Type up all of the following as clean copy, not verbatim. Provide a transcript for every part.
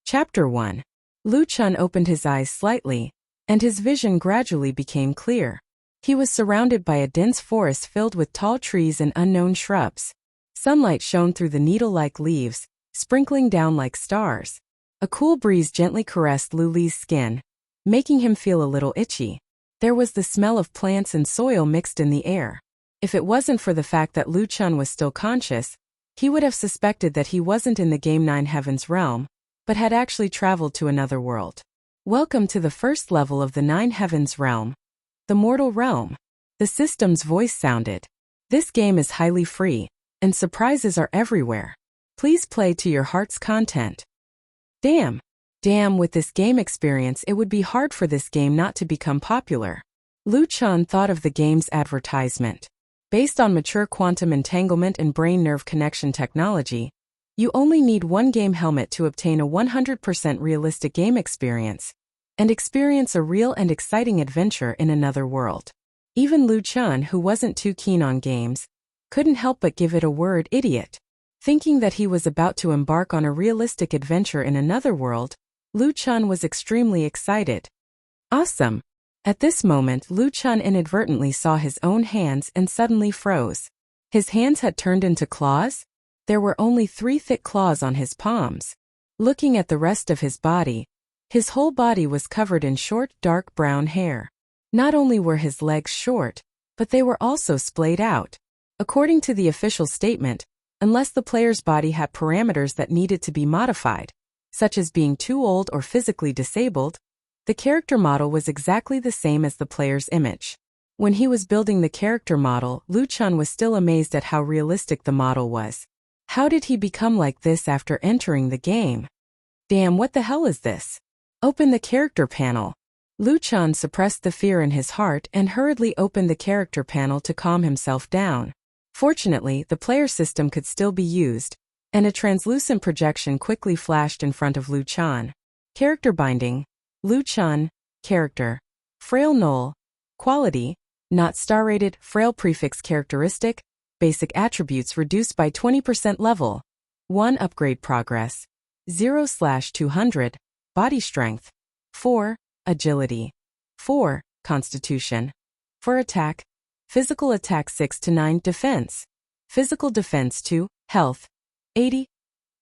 Chapter 1. Lu Chun opened his eyes slightly, and his vision gradually became clear. He was surrounded by a dense forest filled with tall trees and unknown shrubs. Sunlight shone through the needle-like leaves, sprinkling down like stars. A cool breeze gently caressed Lu Li's skin, making him feel a little itchy. There was the smell of plants and soil mixed in the air. If it wasn't for the fact that Lu Chun was still conscious, he would have suspected that he wasn't in the Game 9 Heavens realm, but had actually traveled to another world. Welcome to the first level of the 9 Heavens realm, the mortal realm. The system's voice sounded. This game is highly free, and surprises are everywhere. Please play to your heart's content. Damn, with this game experience it would be hard for this game not to become popular. Lu Chun thought of the game's advertisement. Based on mature quantum entanglement and brain nerve connection technology, you only need one game helmet to obtain a 100% realistic game experience, and experience a real and exciting adventure in another world. Even Lu Chun, who wasn't too keen on games, couldn't help but give it a word idiot. Thinking that he was about to embark on a realistic adventure in another world, Lu Chun was extremely excited. Awesome! At this moment, Lu Chun inadvertently saw his own hands and suddenly froze. His hands had turned into claws? There were only 3 thick claws on his palms. Looking at the rest of his whole body was covered in short, dark brown hair. Not only were his legs short, but they were also splayed out. According to the official statement, unless the player's body had parameters that needed to be modified, such as being too old or physically disabled, the character model was exactly the same as the player's image. When he was building the character model, Lu Chun was still amazed at how realistic the model was. How did he become like this after entering the game? Damn, what the hell is this? Open the character panel. Lu Chun suppressed the fear in his heart and hurriedly opened the character panel to calm himself down. Fortunately, the player system could still be used, and a translucent projection quickly flashed in front of Lu Chun. Character binding. Lu Chun, character. Frail null. Quality, not star-rated. Frail prefix characteristic. Basic attributes reduced by 20% level. 1 upgrade progress. 0/200. Body strength. 4. Agility. 4. Constitution. For attack. Physical attack 6 to 9. Defense. Physical defense 2. Health. 80.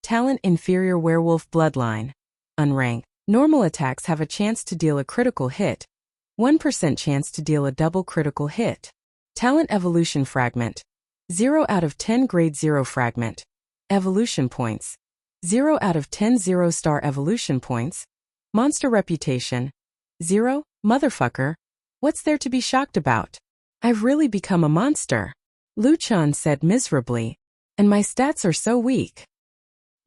Talent inferior werewolf bloodline. Unranked. Normal attacks have a chance to deal a critical hit. 1% chance to deal a double critical hit. Talent evolution fragment. 0 out of 10 grade 0 fragment. Evolution points. 0 out of 10 0-star evolution points. Monster reputation. 0. Motherfucker. What's there to be shocked about? I've really become a monster. Lu Chun said miserably. And my stats are so weak.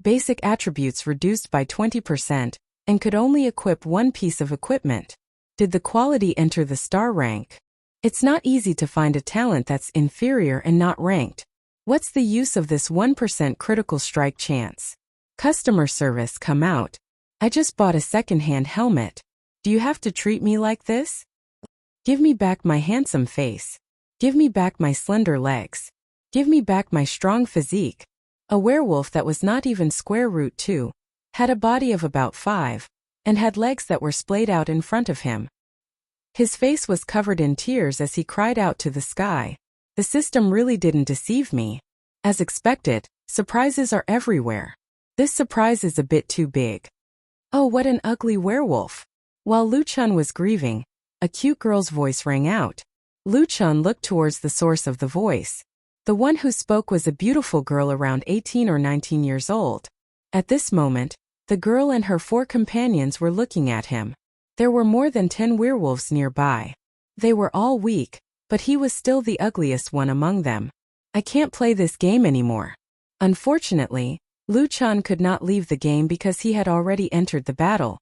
Basic attributes reduced by 20%, and could only equip one piece of equipment. Did the quality enter the star rank? It's not easy to find a talent that's inferior and not ranked. What's the use of this 1% critical strike chance? Customer service, come out. I just bought a second-hand helmet. Do you have to treat me like this? Give me back my handsome face. Give me back my slender legs. Give me back my strong physique. A werewolf that was not even square root 2, had a body of about 5, and had legs that were splayed out in front of him. His face was covered in tears as he cried out to the sky. The system really didn't deceive me. As expected, surprises are everywhere. This surprise is a bit too big. Oh, what an ugly werewolf. While Lu Chun was grieving, a cute girl's voice rang out. Lu Chun looked towards the source of the voice. The one who spoke was a beautiful girl around 18 or 19 years old. At this moment, the girl and her 4 companions were looking at him. There were more than 10 werewolves nearby. They were all weak, but he was still the ugliest one among them. I can't play this game anymore. Unfortunately, Lu Chun could not leave the game because he had already entered the battle.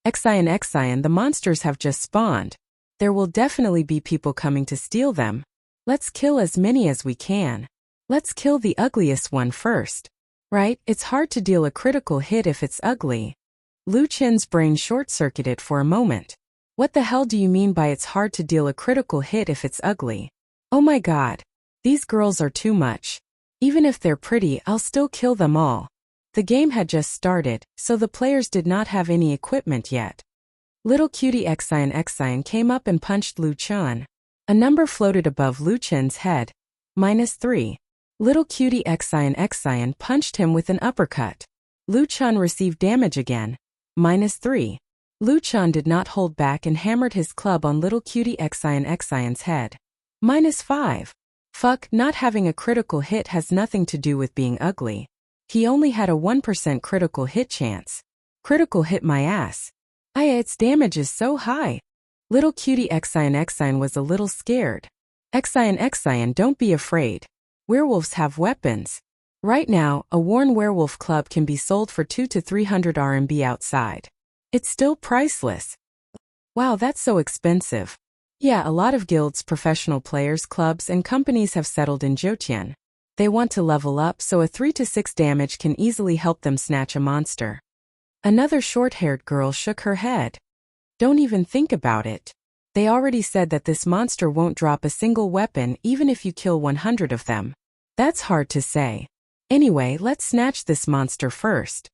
Xian, the monsters have just spawned. There will definitely be people coming to steal them. Let's kill as many as we can. Let's kill the ugliest one first. Right, it's hard to deal a critical hit if it's ugly. Lu Chun's brain short-circuited for a moment. What the hell do you mean by it's hard to deal a critical hit if it's ugly? Oh my god. These girls are too much. Even if they're pretty, I'll still kill them all. The game had just started, so the players did not have any equipment yet. Little cutie Xian came up and punched Lu Chan. A number floated above Lu Chan's head. -3. Little cutie Xian punched him with an uppercut. Lu Chan received damage again. -3. Lu Chan did not hold back and hammered his club on little cutie Xian's head. -5. Fuck, not having a critical hit has nothing to do with being ugly. He only had a 1% critical hit chance. Critical hit my ass. Its damage is so high. Little cutie Xian was a little scared. Xian, don't be afraid. Werewolves have weapons. Right now, a worn werewolf club can be sold for 200 to 300 RMB outside. It's still priceless. Wow, that's so expensive. Yeah, a lot of guilds, professional players, clubs, and companies have settled in Zhoutian. They want to level up, so a 3 to 6 damage can easily help them snatch a monster. Another short-haired girl shook her head. Don't even think about it. They already said that this monster won't drop a single weapon even if you kill 100 of them. That's hard to say. Anyway, let's snatch this monster first.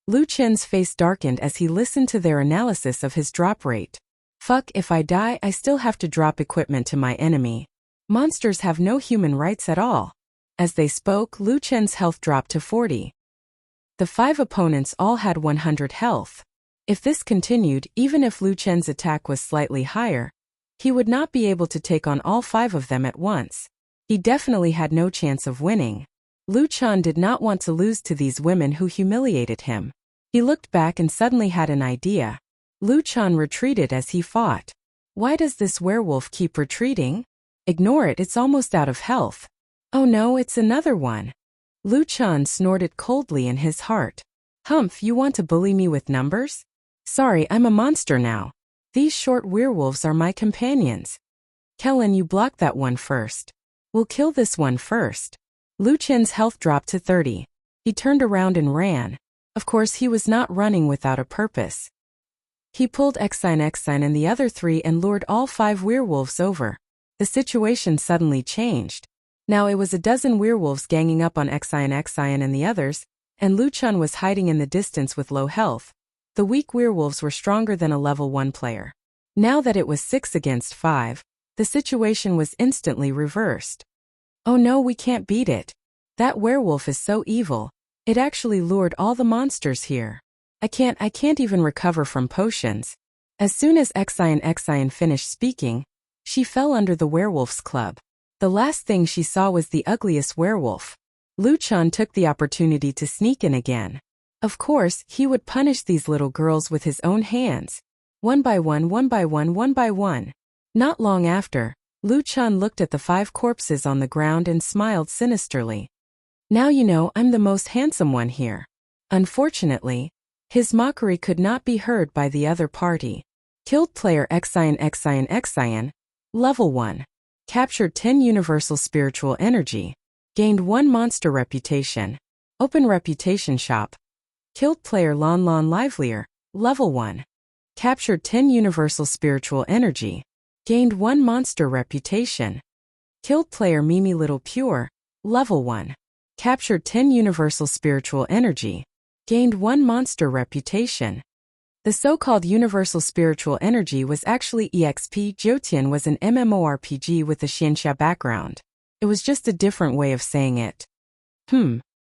Lu Chen's face darkened as he listened to their analysis of his drop rate. Fuck, if I die, I still have to drop equipment to my enemy. Monsters have no human rights at all. As they spoke, Lu Chen's health dropped to 40. The 5 opponents all had 100 health. If this continued, even if Lu Chen's attack was slightly higher, he would not be able to take on all 5 of them at once. He definitely had no chance of winning. Lu Chen did not want to lose to these women who humiliated him. He looked back and suddenly had an idea. Lu Chen retreated as he fought. Why does this werewolf keep retreating? Ignore it, it's almost out of health. Oh no, it's another one. Lu Chen snorted coldly in his heart. Humph, you want to bully me with numbers? Sorry, I'm a monster now. These short werewolves are my companions. Kellen, you block that one first. We'll kill this one first. Lu Chen's health dropped to 30. He turned around and ran. Of course, he was not running without a purpose. He pulled Xian and the other 3 and lured all 5 werewolves over. The situation suddenly changed. Now it was a dozen werewolves ganging up on Xian and the others, and Lu Chen was hiding in the distance with low health. The weak werewolves were stronger than a level 1 player. Now that it was 6 against 5, the situation was instantly reversed. Oh no, we can't beat it. That werewolf is so evil. It actually lured all the monsters here. I can't even recover from potions. As soon as Xian finished speaking, she fell under the werewolf's club. The last thing she saw was the ugliest werewolf. Lu Chen took the opportunity to sneak in again. Of course, he would punish these little girls with his own hands. One by one, one by one, one by one. Not long after, Lu Chen looked at the 5 corpses on the ground and smiled sinisterly. Now you know I'm the most handsome one here. Unfortunately, his mockery could not be heard by the other party. Killed player Xian. Level 1. Captured 10 universal spiritual energy. Gained 1 monster reputation. Open reputation shop. Killed player Lon Livelier. Level 1. Captured 10 universal spiritual energy. Gained 1 monster reputation. Killed player Mimi Little Pure. Level 1. Captured 10 universal spiritual energy. Gained 1 monster reputation. The so-called universal spiritual energy was actually EXP. Zhoutian was an MMORPG with a Xianxia background. It was just a different way of saying it.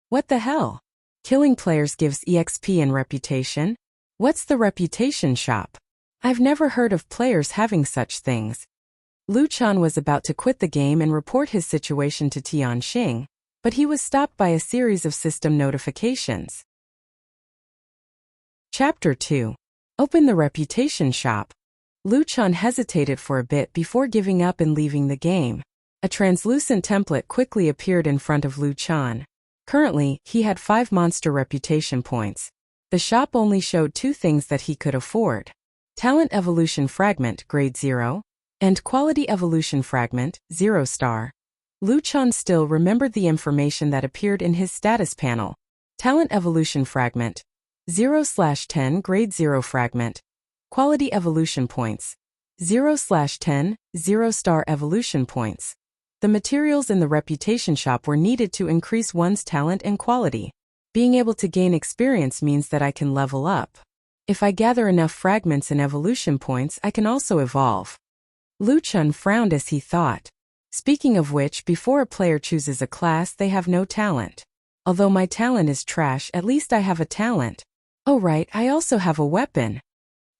What the hell? Killing players gives EXP and reputation? What's the reputation shop? I've never heard of players having such things. Lu Chen was about to quit the game and report his situation to Tianxing, but he was stopped by a series of system notifications. Chapter 2. Open the reputation shop. Lu Chen hesitated for a bit before giving up and leaving the game. A translucent template quickly appeared in front of Lu Chen. Currently, he had 5 monster reputation points. The shop only showed 2 things that he could afford. Talent Evolution Fragment, Grade 0, and Quality Evolution Fragment, 0 star. Lu Chen still remembered the information that appeared in his status panel. Talent Evolution Fragment, 0/10 Grade 0 Fragment. Quality Evolution Points, 0/10, 0 star Evolution Points. The materials in the reputation shop were needed to increase one's talent and quality. Being able to gain experience means that I can level up. If I gather enough fragments and evolution points, I can also evolve. Luchun frowned as he thought. Speaking of which, before a player chooses a class, they have no talent. Although my talent is trash, at least I have a talent. Oh right, I also have a weapon.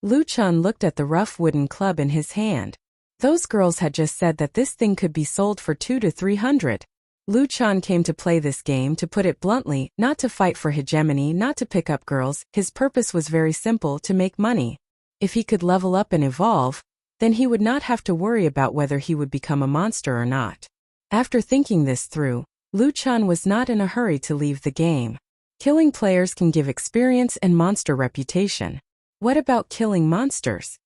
Luchun looked at the rough wooden club in his hand. Those girls had just said that this thing could be sold for 200 to 300. Luchun came to play this game, to put it bluntly, not to fight for hegemony, not to pick up girls. His purpose was very simple: to make money. If he could level up and evolve, then he would not have to worry about whether he would become a monster or not. After thinking this through, Luchun was not in a hurry to leave the game. Killing players can give experience and monster reputation. What about killing monsters?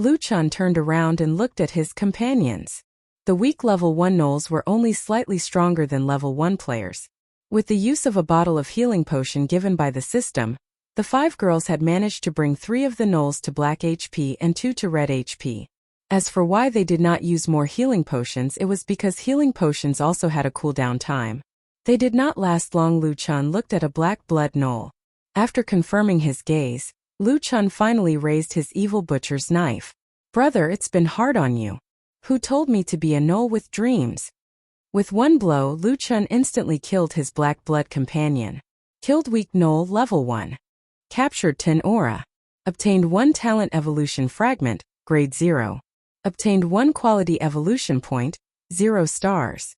Luchun turned around and looked at his companions. The weak level 1 gnolls were only slightly stronger than level 1 players. With the use of a bottle of healing potion given by the system, the 5 girls had managed to bring 3 of the gnolls to black HP and 2 to red HP. As for why they did not use more healing potions, it was because healing potions also had a cooldown time. They did not last long. Luchun looked at a black blood gnoll. After confirming his gaze, Luchun finally raised his evil butcher's knife. Brother, it's been hard on you. Who told me to be a gnoll with dreams? With one blow, Luchun instantly killed his black blood companion. Killed weak gnoll level 1. Captured 10 aura. Obtained 1 talent evolution fragment, grade 0. Obtained 1 quality evolution point, 0 stars.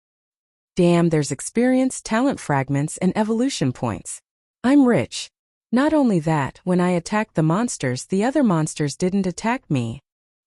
Damn, there's experience, talent fragments, and evolution points. I'm rich. Not only that, when I attacked the monsters, the other monsters didn't attack me.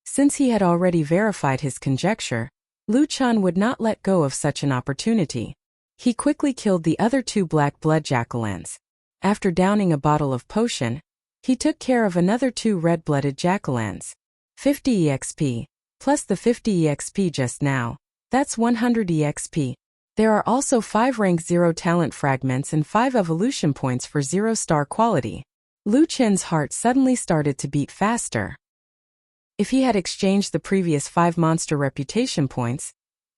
Since he had already verified his conjecture, Luchun would not let go of such an opportunity. He quickly killed the other 2 black blood jackalans. After downing a bottle of potion, he took care of another 2 red-blooded jackalans. 50 EXP, plus the 50 EXP just now. That's 100 EXP. There are also 5 rank 0 talent fragments and 5 evolution points for 0-star quality. Luchun's heart suddenly started to beat faster. If he had exchanged the previous 5 monster reputation points,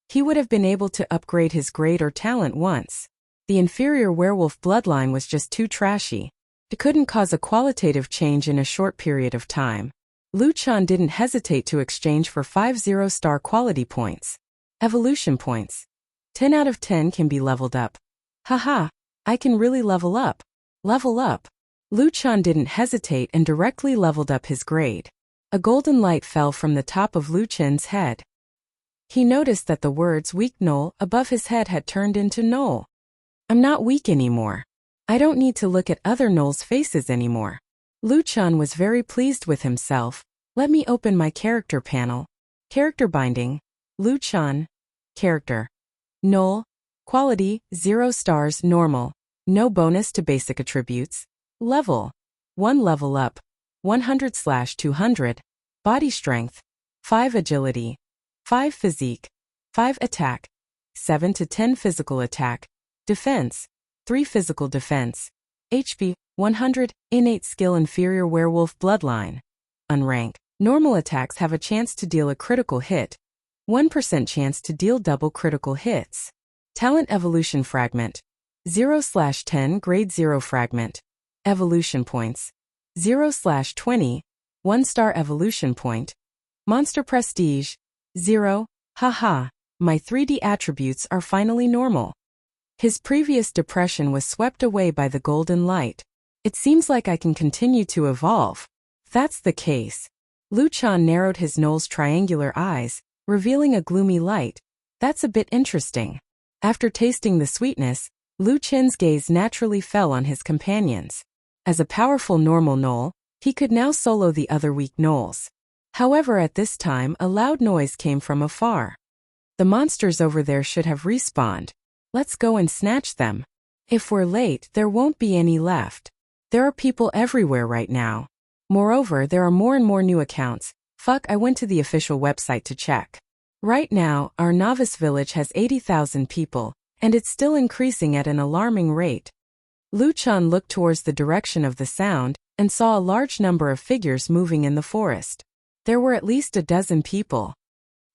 he would have been able to upgrade his grade or talent once. The inferior werewolf bloodline was just too trashy. It couldn't cause a qualitative change in a short period of time. Luchun didn't hesitate to exchange for 5 0-star quality points. Evolution points. 10 out of 10 can be leveled up. Haha, I can really level up. Level up. Luchun didn't hesitate and directly leveled up his grade. A golden light fell from the top of Luchun's head. He noticed that the words "weak gnoll" above his head had turned into "gnoll." I'm not weak anymore. I don't need to look at other gnolls' faces anymore. Luchun was very pleased with himself. Let me open my character panel. Character binding. Luchun. Character. Gnoll. Quality, 0 stars normal. No bonus to basic attributes. Level. 1 level up. 100/200. Body strength. 5 agility. 5 physique. 5 attack. 7 to 10 physical attack. Defense. 3 physical defense. HP, 100. Innate skill inferior werewolf bloodline. Unrank. Normal attacks have a chance to deal a critical hit. 1% chance to deal double critical hits. Talent evolution fragment. 0/10 grade 0 fragment. Evolution points. 0/20. 1-star evolution point. Monster prestige. 0. Haha. My 3D attributes are finally normal. His previous depression was swept away by the golden light. It seems like I can continue to evolve. That's the case. Luchun narrowed his gnoll's triangular eyes, revealing a gloomy light. That's a bit interesting. After tasting the sweetness, Luchun's gaze naturally fell on his companions. As a powerful normal gnoll, he could now solo the other weak gnolls. However, at this time, a loud noise came from afar. The monsters over there should have respawned. Let's go and snatch them. If we're late, there won't be any left. There are people everywhere right now. Moreover, there are more and more new accounts. Fuck, I went to the official website to check. Right now, our novice village has 80,000 people, and it's still increasing at an alarming rate. Luchun looked towards the direction of the sound and saw a large number of figures moving in the forest. There were at least a dozen people.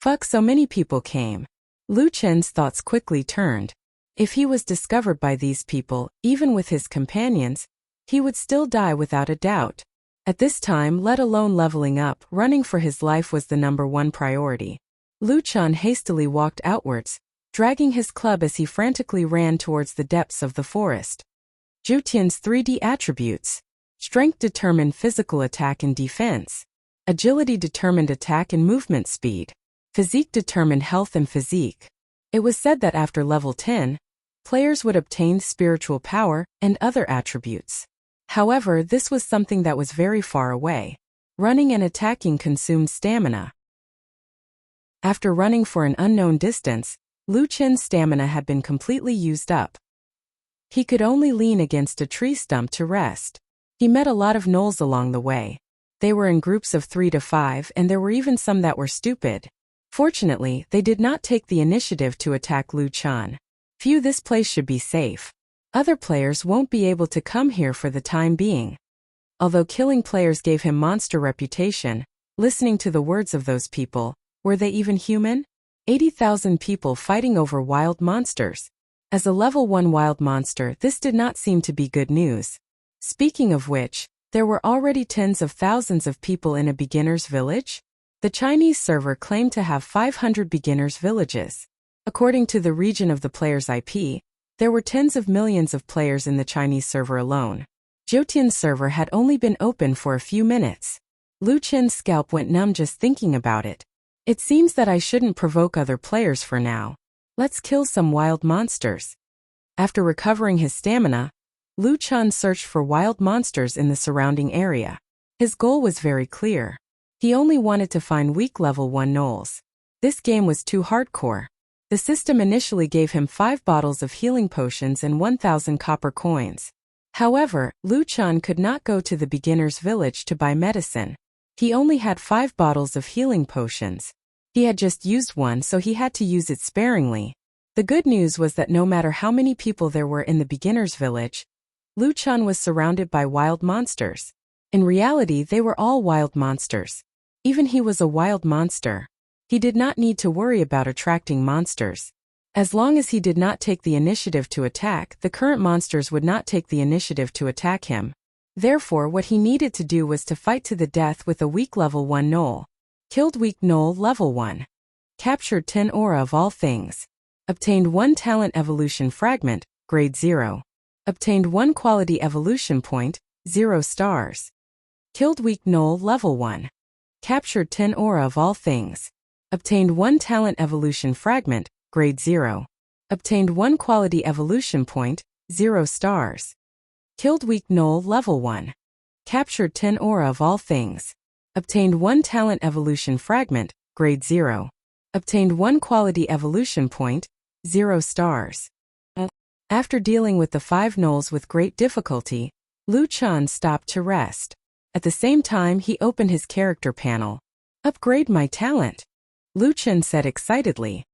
Fuck, so many people came. Luchun's thoughts quickly turned. If he was discovered by these people, even with his companions, he would still die without a doubt. At this time, let alone leveling up, running for his life was the #1 priority. Luqian hastily walked outwards, dragging his club as he frantically ran towards the depths of the forest. Zhutian's 3D attributes. Strength determined physical attack and defense. Agility determined attack and movement speed. Physique determined health and physique. It was said that after level 10, players would obtain spiritual power and other attributes. However, this was something that was very far away. Running and attacking consumed stamina. After running for an unknown distance, Luqian's stamina had been completely used up. He could only lean against a tree stump to rest. He met a lot of gnolls along the way. They were in groups of 3 to 5, and there were even some that were stupid. Fortunately, they did not take the initiative to attack Luqian. Phew, this place should be safe. Other players won't be able to come here for the time being. Although killing players gave him monster reputation, listening to the words of those people, were they even human? 80,000 people fighting over wild monsters. As a level 1 wild monster, this did not seem to be good news. Speaking of which, there were already tens of thousands of people in a beginner's village? The Chinese server claimed to have 500 beginners' villages. According to the region of the player's IP, there were tens of millions of players in the Chinese server alone. Zhoutian's server had only been open for a few minutes. Luqian's scalp went numb just thinking about it. It seems that I shouldn't provoke other players for now. Let's kill some wild monsters. After recovering his stamina, Luqian searched for wild monsters in the surrounding area. His goal was very clear. He only wanted to find weak level 1 gnolls. This game was too hardcore. The system initially gave him 5 bottles of healing potions and 1,000 copper coins. However, Luqian could not go to the beginner's village to buy medicine. He only had 5 bottles of healing potions. He had just used one, so he had to use it sparingly. The good news was that no matter how many people there were in the beginner's village, Luqian was surrounded by wild monsters. In reality, they were all wild monsters. Even he was a wild monster. He did not need to worry about attracting monsters. As long as he did not take the initiative to attack, the current monsters would not take the initiative to attack him. Therefore, what he needed to do was to fight to the death with a weak level 1 gnoll. Killed weak gnoll level 1. Captured 10 aura of all things. Obtained 1 talent evolution fragment, grade 0. Obtained 1 quality evolution point, 0 stars. Killed weak gnoll level 1. Captured 10 aura of all things. Obtained 1 talent evolution fragment, grade 0. Obtained 1 quality evolution point, 0 stars. Killed weak gnoll level 1. Captured 10 aura of all things. Obtained 1 talent evolution fragment, grade 0. Obtained 1 quality evolution point, 0 stars. After dealing with the 5 gnolls with great difficulty, Luqian stopped to rest. At the same time, he opened his character panel. Upgrade my talent, Luqian said excitedly.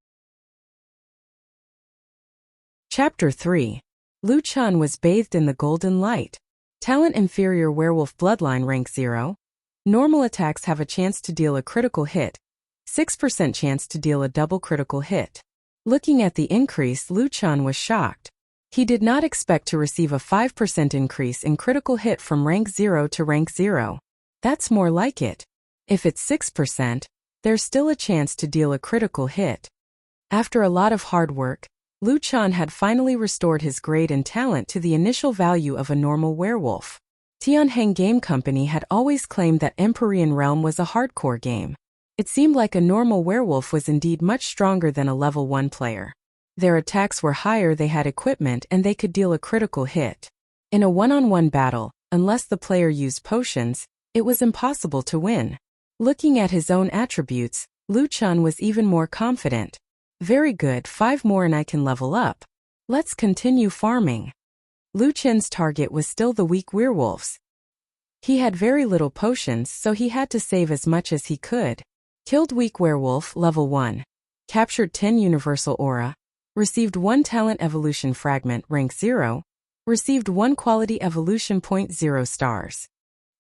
Chapter 3. Luqian was bathed in the golden light. Talent inferior werewolf bloodline rank 0. Normal attacks have a chance to deal a critical hit. 6% chance to deal a double critical hit. Looking at the increase, Luqian was shocked. He did not expect to receive a 5% increase in critical hit from rank 0 to rank 0. That's more like it. If it's 6%, there's still a chance to deal a critical hit. After a lot of hard work, Luqian had finally restored his grade and talent to the initial value of a normal werewolf. Tianheng Game Company had always claimed that Empyrean Realm was a hardcore game. It seemed like a normal werewolf was indeed much stronger than a level 1 player. Their attacks were higher, they had equipment, and they could deal a critical hit. In a one-on-one battle, unless the player used potions, it was impossible to win. Looking at his own attributes, Luqian was even more confident. Very good, 5 more and I can level up. Let's continue farming. Luqian's target was still the weak werewolves. He had very little potions, so he had to save as much as he could. Killed weak werewolf level 1. Captured 10 universal aura. Received 1 talent evolution fragment rank 0. Received 1 quality evolution point 0 stars.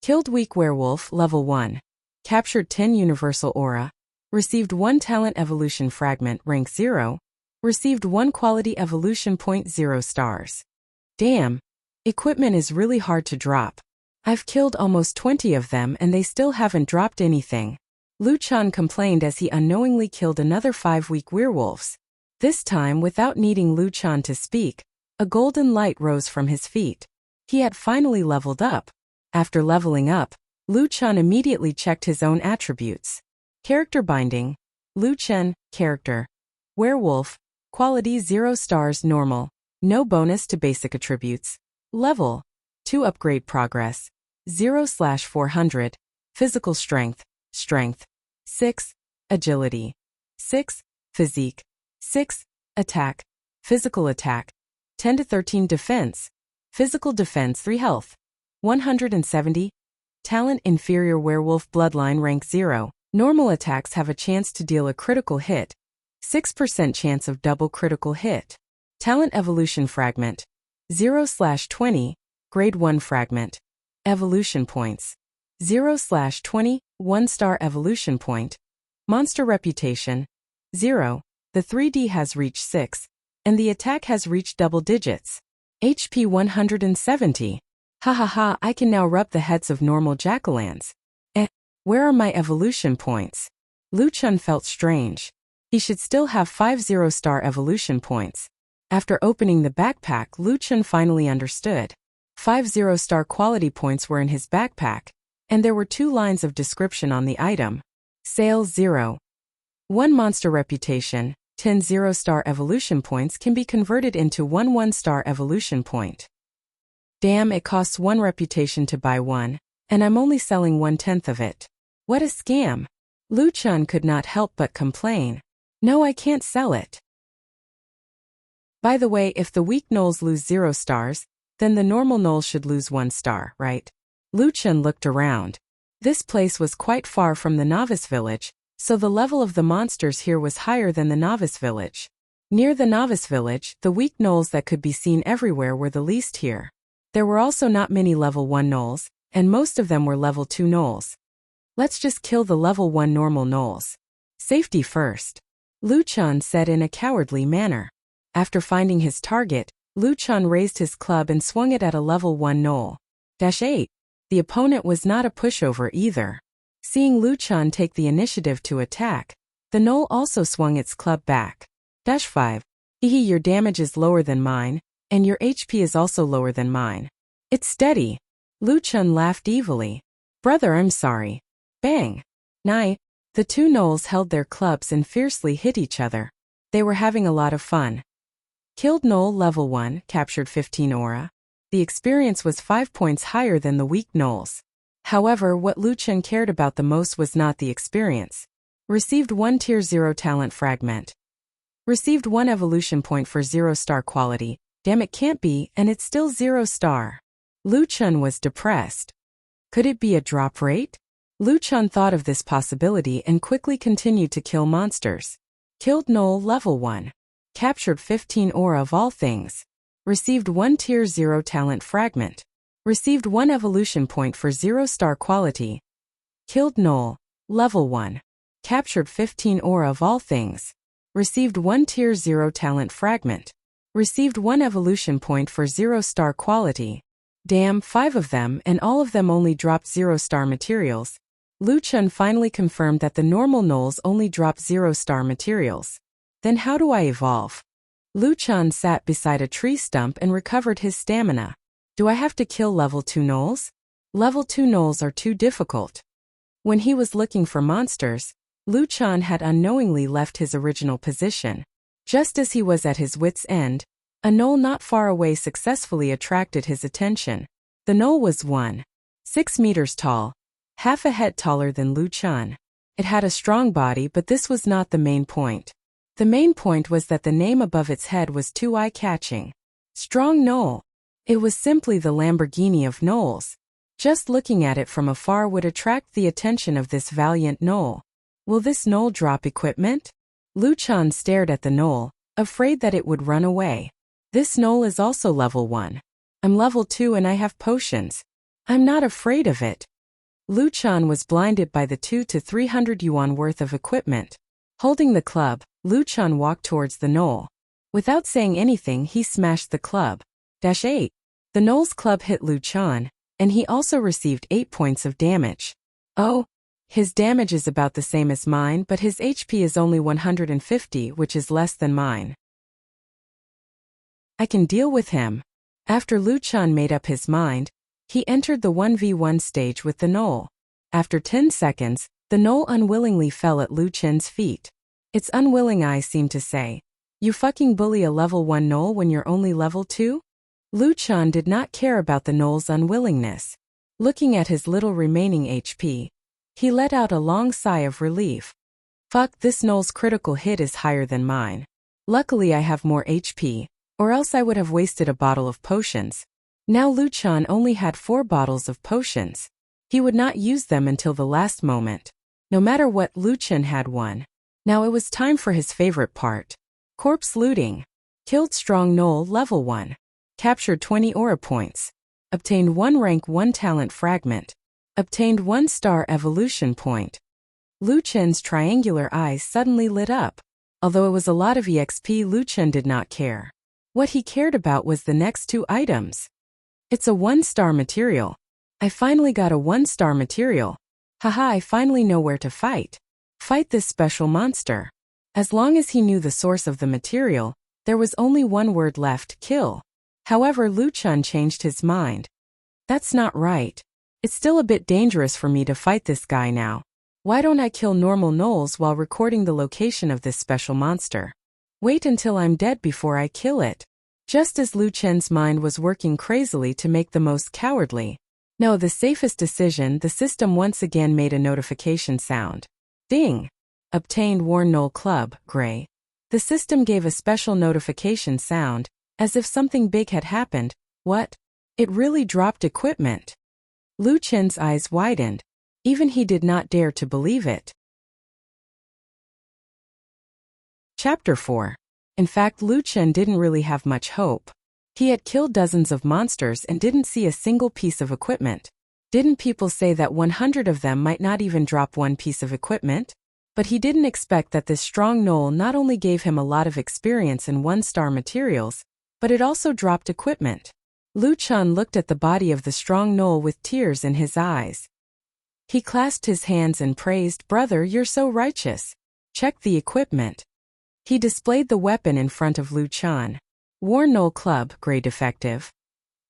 Killed weak werewolf level 1. Captured 10 universal aura. Received 1 talent evolution fragment rank 0. Received 1 quality evolution point 0 stars. Damn. Equipment is really hard to drop. I've killed almost 20 of them and they still haven't dropped anything. Luchan complained as he unknowingly killed another 5 weak werewolves. This time, without needing Luchan to speak, a golden light rose from his feet. He had finally leveled up. After leveling up, Luchan immediately checked his own attributes. Character binding. Luchan, character. Werewolf, quality 0 stars normal. No bonus to basic attributes. Level 2 upgrade progress 0/400. Physical strength, strength 6, agility 6, physique 6, attack, physical attack 10 to 13 defense, physical defense 3 health 170. Talent inferior werewolf bloodline rank 0. Normal attacks have a chance to deal a critical hit. 6% chance of double critical hit. Talent evolution fragment 0/20, grade 1 fragment. Evolution points 0/20, 1-star evolution point. Monster reputation 0. The 3D has reached 6, and the attack has reached double digits. HP 170. Ha, I can now rub the heads of normal jackalans. Where are my evolution points? Luchan felt strange. He should still have 5 0-star evolution points. After opening the backpack, Luchan finally understood. 5 0-star quality points were in his backpack, and there were 2 lines of description on the item. Sales 0. 1 monster reputation, 10 0-star evolution points can be converted into 1 1-star evolution point. Damn, it costs 1 reputation to buy 1, and I'm only selling 1/10 of it. What a scam. Luchan could not help but complain. No, I can't sell it. By the way, if the weak gnolls lose 0 stars, then the normal gnolls should lose 1 star, right? Luchan looked around. This place was quite far from the novice village, so the level of the monsters here was higher than the novice village. Near the novice village, the weak gnolls that could be seen everywhere were the least here. There were also not many level 1 gnolls, and most of them were level 2 gnolls. Let's just kill the level 1 normal gnolls. Safety first. Luchan said in a cowardly manner. After finding his target, Luchan raised his club and swung it at a level 1 gnoll. -8. The opponent was not a pushover either. Seeing Luchan take the initiative to attack, the gnoll also swung its club back. -5. Hehe, your damage is lower than mine, and your HP is also lower than mine. It's steady. Luchan laughed evilly. Brother, I'm sorry. Bang. 9. The 2 gnolls held their clubs and fiercely hit each other. They were having a lot of fun. Killed gnoll level 1, captured 15 aura. The experience was 5 points higher than the weak gnolls. However, what Luchan cared about the most was not the experience. Received 1 tier 0 talent fragment. Received 1 evolution point for 0-star quality. Damn, it can't be, and it's still 0 star. Luchan was depressed. Could it be a drop rate? Luchan thought of this possibility and quickly continued to kill monsters. Killed gnoll level 1. Captured 15 aura of all things. Received 1 tier 0 talent fragment. Received 1 evolution point for 0-star quality. Killed gnoll level 1. Captured 15 aura of all things. Received 1 tier 0 talent fragment. Received 1 evolution point for 0-star quality. Damn, 5 of them, and all of them only dropped 0-star materials. Luchan finally confirmed that the normal gnolls only drop 0-star materials. Then how do I evolve? Luchan sat beside a tree stump and recovered his stamina. Do I have to kill level 2 gnolls? Level 2 gnolls are too difficult. When he was looking for monsters, Luchan had unknowingly left his original position. Just as he was at his wit's end, a gnoll not far away successfully attracted his attention. The gnoll was 1.6 meters tall, half a head taller than Luchan. It had a strong body, but this was not the main point. The main point was that the name above its head was too eye-catching. Strong Gnoll. It was simply the Lamborghini of gnolls. Just looking at it from afar would attract the attention of this valiant gnoll. Will this gnoll drop equipment? Luchan stared at the gnoll, afraid that it would run away. This gnoll is also level 1. I'm level 2 and I have potions. I'm not afraid of it. Luchan was blinded by the 200 to 300 yuan worth of equipment. Holding the club, Luchan walked towards the gnoll. Without saying anything, he smashed the club. -8. The Knoll's club hit Luchan, and he also received 8 points of damage. Oh, his damage is about the same as mine, but his HP is only 150, which is less than mine. I can deal with him. After Luchan made up his mind, he entered the 1v1 stage with the Knoll. After 10 seconds, the Knoll unwillingly fell at Luchan's feet. Its unwilling eyes seemed to say, "You fucking bully a level 1 Knoll when you're only level 2? Luchan did not care about the Knoll's unwillingness. Looking at his little remaining HP, he let out a long sigh of relief. Fuck, this Knoll's critical hit is higher than mine. Luckily I have more HP, or else I would have wasted a bottle of potions. Now Luchan only had 4 bottles of potions. He would not use them until the last moment. No matter what, Luchan had won. Now it was time for his favorite part. Corpse looting. Killed strong Knoll level 1. Captured 20 aura points. Obtained 1 rank 1 talent fragment. Obtained 1 star evolution point. Luchan's triangular eyes suddenly lit up. Although it was a lot of EXP, Luchan did not care. What he cared about was the next 2 items. It's a 1-star material. I finally got a 1-star material. Haha, I finally know where to fight. Fight this special monster. As long as he knew the source of the material, there was only one word left: kill. However, Luchan changed his mind. That's not right. It's still a bit dangerous for me to fight this guy now. Why don't I kill normal Knolls while recording the location of this special monster? Wait until I'm dead before I kill it. Just as Luchan's mind was working crazily to make the most cowardly. No, the safest decision, the system once again made a notification sound. Ding! Obtained Worn Knoll Club, Gray. The system gave a special notification sound, as if something big had happened. What? It really dropped equipment. Luchan's eyes widened. Even he did not dare to believe it. Chapter 4. In fact, Luchan didn't really have much hope. He had killed dozens of monsters and didn't see a single piece of equipment. Didn't people say that 100 of them might not even drop 1 piece of equipment? But he didn't expect that this strong Knoll not only gave him a lot of experience in 1-star materials, but it also dropped equipment. Luchan looked at the body of the strong Knoll with tears in his eyes. He clasped his hands and praised, "Brother, you're so righteous. Check the equipment." He displayed the weapon in front of Luchan. Worn Knoll Club, Gray Defective.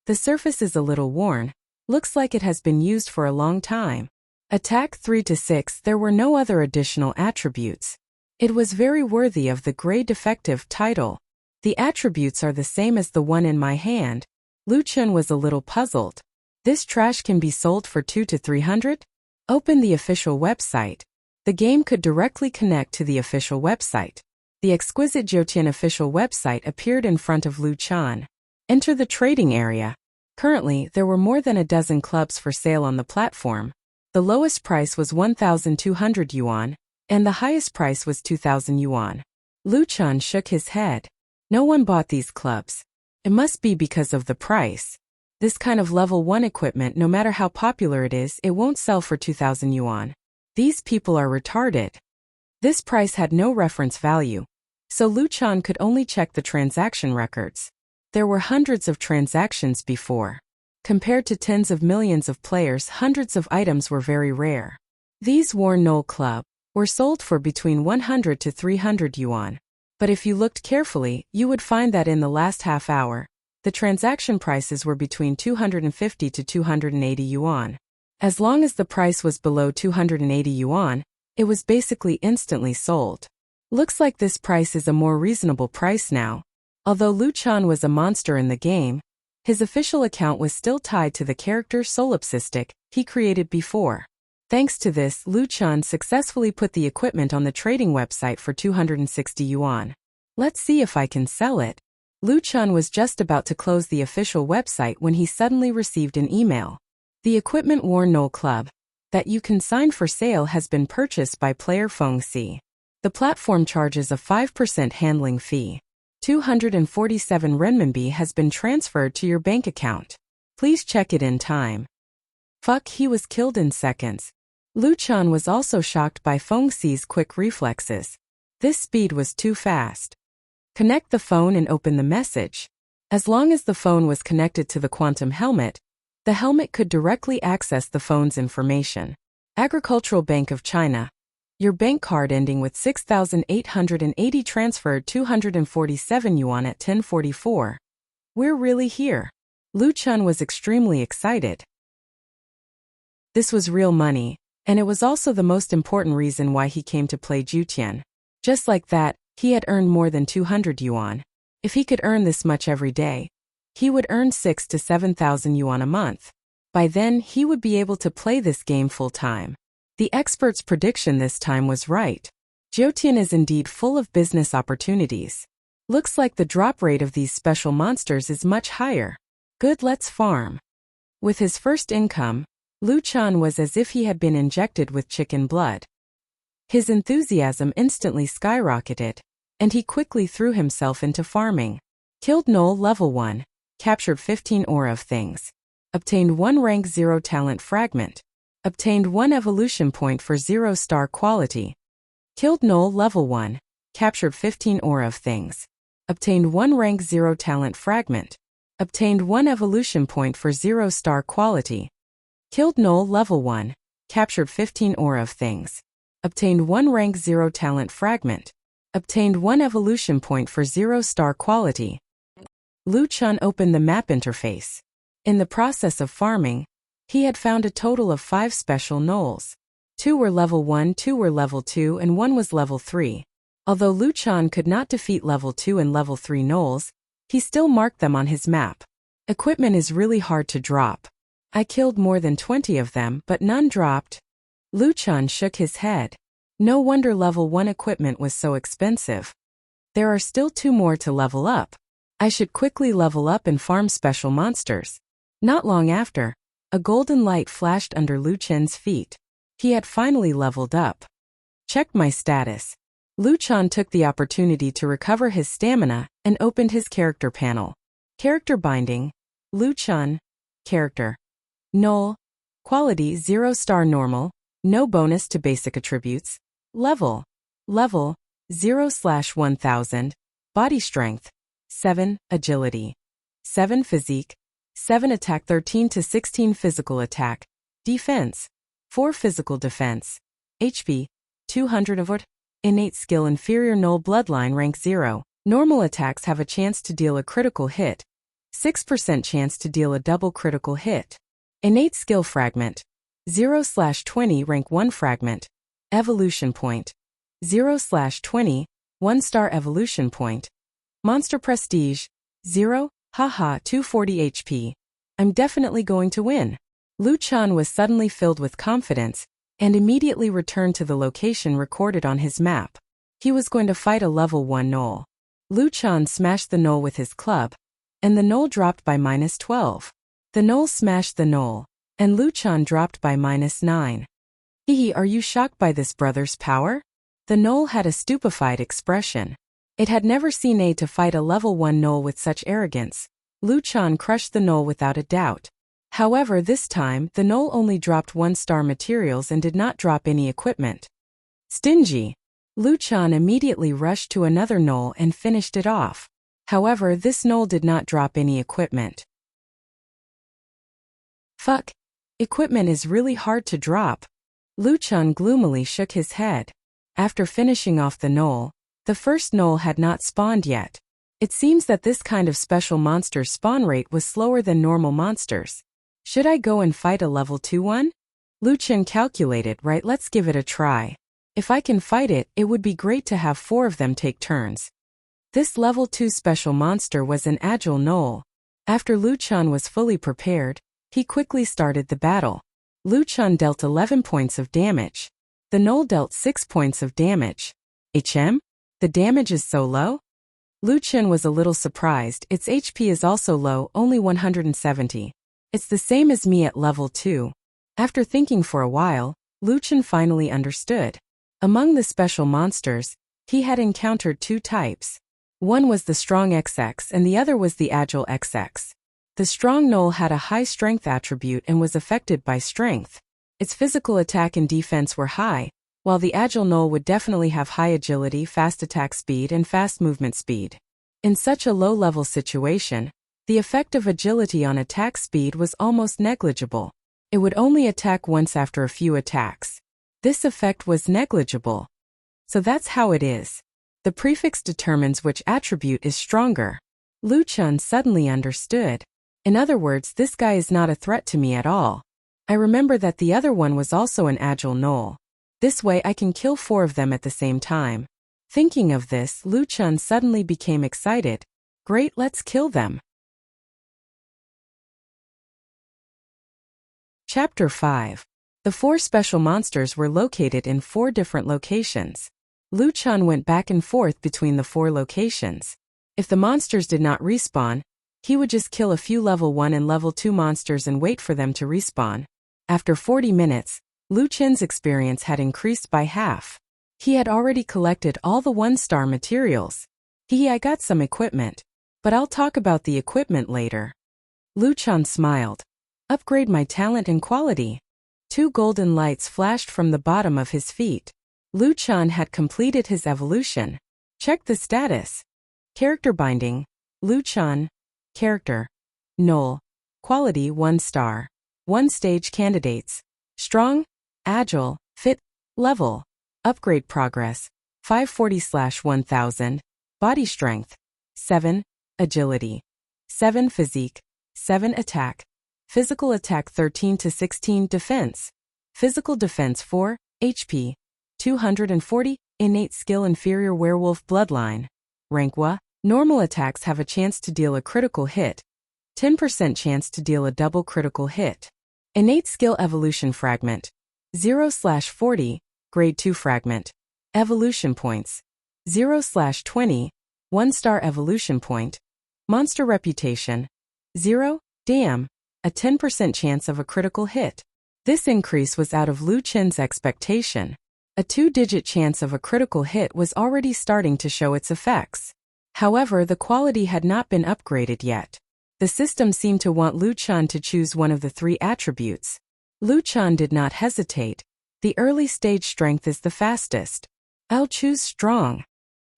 The surface is a little worn. Looks like it has been used for a long time. Attack 3 to 6. There were no other additional attributes. It was very worthy of the Gray Defective title. The attributes are the same as the one in my hand. Luchan was a little puzzled. This trash can be sold for 2 to 300? Open the official website. The game could directly connect to the official website. The exquisite Jyotian official website appeared in front of Luchan. Enter the trading area. Currently, there were more than a dozen clubs for sale on the platform. The lowest price was 1,200 yuan, and the highest price was 2,000 yuan. Luchan shook his head. No one bought these clubs. It must be because of the price. This kind of level 1 equipment, no matter how popular it is, it won't sell for 2,000 yuan. These people are retarded. This price had no reference value, so Luchan could only check the transaction records. There were hundreds of transactions before. Compared to tens of millions of players, hundreds of items were very rare. These Worn Knoll Club were sold for between 100 to 300 yuan. But if you looked carefully, you would find that in the last half hour, the transaction prices were between 250 to 280 yuan. As long as the price was below 280 yuan, it was basically instantly sold. Looks like this price is a more reasonable price now. Although Luchan was a monster in the game, his official account was still tied to the character Solipsistic he created before. Thanks to this, Luchan successfully put the equipment on the trading website for 260 yuan. Let's see if I can sell it. Luchan was just about to close the official website when he suddenly received an email. The equipment Worn Knoll Club that you consigned for sale has been purchased by player Fengxi. The platform charges a 5% handling fee. 247 renminbi has been transferred to your bank account. Please check it in time. Fuck, he was killed in seconds. Luchan was also shocked by Fengxi's quick reflexes. This speed was too fast. Connect the phone and open the message. As long as the phone was connected to the quantum helmet, the helmet could directly access the phone's information. Agricultural Bank of China. Your bank card ending with 6,880 transferred 247 yuan at 10:44. We're really here. Lu Chun was extremely excited. This was real money, and it was also the most important reason why he came to play Jutian. Just like that, he had earned more than 200 yuan. If he could earn this much every day, he would earn 6,000 to 7,000 yuan a month. By then, he would be able to play this game full-time. The expert's prediction this time was right. Jiotian is indeed full of business opportunities. Looks like the drop rate of these special monsters is much higher. Good, let's farm. With his first income, Lu Chun was as if he had been injected with chicken blood. His enthusiasm instantly skyrocketed, and he quickly threw himself into farming. Killed Knoll level 1, captured 15 aura of things. Obtained 1 rank 0 talent fragment. Obtained 1 evolution point for 0-star quality. Killed Knoll level 1, captured 15 aura of things. Obtained 1 rank 0 talent fragment. Obtained 1 evolution point for 0-star quality. Killed Knoll level 1, captured 15 aura of things. Obtained 1 rank 0 talent fragment. Obtained 1 evolution point for 0-star quality. Lu Chun opened the map interface. In the process of farming, he had found a total of 5 special knolls. 2 were level 1, 2 were level 2, and 1 was level 3. Although Lu Chun could not defeat level 2 and level 3 knolls, he still marked them on his map. Equipment is really hard to drop. I killed more than 20 of them, but none dropped. Lu Chun shook his head. No wonder level 1 equipment was so expensive. There are still 2 more to level up. I should quickly level up and farm special monsters. Not long after, a golden light flashed under Lu Chun's feet. He had finally leveled up. Checked my status. Lu Chun took the opportunity to recover his stamina and opened his character panel. Character binding. Lu Chun. Character. Null. Quality 0-star normal. No bonus to basic attributes. Level. Level 0/1000. Body strength 7. Agility 7. Physique 7. Attack 13 to 16 physical attack. Defense 4. Physical defense. HP 200 of it. Innate skill inferior null bloodline rank 0. Normal attacks have a chance to deal a critical hit. 6% chance to deal a double critical hit. Innate skill fragment 0/20 rank 1 fragment. Evolution point 0/20 1-star evolution point. Monster prestige 0. Haha 240 HP. I'm definitely going to win. Lu Chun was suddenly filled with confidence and immediately returned to the location recorded on his map. He was going to fight a level 1 knoll. Lu Chun smashed the knoll with his club, and the knoll dropped by -12. The knoll smashed the knoll, and Lu Chun dropped by -9. Hehe, are you shocked by this brother's power? The knoll had a stupefied expression. It had never seen A to fight a level 1 knoll with such arrogance. Lu Chun crushed the knoll without a doubt. However, this time, the knoll only dropped 1-star materials and did not drop any equipment. Stingy. Lu Chun immediately rushed to another knoll and finished it off. However, this knoll did not drop any equipment. Fuck. Equipment is really hard to drop. Lu Chun gloomily shook his head. After finishing off the knoll, the first knoll had not spawned yet. It seems that this kind of special monster's spawn rate was slower than normal monsters. Should I go and fight a level 2 one? Lu Chun calculated, right, let's give it a try. If I can fight it, it would be great to have 4 of them take turns. This level 2 special monster was an agile knoll. After Lu Chun was fully prepared, he quickly started the battle. Lu Chun dealt 11 points of damage. The knoll dealt 6 points of damage. The damage is so low? Lu Chun was a little surprised. Its HP is also low, only 170. It's the same as me at level 2. After thinking for a while, Lu Chun finally understood. Among the special monsters, he had encountered 2 types. One was the strong XX and the other was the agile XX. The strong knoll had a high strength attribute and was affected by strength. Its physical attack and defense were high, while the agile Knoll would definitely have high agility, fast attack speed, and fast movement speed. In such a low-level situation, the effect of agility on attack speed was almost negligible. It would only attack once after a few attacks. This effect was negligible. So that's how it is. The prefix determines which attribute is stronger. Lu Chun suddenly understood. In other words, this guy is not a threat to me at all. I remember that the other one was also an agile Knoll. This way I can kill 4 of them at the same time. Thinking of this, Lu Chun suddenly became excited. Great, let's kill them. Chapter 5. The 4 special monsters were located in 4 different locations. Lu Chun went back and forth between the 4 locations. If the monsters did not respawn, he would just kill a few level 1 and level 2 monsters and wait for them to respawn. After 40 minutes, Lu Chun's experience had increased by half. He had already collected all the 1-star materials. I got some equipment, but I'll talk about the equipment later. Lu Chun smiled. Upgrade my talent and quality. 2 golden lights flashed from the bottom of his feet. Lu Chun had completed his evolution. Check the status. Character binding. Lu Chun. Character. Knoll. Quality 1 star. 1 stage candidates. Strong. Agile. Fit. Level. Upgrade progress. 540/1000. Body strength. 7. Agility. 7 physique. 7 attack. Physical attack 13 to 16 defense. Physical defense 4. HP. 240. Innate skill inferior werewolf bloodline. Rank WA. Normal attacks have a chance to deal a critical hit. 10% chance to deal a double critical hit. Innate skill evolution fragment. 0/40. Grade 2 fragment. Evolution points. 0/20. 1-star evolution point. Monster reputation. 0. Damn. A 10% chance of a critical hit. This increase was out of Lu Chun's expectation. A 2-digit chance of a critical hit was already starting to show its effects. However, the quality had not been upgraded yet. The system seemed to want Lu Chun to choose one of the 3 attributes. Lu Chun did not hesitate. The early stage strength is the fastest. I'll choose strong.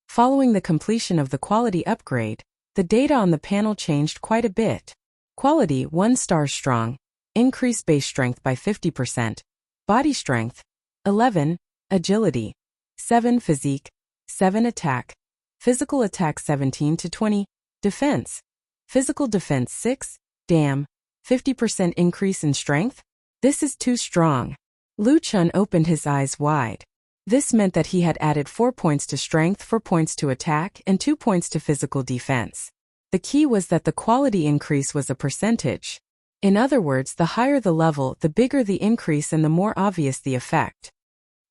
Following the completion of the quality upgrade, the data on the panel changed quite a bit. Quality 1 star strong. Increase base strength by 50%. Body strength. 11. Agility. 7 physique. 7 attack. Physical attack 17 to 20. Defense. Physical defense 6. Damn. 50% increase in strength? This is too strong. Lu Chun opened his eyes wide. This meant that he had added 4 points to strength, 4 points to attack, and 2 points to physical defense. The key was that the quality increase was a percentage. In other words, the higher the level, the bigger the increase and the more obvious the effect.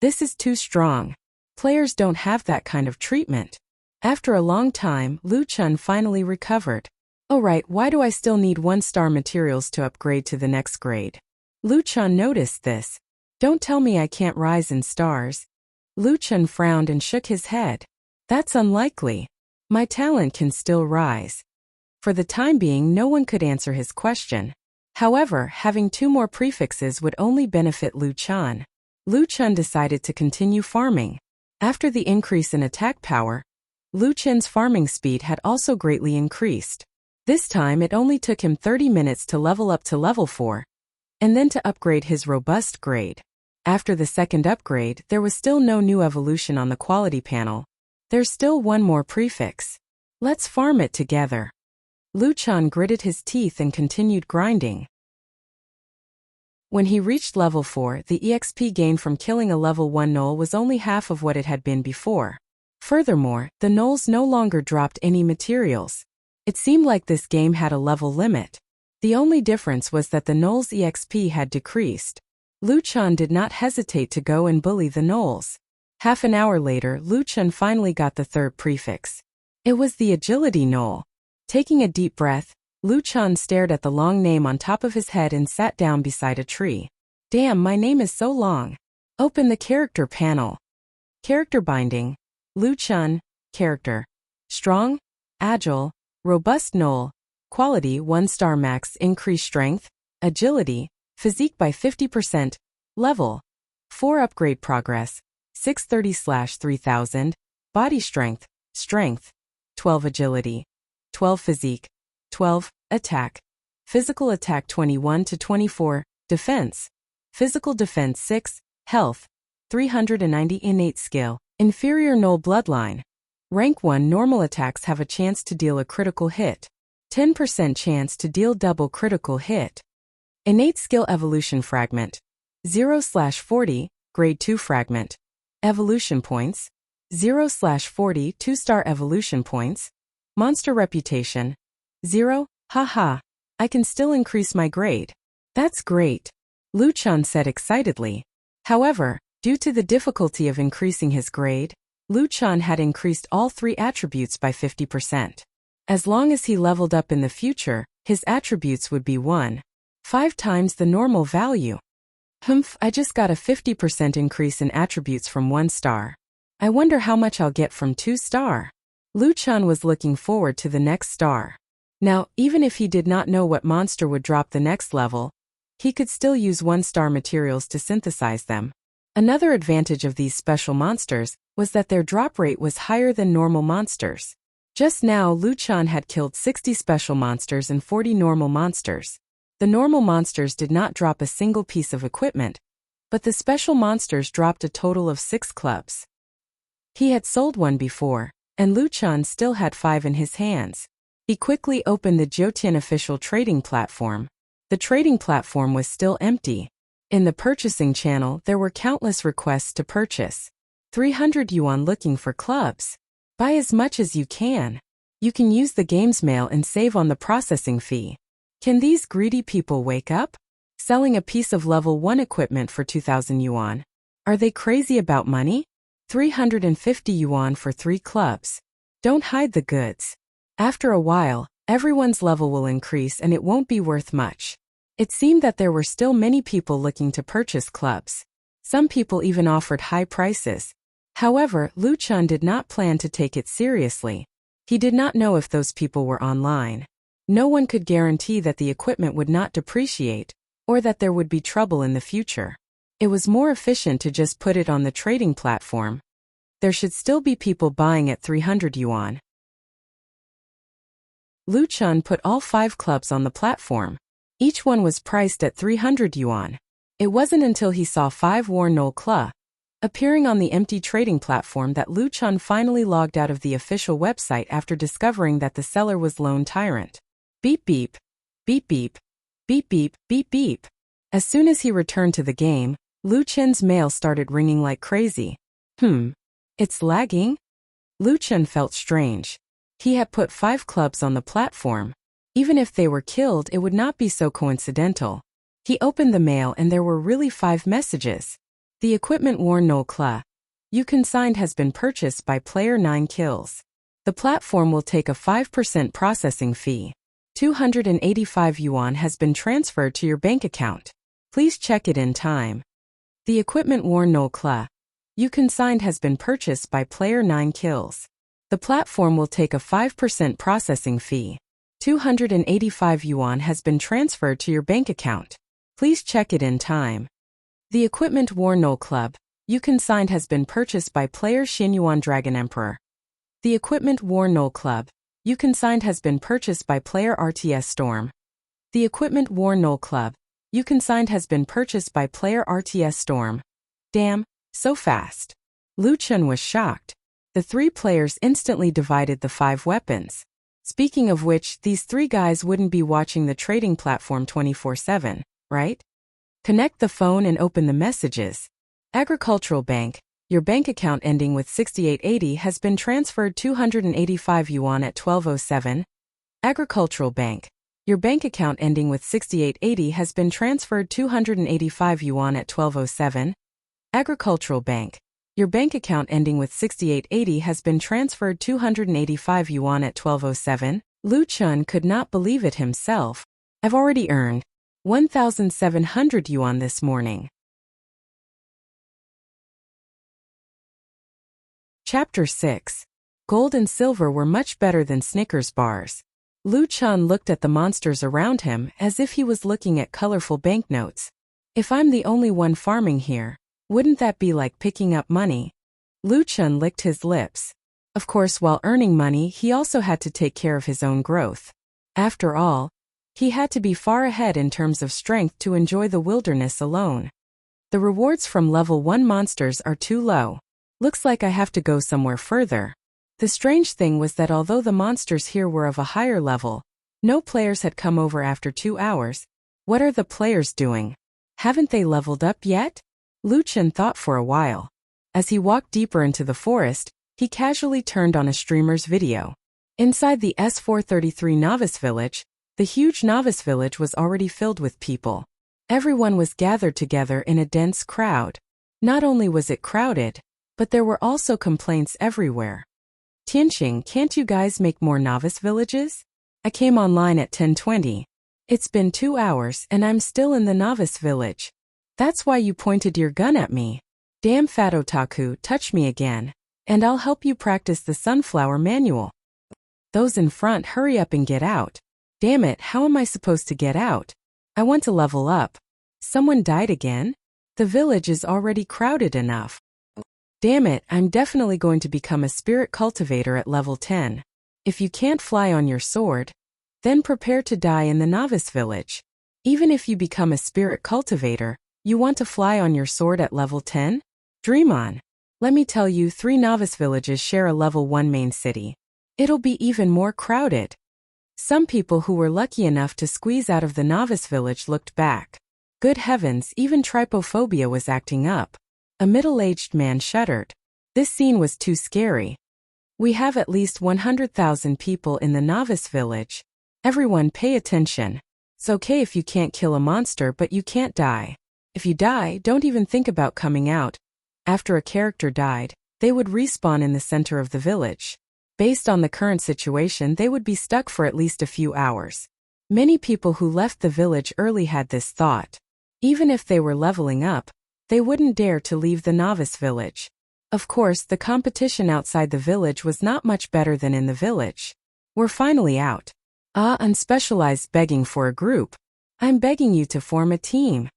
This is too strong. Players don't have that kind of treatment. After a long time, Lu Chun finally recovered. Alright, why do I still need 1-star materials to upgrade to the next grade? Lu Chun noticed this. Don't tell me I can't rise in stars. Lu Chun frowned and shook his head. That's unlikely. My talent can still rise. For the time being, no one could answer his question. However, having 2 more prefixes would only benefit Lu Chun. Lu Chun decided to continue farming. After the increase in attack power, Lu Chun's farming speed had also greatly increased. This time it only took him 30 minutes to level up to level 4, and then to upgrade his robust grade. After the second upgrade, there was still no new evolution on the quality panel. There's still 1 more prefix. Let's farm it together. Lu Chun gritted his teeth and continued grinding. When he reached level 4, the EXP gained from killing a level 1 Knoll was only half of what it had been before. Furthermore, the Knolls no longer dropped any materials. It seemed like this game had a level limit. The only difference was that the Knolls' EXP had decreased. Lu Chun did not hesitate to go and bully the Knolls. Half an hour later, Lu Chun finally got the 3rd prefix. It was the Agility Knoll. Taking a deep breath, Lu Chun stared at the long name on top of his head and sat down beside a tree. Damn, my name is so long. Open the character panel. Character binding. Lu Chun. Character. Strong. Agile. Robust Knoll. Quality 1-star max increase strength. Agility. Physique by 50%. Level 4 upgrade progress. 630/3000, body strength, strength, 12 agility, 12 physique, 12 attack, physical attack 21 to 24, defense, physical defense 6, health, 390 innate skill, inferior null bloodline. Rank 1 normal attacks have a chance to deal a critical hit, 10% chance to deal double critical hit. Innate skill evolution fragment, 0/40, grade 2 fragment. Evolution points, 0/40 2-star evolution points. Monster reputation, 0, haha, I can still increase my grade. That's great, Luchan said excitedly. However, due to the difficulty of increasing his grade, Luchan had increased all 3 attributes by 50%. As long as he leveled up in the future, his attributes would be 1.5 times the normal value. I just got a 50% increase in attributes from 1 star. I wonder how much I'll get from 2 star. Luchan was looking forward to the next star. Now, even if he did not know what monster would drop the next level, he could still use 1-star materials to synthesize them. Another advantage of these special monsters was that their drop rate was higher than normal monsters. Just now, Luchan had killed 60 special monsters and 40 normal monsters. The normal monsters did not drop a single piece of equipment, but the special monsters dropped a total of 6 clubs. He had sold one before, and Luchan still had 5 in his hands. He quickly opened the Jotian official trading platform. The trading platform was still empty. In the purchasing channel, there were countless requests to purchase. 300 yuan looking for clubs. Buy as much as you can. You can use the game's mail and save on the processing fee. Can these greedy people wake up? Selling a piece of level 1 equipment for 2,000 yuan. Are they crazy about money? 350 yuan for 3 clubs. Don't hide the goods. After a while, everyone's level will increase and it won't be worth much. It seemed that there were still many people looking to purchase clubs. Some people even offered high prices. However, Luchan did not plan to take it seriously. He did not know if those people were online. No one could guarantee that the equipment would not depreciate, or that there would be trouble in the future. It was more efficient to just put it on the trading platform. There should still be people buying at 300 yuan. Luchan put all 5 clubs on the platform. Each one was priced at 300 yuan. It wasn't until he saw 5 War Null Club appearing on the empty trading platform that Luchan finally logged out of the official website after discovering that the seller was Lone Tyrant. Beep beep, beep beep, beep beep, beep beep. As soon as he returned to the game, Luchan's mail started ringing like crazy. It's lagging? Luchan felt strange. He had put 5 clubs on the platform. Even if they were killed, it would not be so coincidental. He opened the mail and there were really 5 messages. The equipment Worn Null Club you consigned has been purchased by player 9 kills. The platform will take a 5% processing fee. 285 yuan has been transferred to your bank account. Please check it in time. The equipment Worn Null Club you consigned has been purchased by player 9 kills. The platform will take a 5% processing fee. 285 yuan has been transferred to your bank account. Please check it in time. The equipment Worn Null Club you consigned has been purchased by player Xinyuan Dragon Emperor. The equipment Worn Null Club you consigned has been purchased by player RTS Storm. The equipment Worn Null Club you consigned has been purchased by player RTS Storm. Damn, so fast. Luchan was shocked. The 3 players instantly divided the 5 weapons. Speaking of which, these 3 guys wouldn't be watching the trading platform 24/7, right? Connect the phone and open the messages. Agricultural Bank, your bank account ending with 6880 has been transferred 285 yuan at 12:07. Agricultural Bank, your bank account ending with 6880 has been transferred 285 yuan at 12:07. Agricultural Bank, your bank account ending with 6880 has been transferred 285 yuan at 12:07. Luchan could not believe it himself. I've already earned 1,700 yuan this morning. Chapter 6. Gold and silver were much better than Snickers bars. Luchan looked at the monsters around him as if he was looking at colorful banknotes. If I'm the only one farming here, Wouldn't that be like picking up money? Luchun licked his lips. Of course, while earning money, he also had to take care of his own growth. After all, he had to be far ahead in terms of strength to enjoy the wilderness alone. The rewards from level 1 monsters are too low. Looks like I have to go somewhere further. The strange thing was that although the monsters here were of a higher level, no players had come over after 2 hours. What are the players doing? Haven't they leveled up yet? Luchun thought for a while. As he walked deeper into the forest, he casually turned on a streamer's video. Inside the S433 Novice Village, the huge Novice Village was already filled with people. Everyone was gathered together in a dense crowd. Not only was it crowded, but there were also complaints everywhere. Tianqing, can't you guys make more Novice Villages? I came online at 10:20. It's been 2 hours and I'm still in the Novice Village. That's why you pointed your gun at me. Damn fat otaku, touch me again, and I'll help you practice the sunflower manual. Those in front, hurry up and get out. Damn it, how am I supposed to get out? I want to level up. Someone died again? The village is already crowded enough. Damn it, I'm definitely going to become a spirit cultivator at level 10. If you can't fly on your sword, then prepare to die in the Novice Village. Even if you become a spirit cultivator, you want to fly on your sword at level 10? Dream on. Let me tell you, 3 Novice Villages share a level 1 main city. It'll be even more crowded. Some people who were lucky enough to squeeze out of the Novice Village looked back. Good heavens, even trypophobia was acting up. A middle-aged man shuddered. This scene was too scary. We have at least 100,000 people in the Novice Village. Everyone pay attention. It's okay if you can't kill a monster, but you can't die. If you die, don't even think about coming out. After a character died, they would respawn in the center of the village. Based on the current situation, they would be stuck for at least a few hours. Many people who left the village early had this thought. Even if they were leveling up, they wouldn't dare to leave the Novice Village. Of course, the competition outside the village was not much better than in the village. We're finally out. Unspecialized begging for a group. I'm begging you to form a team.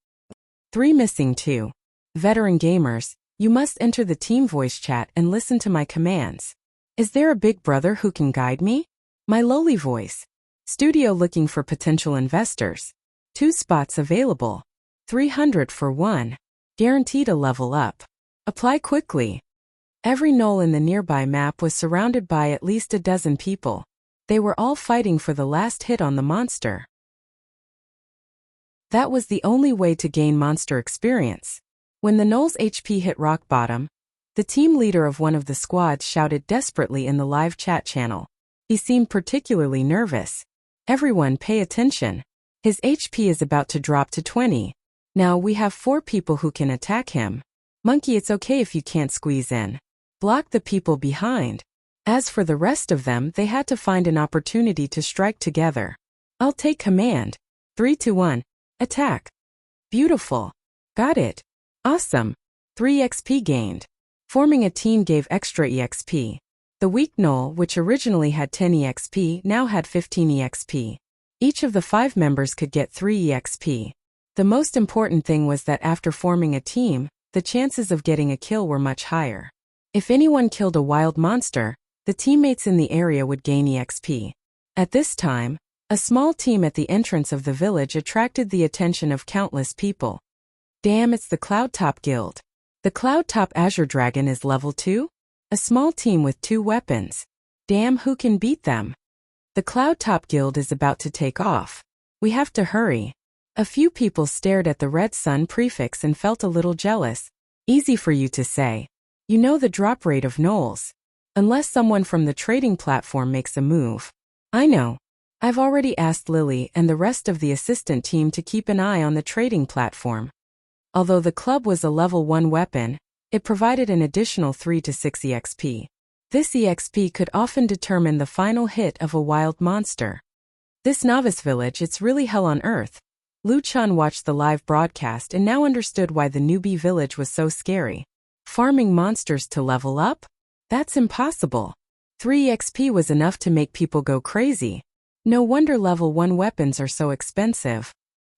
3 missing 2. Veteran gamers, you must enter the team voice chat and listen to my commands. Is there a big brother who can guide me? My lowly voice. Studio looking for potential investors. 2 spots available. 300 for 1. Guaranteed a level up. Apply quickly. Every knoll in the nearby map was surrounded by at least a dozen people. They were all fighting for the last hit on the monster. That was the only way to gain monster experience. When the knoll's HP hit rock bottom, the team leader of one of the squads shouted desperately in the live chat channel. He seemed particularly nervous. Everyone pay attention. His HP is about to drop to 20. Now we have 4 people who can attack him. Monkey, it's okay if you can't squeeze in. Block the people behind. As for the rest of them, they had to find an opportunity to strike together. I'll take command. 3 to 1. Attack. Beautiful. Got it. Awesome. 3 XP gained. Forming a team gave extra EXP. The weak knoll, which originally had 10 EXP, now had 15 EXP. Each of the 5 members could get 3 EXP. The most important thing was that after forming a team, the chances of getting a kill were much higher. If anyone killed a wild monster, the teammates in the area would gain EXP. At this time, a small team at the entrance of the village attracted the attention of countless people. Damn, it's the Cloudtop Guild. The Cloudtop Azure Dragon is level 2? A small team with 2 weapons. Damn, who can beat them? The Cloudtop Guild is about to take off. We have to hurry. A few people stared at the red sun prefix and felt a little jealous. Easy for you to say. You know the drop rate of knolls. Unless someone from the trading platform makes a move. I know. I've already asked Lily and the rest of the assistant team to keep an eye on the trading platform. Although the club was a level 1 weapon, it provided an additional 3 to 6 EXP. This EXP could often determine the final hit of a wild monster. This Novice Village, it's really hell on earth. Luchun watched the live broadcast and now understood why the newbie village was so scary. Farming monsters to level up? That's impossible. 3 EXP was enough to make people go crazy. No wonder level 1 weapons are so expensive.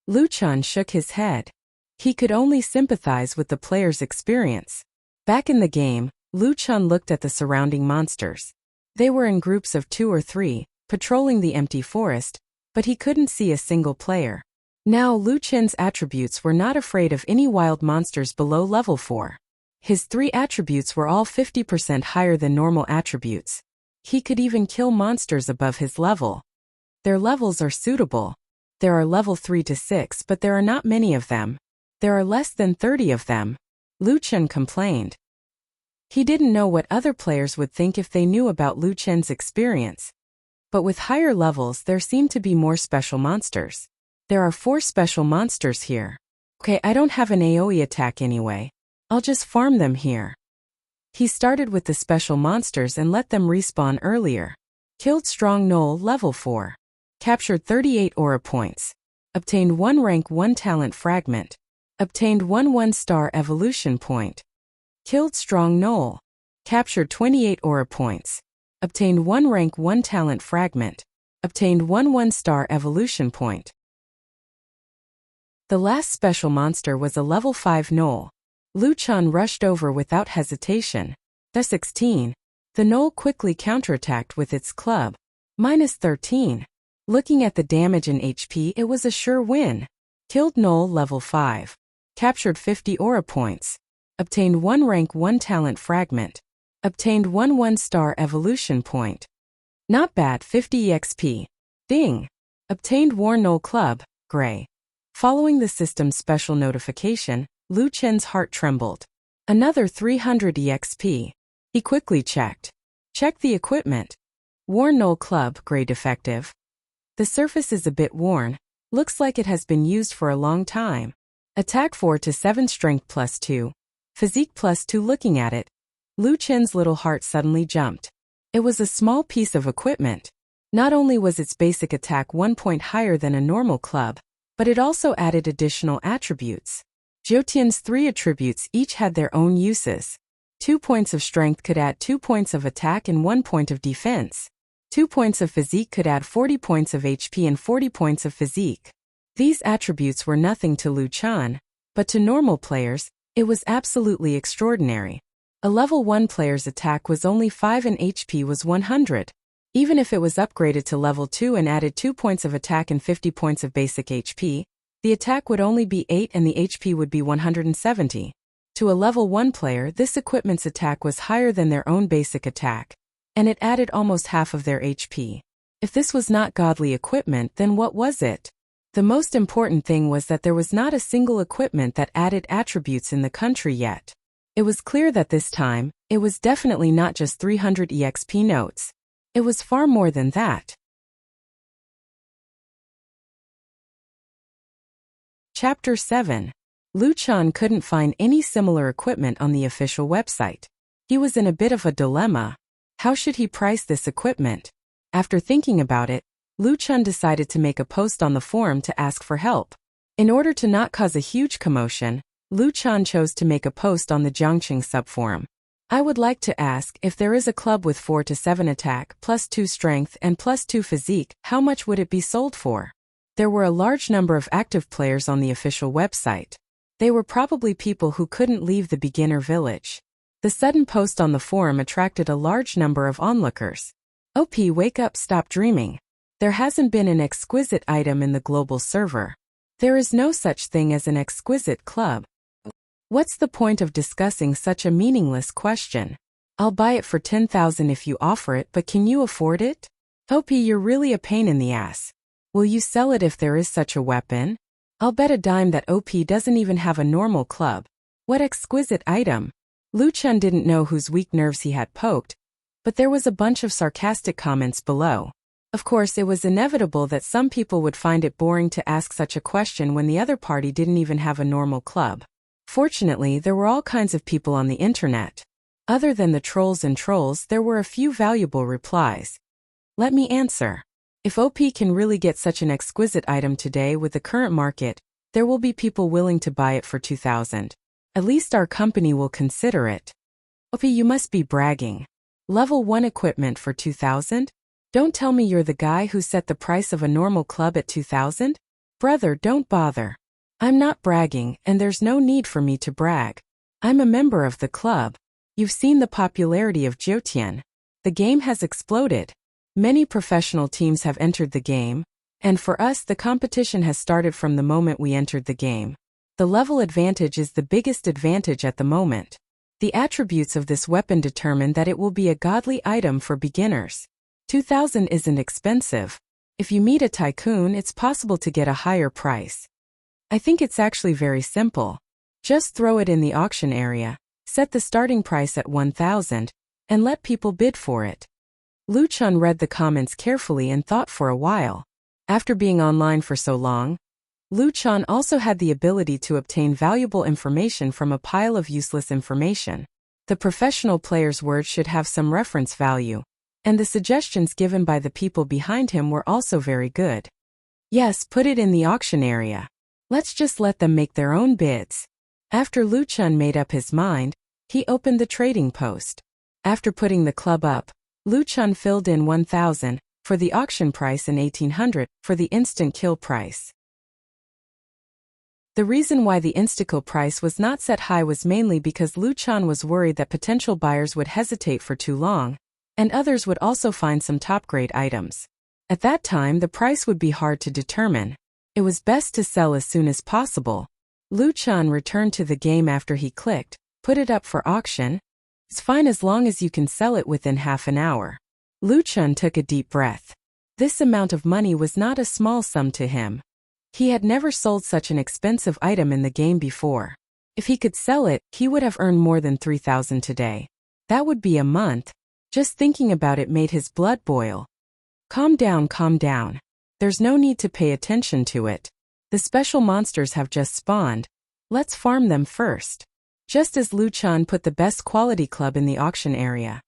Luchun shook his head. He could only sympathize with the player's experience. Back in the game, Luchun looked at the surrounding monsters. They were in groups of 2 or 3, patrolling the empty forest, but he couldn't see a single player. Now Luchun's attributes were not afraid of any wild monsters below level 4. His 3 attributes were all 50% higher than normal attributes. He could even kill monsters above his level. Their levels are suitable. There are level 3 to 6, but there are not many of them. There are less than 30 of them. Luchun complained. He didn't know what other players would think if they knew about Luchun's experience. But with higher levels there seemed to be more special monsters. There are 4 special monsters here. Okay, I don't have an AoE attack anyway. I'll just farm them here. He started with the special monsters and let them respawn earlier. Killed Strong Gnoll level 4. Captured 38 aura points. Obtained 1 rank 1 talent fragment. Obtained 1 1-star evolution point. Killed Strong Gnoll. Captured 28 aura points. Obtained 1 rank 1 talent fragment. Obtained 1 1-star evolution point. The last special monster was a level 5 Gnoll. Luchun rushed over without hesitation. The 16. The Gnoll quickly counterattacked with its club. -13. Looking at the damage and HP, it was a sure win. Killed Gnoll level 5. Captured 50 aura points. Obtained 1 rank 1 talent fragment. Obtained 1 1-star evolution point. Not bad, 50 EXP. Ding. Obtained War Gnoll Club, Gray. Following the system's special notification, Luchun's heart trembled. Another 300 EXP. He quickly checked. Check the equipment. War Gnoll Club, Gray defective. The surface is a bit worn. Looks like it has been used for a long time. Attack 4 to 7, strength +2. Physique +2. Looking at it, Luchun's little heart suddenly jumped. It was a small piece of equipment. Not only was its basic attack 1 point higher than a normal club, but it also added additional attributes. Jotian's 3 attributes each had their own uses. 2 points of strength could add 2 points of attack and 1 point of defense. 2 points of physique could add 40 points of HP and 40 points of physique. These attributes were nothing to Luchun, but to normal players, it was absolutely extraordinary. A level 1 player's attack was only 5 and HP was 100. Even if it was upgraded to level 2 and added 2 points of attack and 50 points of basic HP, the attack would only be 8 and the HP would be 170. To a level 1 player, this equipment's attack was higher than their own basic attack, and it added almost half of their HP. If this was not godly equipment, then what was it? The most important thing was that there was not a single equipment that added attributes in the country yet. It was clear that this time, it was definitely not just 300 EXP notes. It was far more than that. Chapter 7. Luchun couldn't find any similar equipment on the official website. He was in a bit of a dilemma. How should he price this equipment? After thinking about it, Luchun decided to make a post on the forum to ask for help. In order to not cause a huge commotion, Luchun chose to make a post on the Jiangqing subforum. I would like to ask, if there is a club with 4 to 7 attack, +2 strength and +2 physique, how much would it be sold for? There were a large number of active players on the official website. They were probably people who couldn't leave the beginner village. The sudden post on the forum attracted a large number of onlookers. OP, wake up, stop dreaming. There hasn't been an exquisite item in the global server. There is no such thing as an exquisite club. What's the point of discussing such a meaningless question? I'll buy it for 10,000 if you offer it, but can you afford it? OP, you're really a pain in the ass. Will you sell it if there is such a weapon? I'll bet a dime that OP doesn't even have a normal club. What exquisite item? Luchun didn't know whose weak nerves he had poked, but there was a bunch of sarcastic comments below. Of course, it was inevitable that some people would find it boring to ask such a question when the other party didn't even have a normal club. Fortunately, there were all kinds of people on the internet. Other than the trolls and trolls, there were a few valuable replies. Let me answer. If OP can really get such an exquisite item today with the current market, there will be people willing to buy it for 2,000. At least our company will consider it. OP, you must be bragging. Level 1 equipment for 2,000? Don't tell me you're the guy who set the price of a normal club at 2,000? Brother, don't bother. I'm not bragging, and there's no need for me to brag. I'm a member of the club. You've seen the popularity of Jiutian. The game has exploded. Many professional teams have entered the game, and for us the competition has started from the moment we entered the game. The level advantage is the biggest advantage at the moment. The attributes of this weapon determine that it will be a godly item for beginners. 2,000 isn't expensive. If you meet a tycoon, it's possible to get a higher price. I think it's actually very simple. Just throw it in the auction area, set the starting price at 1,000, and let people bid for it. Luchun read the comments carefully and thought for a while. After being online for so long, Luchun also had the ability to obtain valuable information from a pile of useless information. The professional player's words should have some reference value, and the suggestions given by the people behind him were also very good. Yes, put it in the auction area. Let's just let them make their own bids. After Luchun made up his mind, he opened the trading post. After putting the club up, Luchun filled in 1,000 for the auction price and 1,800 for the instant kill price. The reason why the insta-kill price was not set high was mainly because Luchun was worried that potential buyers would hesitate for too long, and others would also find some top-grade items. At that time, the price would be hard to determine. It was best to sell as soon as possible. Luchun returned to the game after he clicked, put it up for auction. It's fine as long as you can sell it within half an hour. Luchun took a deep breath. This amount of money was not a small sum to him. He had never sold such an expensive item in the game before. If he could sell it, he would have earned more than 3,000 today. That would be a month. Just thinking about it made his blood boil. Calm down, calm down. There's no need to pay attention to it. The special monsters have just spawned. Let's farm them first. Just as Luchun put the best quality club in the auction area.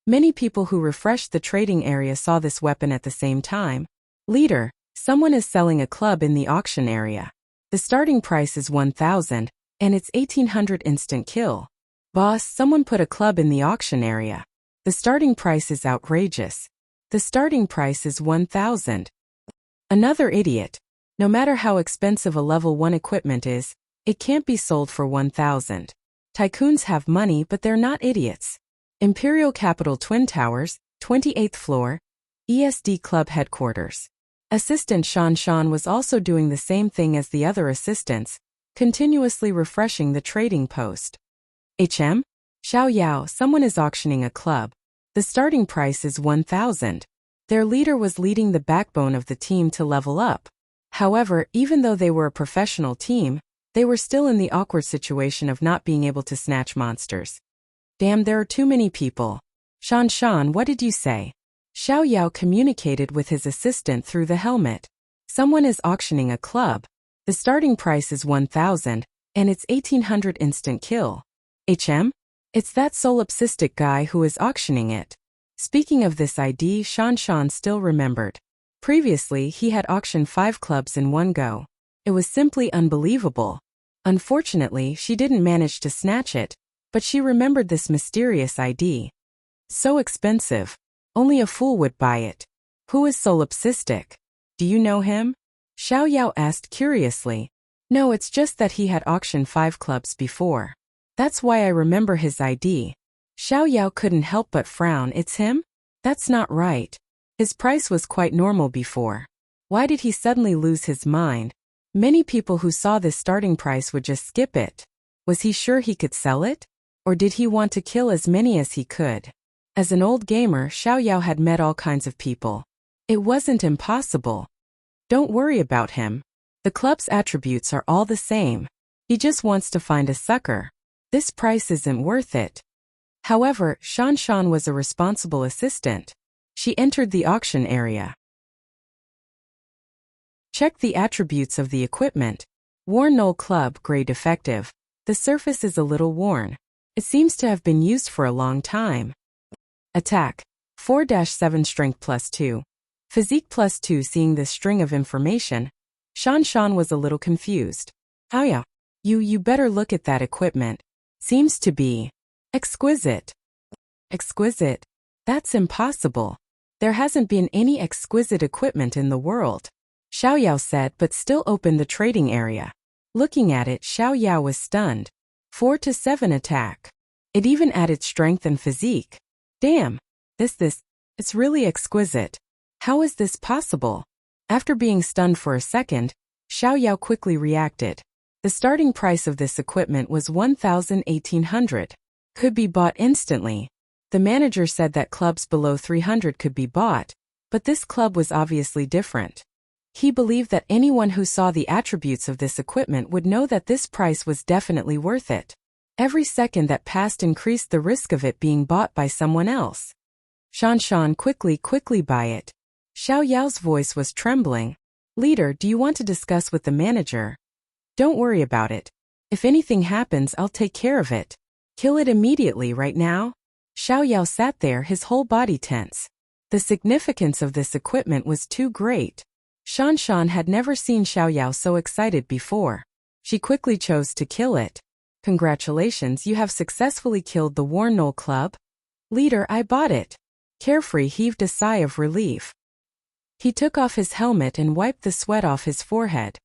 Many people who refreshed the trading area saw this weapon at the same time. Leader, someone is selling a club in the auction area. The starting price is 1,000, and it's 1,800 instant kill. Boss, someone put a club in the auction area. The starting price is outrageous. The starting price is 1,000. Another idiot. No matter how expensive a level 1 equipment is, it can't be sold for 1,000. Tycoons have money, but they're not idiots. Imperial Capital Twin Towers, 28th floor, ESD Club Headquarters. Assistant Shan was also doing the same thing as the other assistants, continuously refreshing the trading post. HM? Xiao Yao, someone is auctioning a club. The starting price is 1,000. Their leader was leading the backbone of the team to level up. However, even though they were a professional team, they were still in the awkward situation of not being able to snatch monsters. Damn, there are too many people. Shan, what did you say? Xiao Yao communicated with his assistant through the helmet. Someone is auctioning a club. The starting price is 1,000, and it's 1,800 instant kill. HM? It's that solipsistic guy who is auctioning it. Speaking of this ID, Shan still remembered. Previously, he had auctioned 5 clubs in one go. It was simply unbelievable. Unfortunately, she didn't manage to snatch it, but she remembered this mysterious ID. So expensive. Only a fool would buy it. Who is solipsistic? Do you know him? Xiao Yao asked curiously. No, it's just that he had auctioned 5 clubs before. That's why I remember his ID. Xiao Yao couldn't help but frown. It's him? That's not right. His price was quite normal before. Why did he suddenly lose his mind? Many people who saw this starting price would just skip it. Was he sure he could sell it? Or did he want to kill as many as he could? As an old gamer, Xiao Yao had met all kinds of people. It wasn't impossible. Don't worry about him. The club's attributes are all the same. He just wants to find a sucker. This price isn't worth it. However, Shan was a responsible assistant. She entered the auction area. Check the attributes of the equipment. Worn null club, gray defective. The surface is a little worn. It seems to have been used for a long time. Attack. 4-7 strength +2. Physique +2. Seeing this string of information, Shan was a little confused. Oh yeah. You better look at that equipment. Seems to be exquisite. Exquisite? That's impossible. There hasn't been any exquisite equipment in the world. Xiao Yao said, but still opened the trading area. Looking at it, Xiao Yao was stunned. 4 to 7 attack. It even added strength and physique. Damn. It's really exquisite. How is this possible? After being stunned for a second, Xiao Yao quickly reacted. The starting price of this equipment was 1,800. Could be bought instantly. The manager said that clubs below 300 could be bought, but this club was obviously different. He believed that anyone who saw the attributes of this equipment would know that this price was definitely worth it. Every second that passed increased the risk of it being bought by someone else. Shan, quickly buy it. Xiao Yao's voice was trembling. Leader, do you want to discuss with the manager? Don't worry about it. If anything happens, I'll take care of it. Kill it immediately right now. Xiao Yao sat there, his whole body tense. The significance of this equipment was too great. Shan had never seen Xiao Yao so excited before. She quickly chose to kill it. Congratulations, you have successfully killed the War Knoll Club. Leader, I bought it. Carefree heaved a sigh of relief. He took off his helmet and wiped the sweat off his forehead.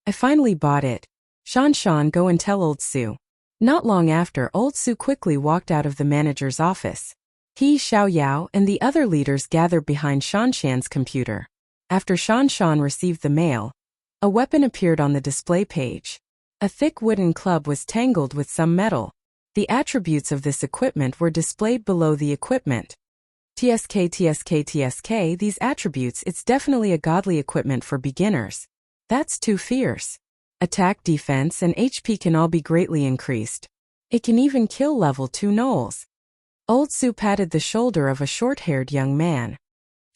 I finally bought it. Shan, go and tell Old Su. Not long after, Old Su quickly walked out of the manager's office. He, Xiao Yao, and the other leaders gathered behind Shan's computer. After Shan received the mail, a weapon appeared on the display page. A thick wooden club was tangled with some metal. The attributes of this equipment were displayed below the equipment. TSK, these attributes, it's definitely a godly equipment for beginners. That's too fierce. Attack, defense, and HP can all be greatly increased. It can even kill level 2 gnolls. Old Su patted the shoulder of a short-haired young man.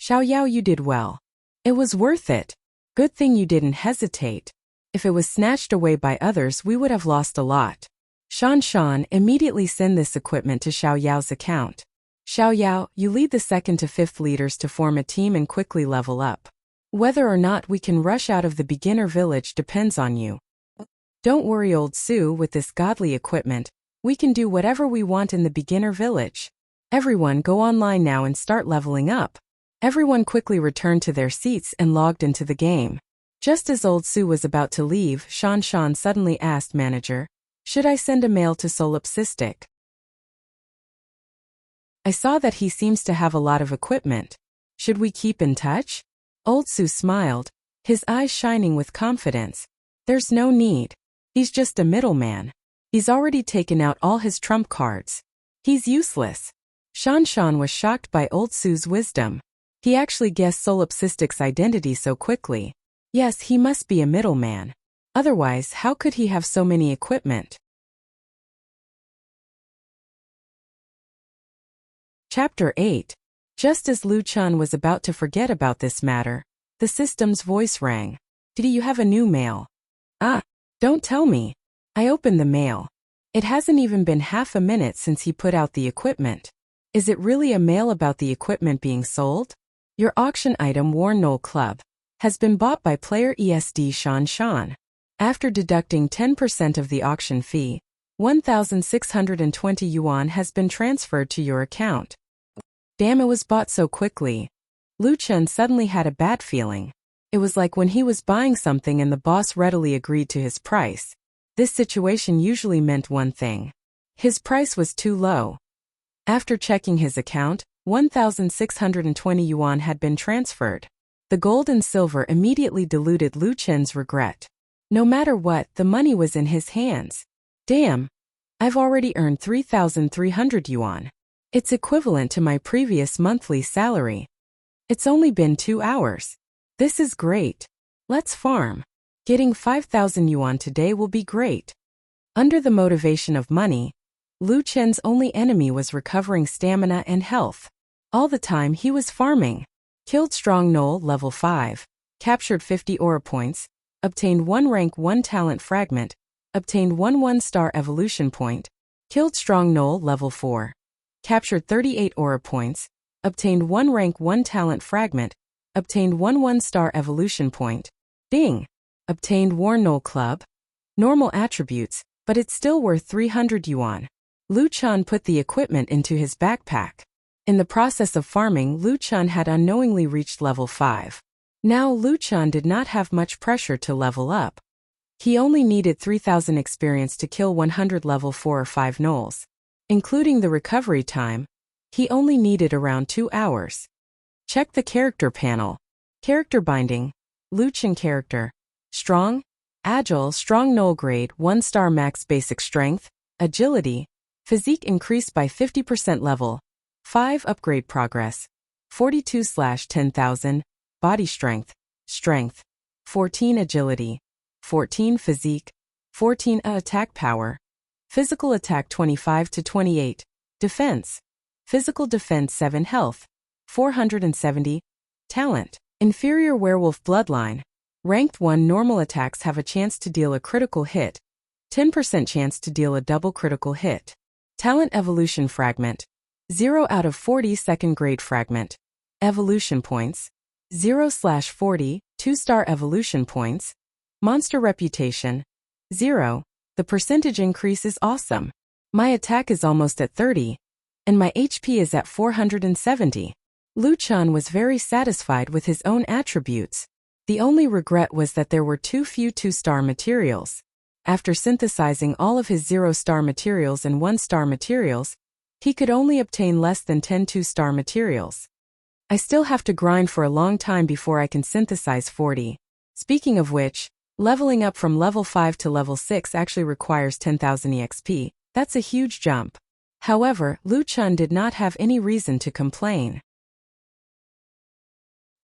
Xiao Yao, you did well. It was worth it. Good thing you didn't hesitate. If it was snatched away by others, we would have lost a lot. Shan, immediately send this equipment to Xiao Yao's account. Xiao Yao, you lead the 2nd to 5th leaders to form a team and quickly level up. Whether or not we can rush out of the beginner village depends on you. Don't worry, Old Su, with this godly equipment, we can do whatever we want in the beginner village. Everyone go online now and start leveling up. Everyone quickly returned to their seats and logged into the game. Just as Old Su was about to leave, Shan suddenly asked manager, should I send a mail to Solipsistic? I saw that he seems to have a lot of equipment. Should we keep in touch? Old Su smiled, his eyes shining with confidence. There's no need. He's just a middleman. He's already taken out all his trump cards. He's useless. Shan was shocked by Old Su's wisdom. He actually guessed Solipsistic's identity so quickly. Yes, he must be a middleman. Otherwise, how could he have so many equipment? Chapter 8. Just as Lu Chun was about to forget about this matter, the system's voice rang. Did you have a new mail? Don't tell me. I opened the mail. It hasn't even been half a minute since he put out the equipment. Is it really a mail about the equipment being sold? Your auction item War Knoll Club has been bought by player ESD Shan. After deducting 10% of the auction fee, 1,620 yuan has been transferred to your account. Damn, it was bought so quickly. Lu Chun suddenly had a bad feeling. It was like when he was buying something and the boss readily agreed to his price. This situation usually meant one thing. His price was too low. After checking his account, 1,620 yuan had been transferred. The gold and silver immediately diluted Lu Chun's regret. No matter what, the money was in his hands. Damn. I've already earned 3,300 yuan. It's equivalent to my previous monthly salary. It's only been 2 hours. This is great. Let's farm. Getting 5,000 yuan today will be great. Under the motivation of money, Lu Chun's only enemy was recovering stamina and health. All the time he was farming. Killed strong gnoll level 5. Captured 50 aura points. Obtained 1 rank 1 talent fragment. Obtained 1 1-star evolution point. Killed strong gnoll level 4. Captured 38 aura points. Obtained 1 rank 1 talent fragment. Obtained 1 1-star evolution point. Ding! Obtained War Knoll Club. Normal attributes, but it's still worth 300 yuan. Lu Chun put the equipment into his backpack. In the process of farming, Lu Chun had unknowingly reached level 5. Now Lu Chun did not have much pressure to level up. He only needed 3,000 experience to kill 100 level 4 or 5 gnolls. Including the recovery time, he only needed around 2 hours. Check the character panel. Character binding. Lucian character. Strong. Agile, strong gnoll grade, 1-star max basic strength, agility, physique increased by 50% level, 5 upgrade progress, 42/10,000, body strength, strength, 14 agility, 14 physique, 14 attack power, physical attack 25 to 28, defense, physical defense 7 health, 470, talent, inferior werewolf bloodline. Ranked 1 normal attacks have a chance to deal a critical hit, 10% chance to deal a double critical hit. Talent evolution fragment, 0 out of 40 second grade fragment. Evolution points, 0/40, 2-star evolution points. Monster reputation, 0. The percentage increase is awesome. My attack is almost at 30, and my HP is at 470. Lucian was very satisfied with his own attributes. The only regret was that there were too few 2-star materials. After synthesizing all of his 0-star materials and 1-star materials, he could only obtain less than 10 2-star materials. I still have to grind for a long time before I can synthesize 40. Speaking of which, leveling up from level 5 to level 6 actually requires 10,000 EXP. That's a huge jump. However, Lucian did not have any reason to complain.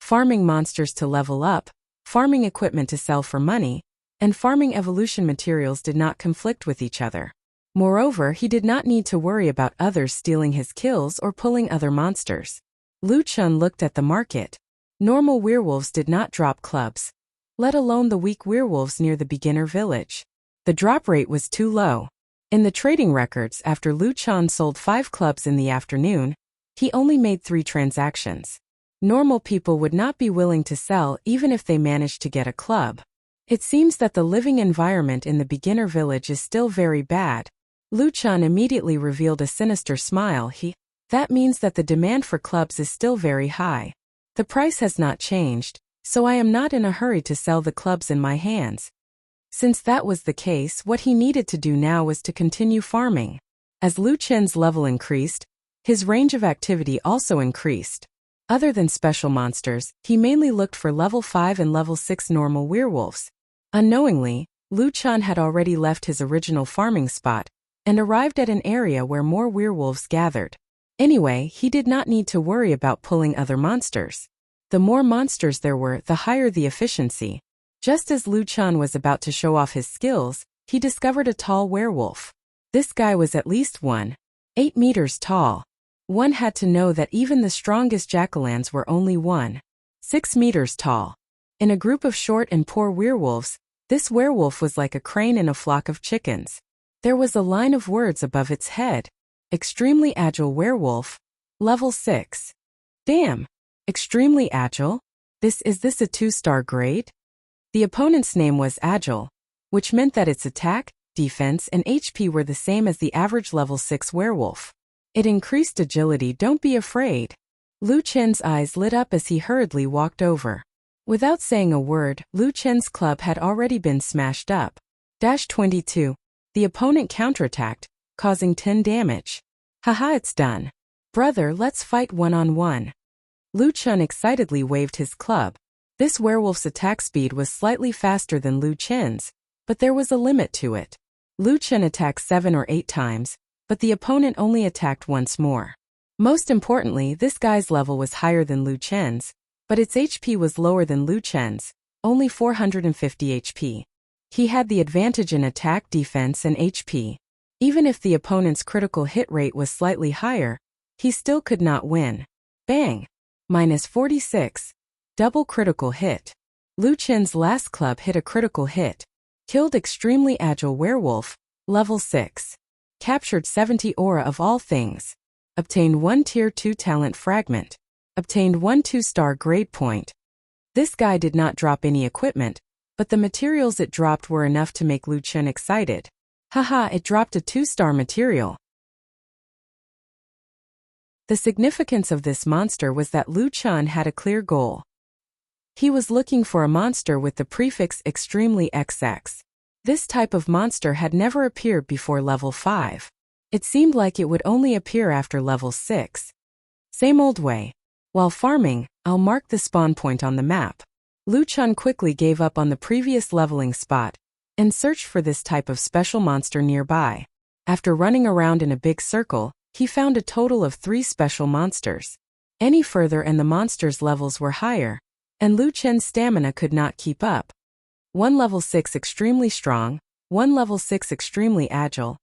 Farming monsters to level up, farming equipment to sell for money, and farming evolution materials did not conflict with each other. Moreover, he did not need to worry about others stealing his kills or pulling other monsters. Lucian looked at the market. Normal werewolves did not drop clubs, let alone the weak werewolves near the beginner village. The drop rate was too low. In the trading records, after Lucian sold 5 clubs in the afternoon, he only made 3 transactions. Normal people would not be willing to sell even if they managed to get a club. It seems that the living environment in the beginner village is still very bad. Lucian immediately revealed a sinister smile. That means that the demand for clubs is still very high. The price has not changed, so I am not in a hurry to sell the clubs in my hands. Since that was the case, what he needed to do now was to continue farming. As Lucian's level increased, his range of activity also increased. Other than special monsters, he mainly looked for level 5 and level 6 normal werewolves. Unknowingly, Lucian had already left his original farming spot and arrived at an area where more werewolves gathered. Anyway, he did not need to worry about pulling other monsters. The more monsters there were, the higher the efficiency. Just as Lucian was about to show off his skills, he discovered a tall werewolf. This guy was at least 1.8 meters tall. One had to know that even the strongest jackalans were only 1.6 meters tall. In a group of short and poor werewolves, this werewolf was like a crane in a flock of chickens. There was a line of words above its head. Extremely agile werewolf. Level 6. Damn. Extremely agile? Is this a 2-star grade? The opponent's name was Agile, which meant that its attack, defense, and HP were the same as the average level 6 werewolf. It increased agility. Don't be afraid. Lucian's eyes lit up as he hurriedly walked over. Without saying a word, Lucian's club had already been smashed up. -22. The opponent counterattacked, causing 10 damage. Haha, it's done. Brother, let's fight one-on-one. Lucian excitedly waved his club. This werewolf's attack speed was slightly faster than Lucian's, but there was a limit to it. Lucian attacked 7 or 8 times, but the opponent only attacked once more. Most importantly, this guy's level was higher than Lucian's, but its HP was lower than Lucian's, only 450 HP. He had the advantage in attack, defense, and HP. Even if the opponent's critical hit rate was slightly higher, he still could not win. Bang! -46. Double critical hit. Lucian's last club hit a critical hit. Killed extremely agile werewolf, level 6. Captured 70 aura of all things. Obtained 1 tier 2 talent fragment. Obtained 1 2-star grade point. This guy did not drop any equipment, but the materials it dropped were enough to make Lucian excited. Haha, it dropped a 2-star material. The significance of this monster was that Lucian had a clear goal. He was looking for a monster with the prefix extremely XX. This type of monster had never appeared before level 5. It seemed like it would only appear after level 6. Same old way. While farming, I'll mark the spawn point on the map. Luchun quickly gave up on the previous leveling spot and searched for this type of special monster nearby. After running around in a big circle, he found a total of 3 special monsters. Any further and the monsters' levels were higher, and Lu Chen's stamina could not keep up. 1 level 6 extremely strong, 1 level 6 extremely agile,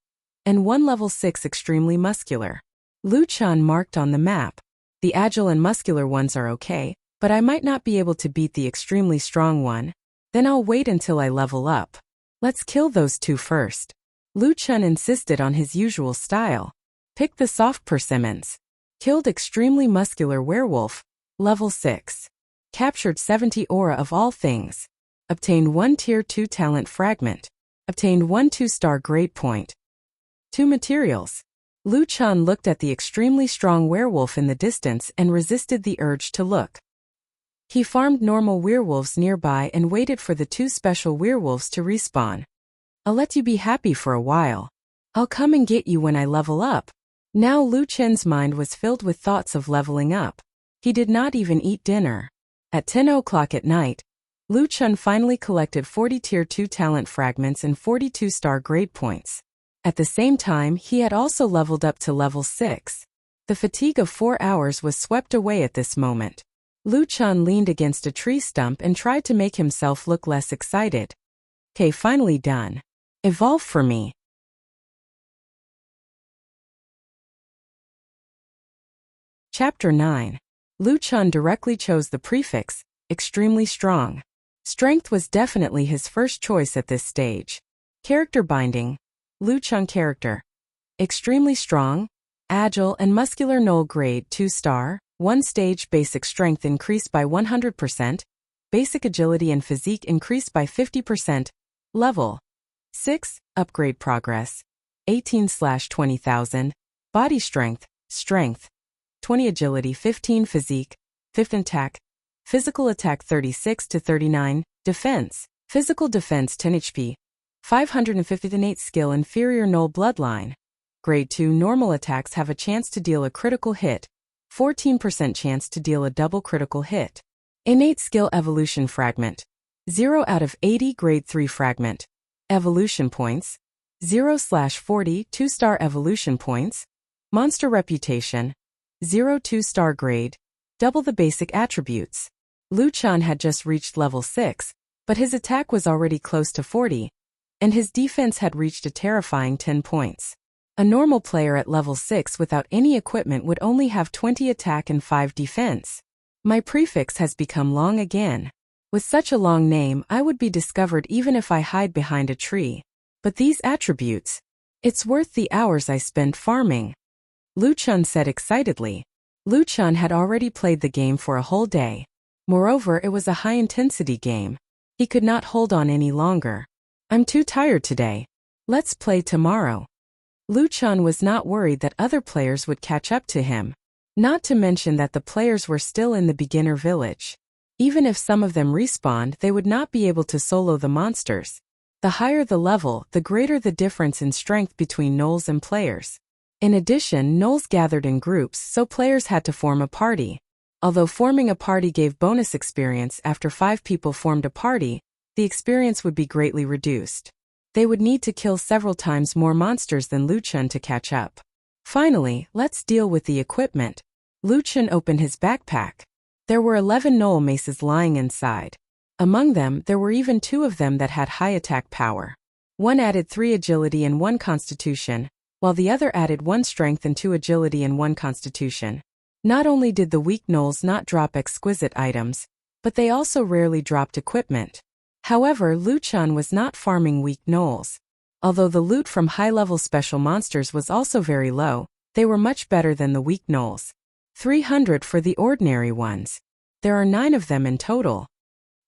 and 1 level 6 extremely muscular. Lu Chen marked on the map. The agile and muscular ones are okay, but I might not be able to beat the extremely strong one. Then I'll wait until I level up. Let's kill those 2 first. Lu Chen insisted on his usual style. Picked the soft persimmons. Killed extremely muscular werewolf, level 6. Captured 70 aura of all things. Obtained 1 tier 2 talent fragment. Obtained 1 2-star grade point. 2 materials. Lu Chen looked at the extremely strong werewolf in the distance and resisted the urge to look. He farmed normal werewolves nearby and waited for the 2 special werewolves to respawn. I'll let you be happy for a while. I'll come and get you when I level up. Now Lu Chen's mind was filled with thoughts of leveling up. He did not even eat dinner. At 10 o'clock at night, Lu Chen finally collected 40 tier 2 talent fragments and 42 star grade points. At the same time, he had also leveled up to level 6. The fatigue of 4 hours was swept away at this moment. Lu Chen leaned against a tree stump and tried to make himself look less excited. Okay, finally done. Evolve for me. Chapter 9. Lu Chen directly chose the prefix, extremely strong. Strength was definitely his first choice at this stage. Character binding. Lu Chen character. Extremely strong, agile and muscular null grade 2-star, 1 stage basic strength increased by 100%, basic agility and physique increased by 50%, level 6, upgrade progress, 18/20,000, body strength, strength, 20 agility 15 physique, 15 attack, physical attack 36 to 39, defense, physical defense 10 HP, 550 innate skill inferior null bloodline. Grade 2 normal attacks have a chance to deal a critical hit, 14% chance to deal a double critical hit. Innate skill evolution fragment, 0 out of 80 grade 3 fragment. Evolution points, 0/40 2-star evolution points. Monster reputation, 0 2-star grade, double the basic attributes. Lu Chen had just reached level 6, but his attack was already close to 40, and his defense had reached a terrifying 10 points. A normal player at level 6 without any equipment would only have 20 attack and 5 defense. My prefix has become long again. With such a long name, I would be discovered even if I hide behind a tree. But these attributes, it's worth the hours I spent farming. Lu Chen said excitedly. Lu Chen had already played the game for a whole day. Moreover, it was a high-intensity game. He could not hold on any longer. I'm too tired today. Let's play tomorrow. Lu Chen was not worried that other players would catch up to him. Not to mention that the players were still in the beginner village. Even if some of them respawned, they would not be able to solo the monsters. The higher the level, the greater the difference in strength between gnolls and players. In addition, gnolls gathered in groups, so players had to form a party. Although forming a party gave bonus experience after 5 people formed a party, the experience would be greatly reduced. They would need to kill several times more monsters than Lu Chen to catch up. Finally, let's deal with the equipment. Lu Chen opened his backpack. There were 11 gnoll maces lying inside. Among them, there were even 2 of them that had high attack power. One added 3 agility and 1 constitution, while the other added 1 strength and 2 agility and 1 constitution. Not only did the weak gnolls not drop exquisite items, but they also rarely dropped equipment. However, Lu Chen was not farming weak gnolls. Although the loot from high-level special monsters was also very low, they were much better than the weak gnolls. 300 for the ordinary ones. There are 9 of them in total.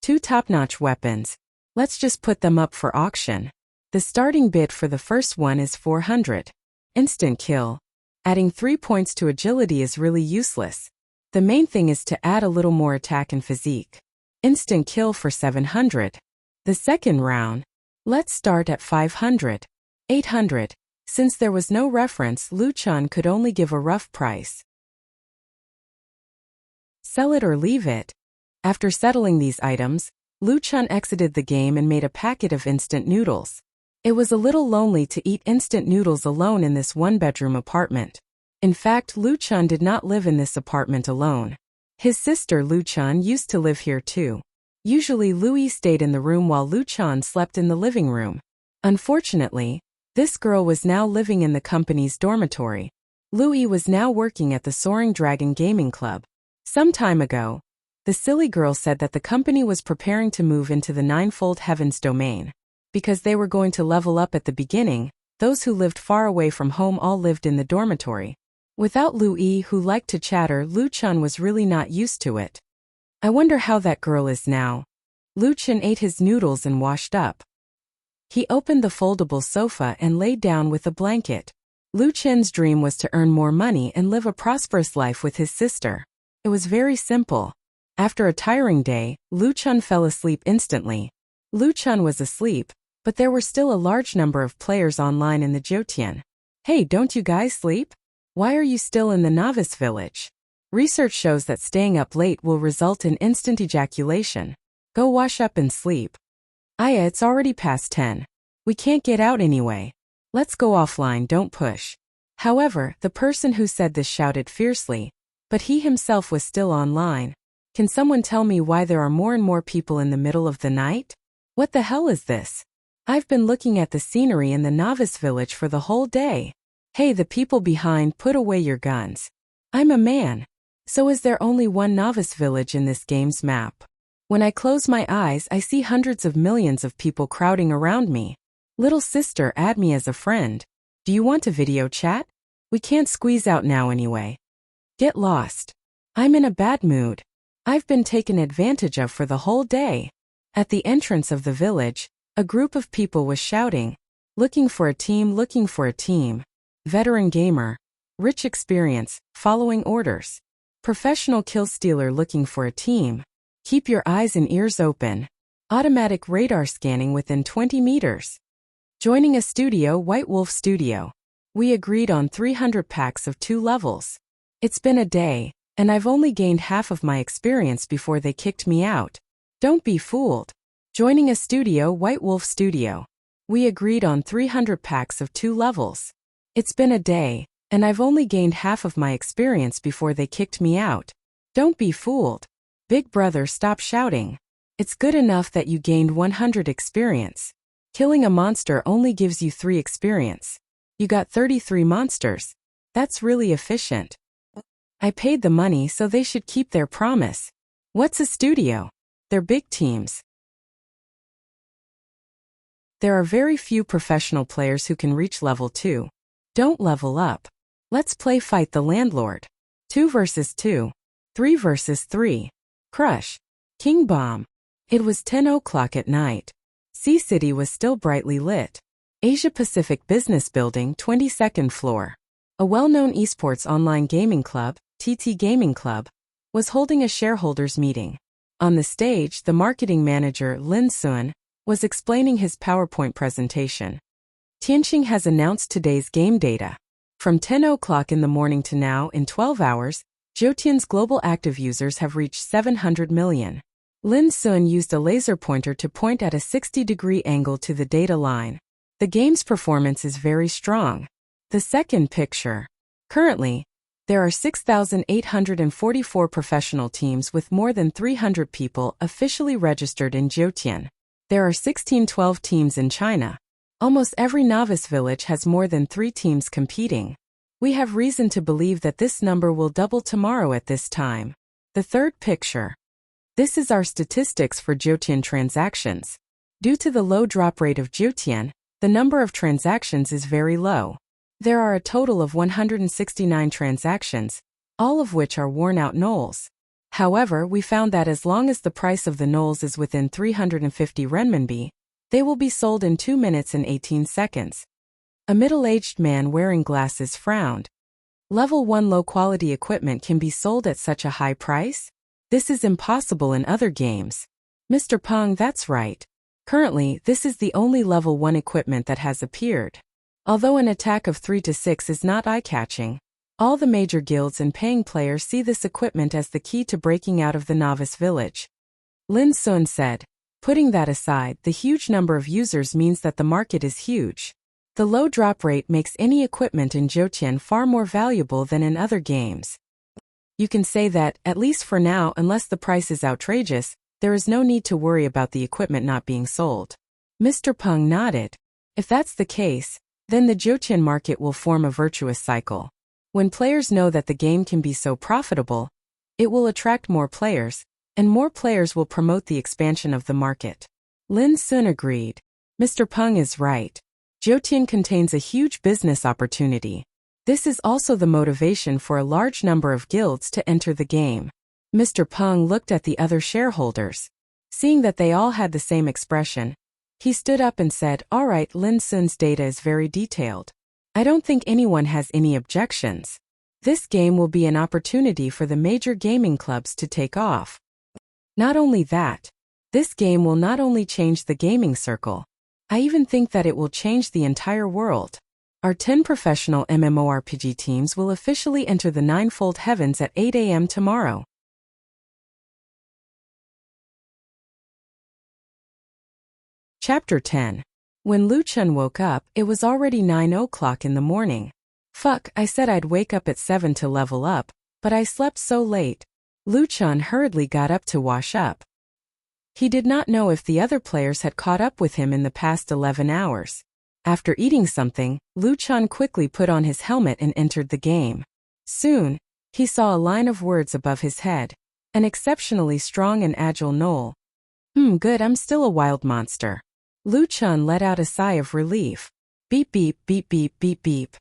2 top-notch weapons. Let's just put them up for auction. The starting bid for the first one is 400. Instant kill. Adding 3 points to agility is really useless. The main thing is to add a little more attack and physique. Instant kill for 700. The second round. Let's start at 500. 800. Since there was no reference, Luchan could only give a rough price. Sell it or leave it. After settling these items, Luchan exited the game and made a packet of instant noodles. It was a little lonely to eat instant noodles alone in this one-bedroom apartment. In fact, Luchan did not live in this apartment alone. His sister Luchan used to live here too. Usually Louis stayed in the room while Luchan slept in the living room. Unfortunately, this girl was now living in the company's dormitory. Louis was now working at the Soaring Dragon Gaming Club. Some time ago, the silly girl said that the company was preparing to move into the Ninefold Heavens domain. Because they were going to level up at the beginning, those who lived far away from home all lived in the dormitory. Without Louis, who liked to chatter, Luchan was really not used to it. I wonder how that girl is now. Luchan ate his noodles and washed up. He opened the foldable sofa and laid down with a blanket. Luchan's dream was to earn more money and live a prosperous life with his sister. It was very simple. After a tiring day, Luchan fell asleep instantly. Luchan was asleep, but there were still a large number of players online in the Jotian. Hey, don't you guys sleep? Why are you still in the novice village? Research shows that staying up late will result in instant ejaculation. Go wash up and sleep. Aya, it's already past 10. We can't get out anyway. Let's go offline, don't push. However, the person who said this shouted fiercely, but he himself was still online. Can someone tell me why there are more and more people in the middle of the night? What the hell is this? I've been looking at the scenery in the novice village for the whole day. Hey, the people behind, put away your guns. I'm a man. So is there only one novice village in this game's map? When I close my eyes, I see hundreds of millions of people crowding around me. Little sister, add me as a friend. Do you want a video chat? We can't squeeze out now anyway. Get lost. I'm in a bad mood. I've been taken advantage of for the whole day. At the entrance of the village, a group of people was shouting, looking for a team, looking for a team. Veteran gamer, rich experience, following orders. Professional kill stealer looking for a team. Keep your eyes and ears open. Automatic radar scanning within 20 meters. Joining a studio, White Wolf Studio. We agreed on 300 packs of 2 levels. It's been a day, and I've only gained half of my experience before they kicked me out. Don't be fooled. Joining a studio, White Wolf Studio. We agreed on 300 packs of 2 levels. It's been a day, and I've only gained half of my experience before they kicked me out. Don't be fooled. Big brother, stop shouting. It's good enough that you gained 100 experience. Killing a monster only gives you 3 experience. You got 33 monsters. That's really efficient. I paid the money, so they should keep their promise. What's a studio? They're big teams. There are very few professional players who can reach level 2. Don't level up. Let's play Fight the Landlord. 2 versus 2. 3 versus 3. Crush. King Bomb. It was 10 o'clock at night. Sea City was still brightly lit. Asia Pacific Business Building, 22nd floor. A well-known esports online gaming club, TT Gaming Club, was holding a shareholders meeting. On the stage, the marketing manager, Lin Sun, was explaining his PowerPoint presentation. Tianqing has announced today's game data. From 10 o'clock in the morning to now, in 12 hours, Jotian's global active users have reached 700 million. Lin Sun used a laser pointer to point at a 60-degree angle to the data line. The game's performance is very strong. The second picture. Currently, there are 6,844 professional teams with more than 300 people officially registered in Jotian. There are 1612 teams in China. Almost every novice village has more than 3 teams competing. We have reason to believe that this number will double tomorrow at this time. The third picture. This is our statistics for Jotian transactions. Due to the low drop rate of Jotian, the number of transactions is very low. There are a total of 169 transactions, all of which are worn-out nulls. However, we found that as long as the price of the nulls is within 350 renminbi, they will be sold in 2 minutes and 18 seconds. A middle-aged man wearing glasses frowned. Level 1 low-quality equipment can be sold at such a high price? This is impossible in other games. Mr. Peng, that's right. Currently, this is the only level 1 equipment that has appeared. Although an attack of 3 to 6 is not eye-catching, all the major guilds and paying players see this equipment as the key to breaking out of the novice village. Lin Sun said. Putting that aside, the huge number of users means that the market is huge. The low drop rate makes any equipment in Zhoutian far more valuable than in other games. You can say that, at least for now, unless the price is outrageous, there is no need to worry about the equipment not being sold. Mr. Peng nodded. If that's the case, then the Zhoutian market will form a virtuous cycle. When players know that the game can be so profitable, it will attract more players, and more players will promote the expansion of the market. Lin Sun agreed. Mr. Peng is right. Zhoutian contains a huge business opportunity. This is also the motivation for a large number of guilds to enter the game. Mr. Peng looked at the other shareholders. Seeing that they all had the same expression, he stood up and said, "All right, Lin Sun's data is very detailed. I don't think anyone has any objections. This game will be an opportunity for the major gaming clubs to take off. Not only that, this game will not only change the gaming circle, I even think that it will change the entire world. Our 10 professional MMORPG teams will officially enter the ninefold heavens at 8 a.m. tomorrow." Chapter 10. When Lu Chun woke up, it was already 9 o'clock in the morning. Fuck, I said I'd wake up at 7 to level up, but I slept so late. Lu Chun hurriedly got up to wash up. He did not know if the other players had caught up with him in the past 11 hours. After eating something, Lu Chun quickly put on his helmet and entered the game. Soon, he saw a line of words above his head. An exceptionally strong and agile gnoll. Good, I'm still a wild monster. Lu Chun let out a sigh of relief. Beep beep beep beep beep beep.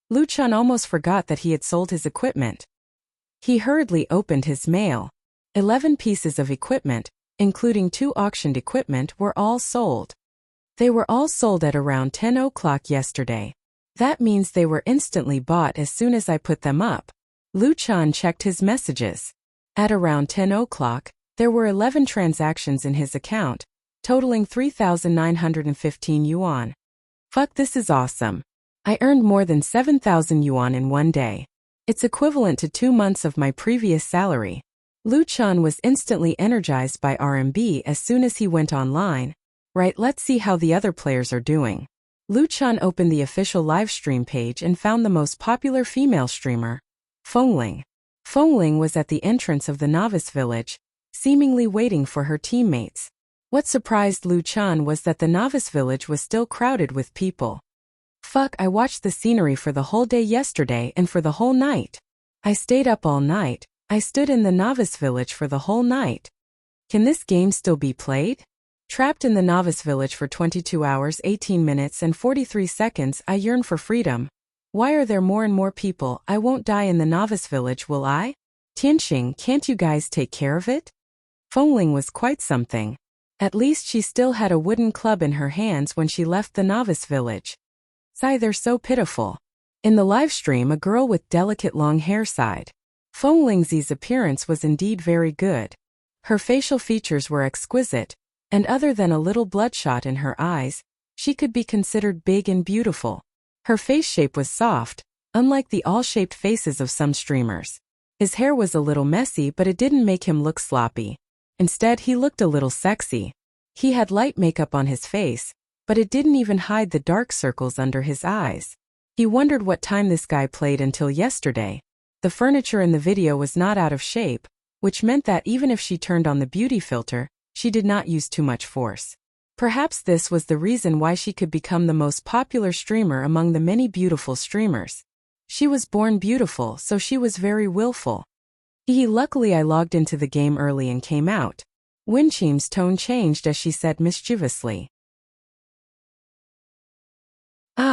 Lu Chun almost forgot that he had sold his equipment. He hurriedly opened his mail. 11 pieces of equipment, including 2 auctioned equipment, were all sold. They were all sold at around 10 o'clock yesterday. That means they were instantly bought as soon as I put them up. Lu Chun checked his messages. At around 10 o'clock, there were 11 transactions in his account, totaling 3,915 yuan. Fuck, this is awesome. I earned more than 7,000 yuan in one day. It's equivalent to 2 months of my previous salary. Lu Chun was instantly energized by RMB as soon as he went online. Right, let's see how the other players are doing. Lu Chun opened the official livestream page and found the most popular female streamer, Fengling. Fengling was at the entrance of the novice village, seemingly waiting for her teammates. What surprised Lu Chun was that the novice village was still crowded with people. Fuck, I watched the scenery for the whole day yesterday and for the whole night. I stayed up all night. I stood in the novice village for the whole night. Can this game still be played? Trapped in the novice village for 22 hours 18 minutes and 43 seconds, I yearn for freedom. Why are there more and more people? I won't die in the novice village, will I? Tianxing, can't you guys take care of it? Fengling was quite something. At least she still had a wooden club in her hands when she left the novice village. Sigh, they're so pitiful. In the livestream, a girl with delicate long hair sighed. Fengling's appearance was indeed very good. Her facial features were exquisite, and other than a little bloodshot in her eyes, she could be considered big and beautiful. Her face shape was soft, unlike the all-shaped faces of some streamers. His hair was a little messy, but it didn't make him look sloppy. Instead, he looked a little sexy. He had light makeup on his face, but it didn't even hide the dark circles under his eyes. He wondered what time this guy played until yesterday. The furniture in the video was not out of shape, which meant that even if she turned on the beauty filter, she did not use too much force. Perhaps this was the reason why she could become the most popular streamer among the many beautiful streamers. She was born beautiful, so she was very willful. Luckily I logged into the game early and came out. Winchim's tone changed as she said mischievously.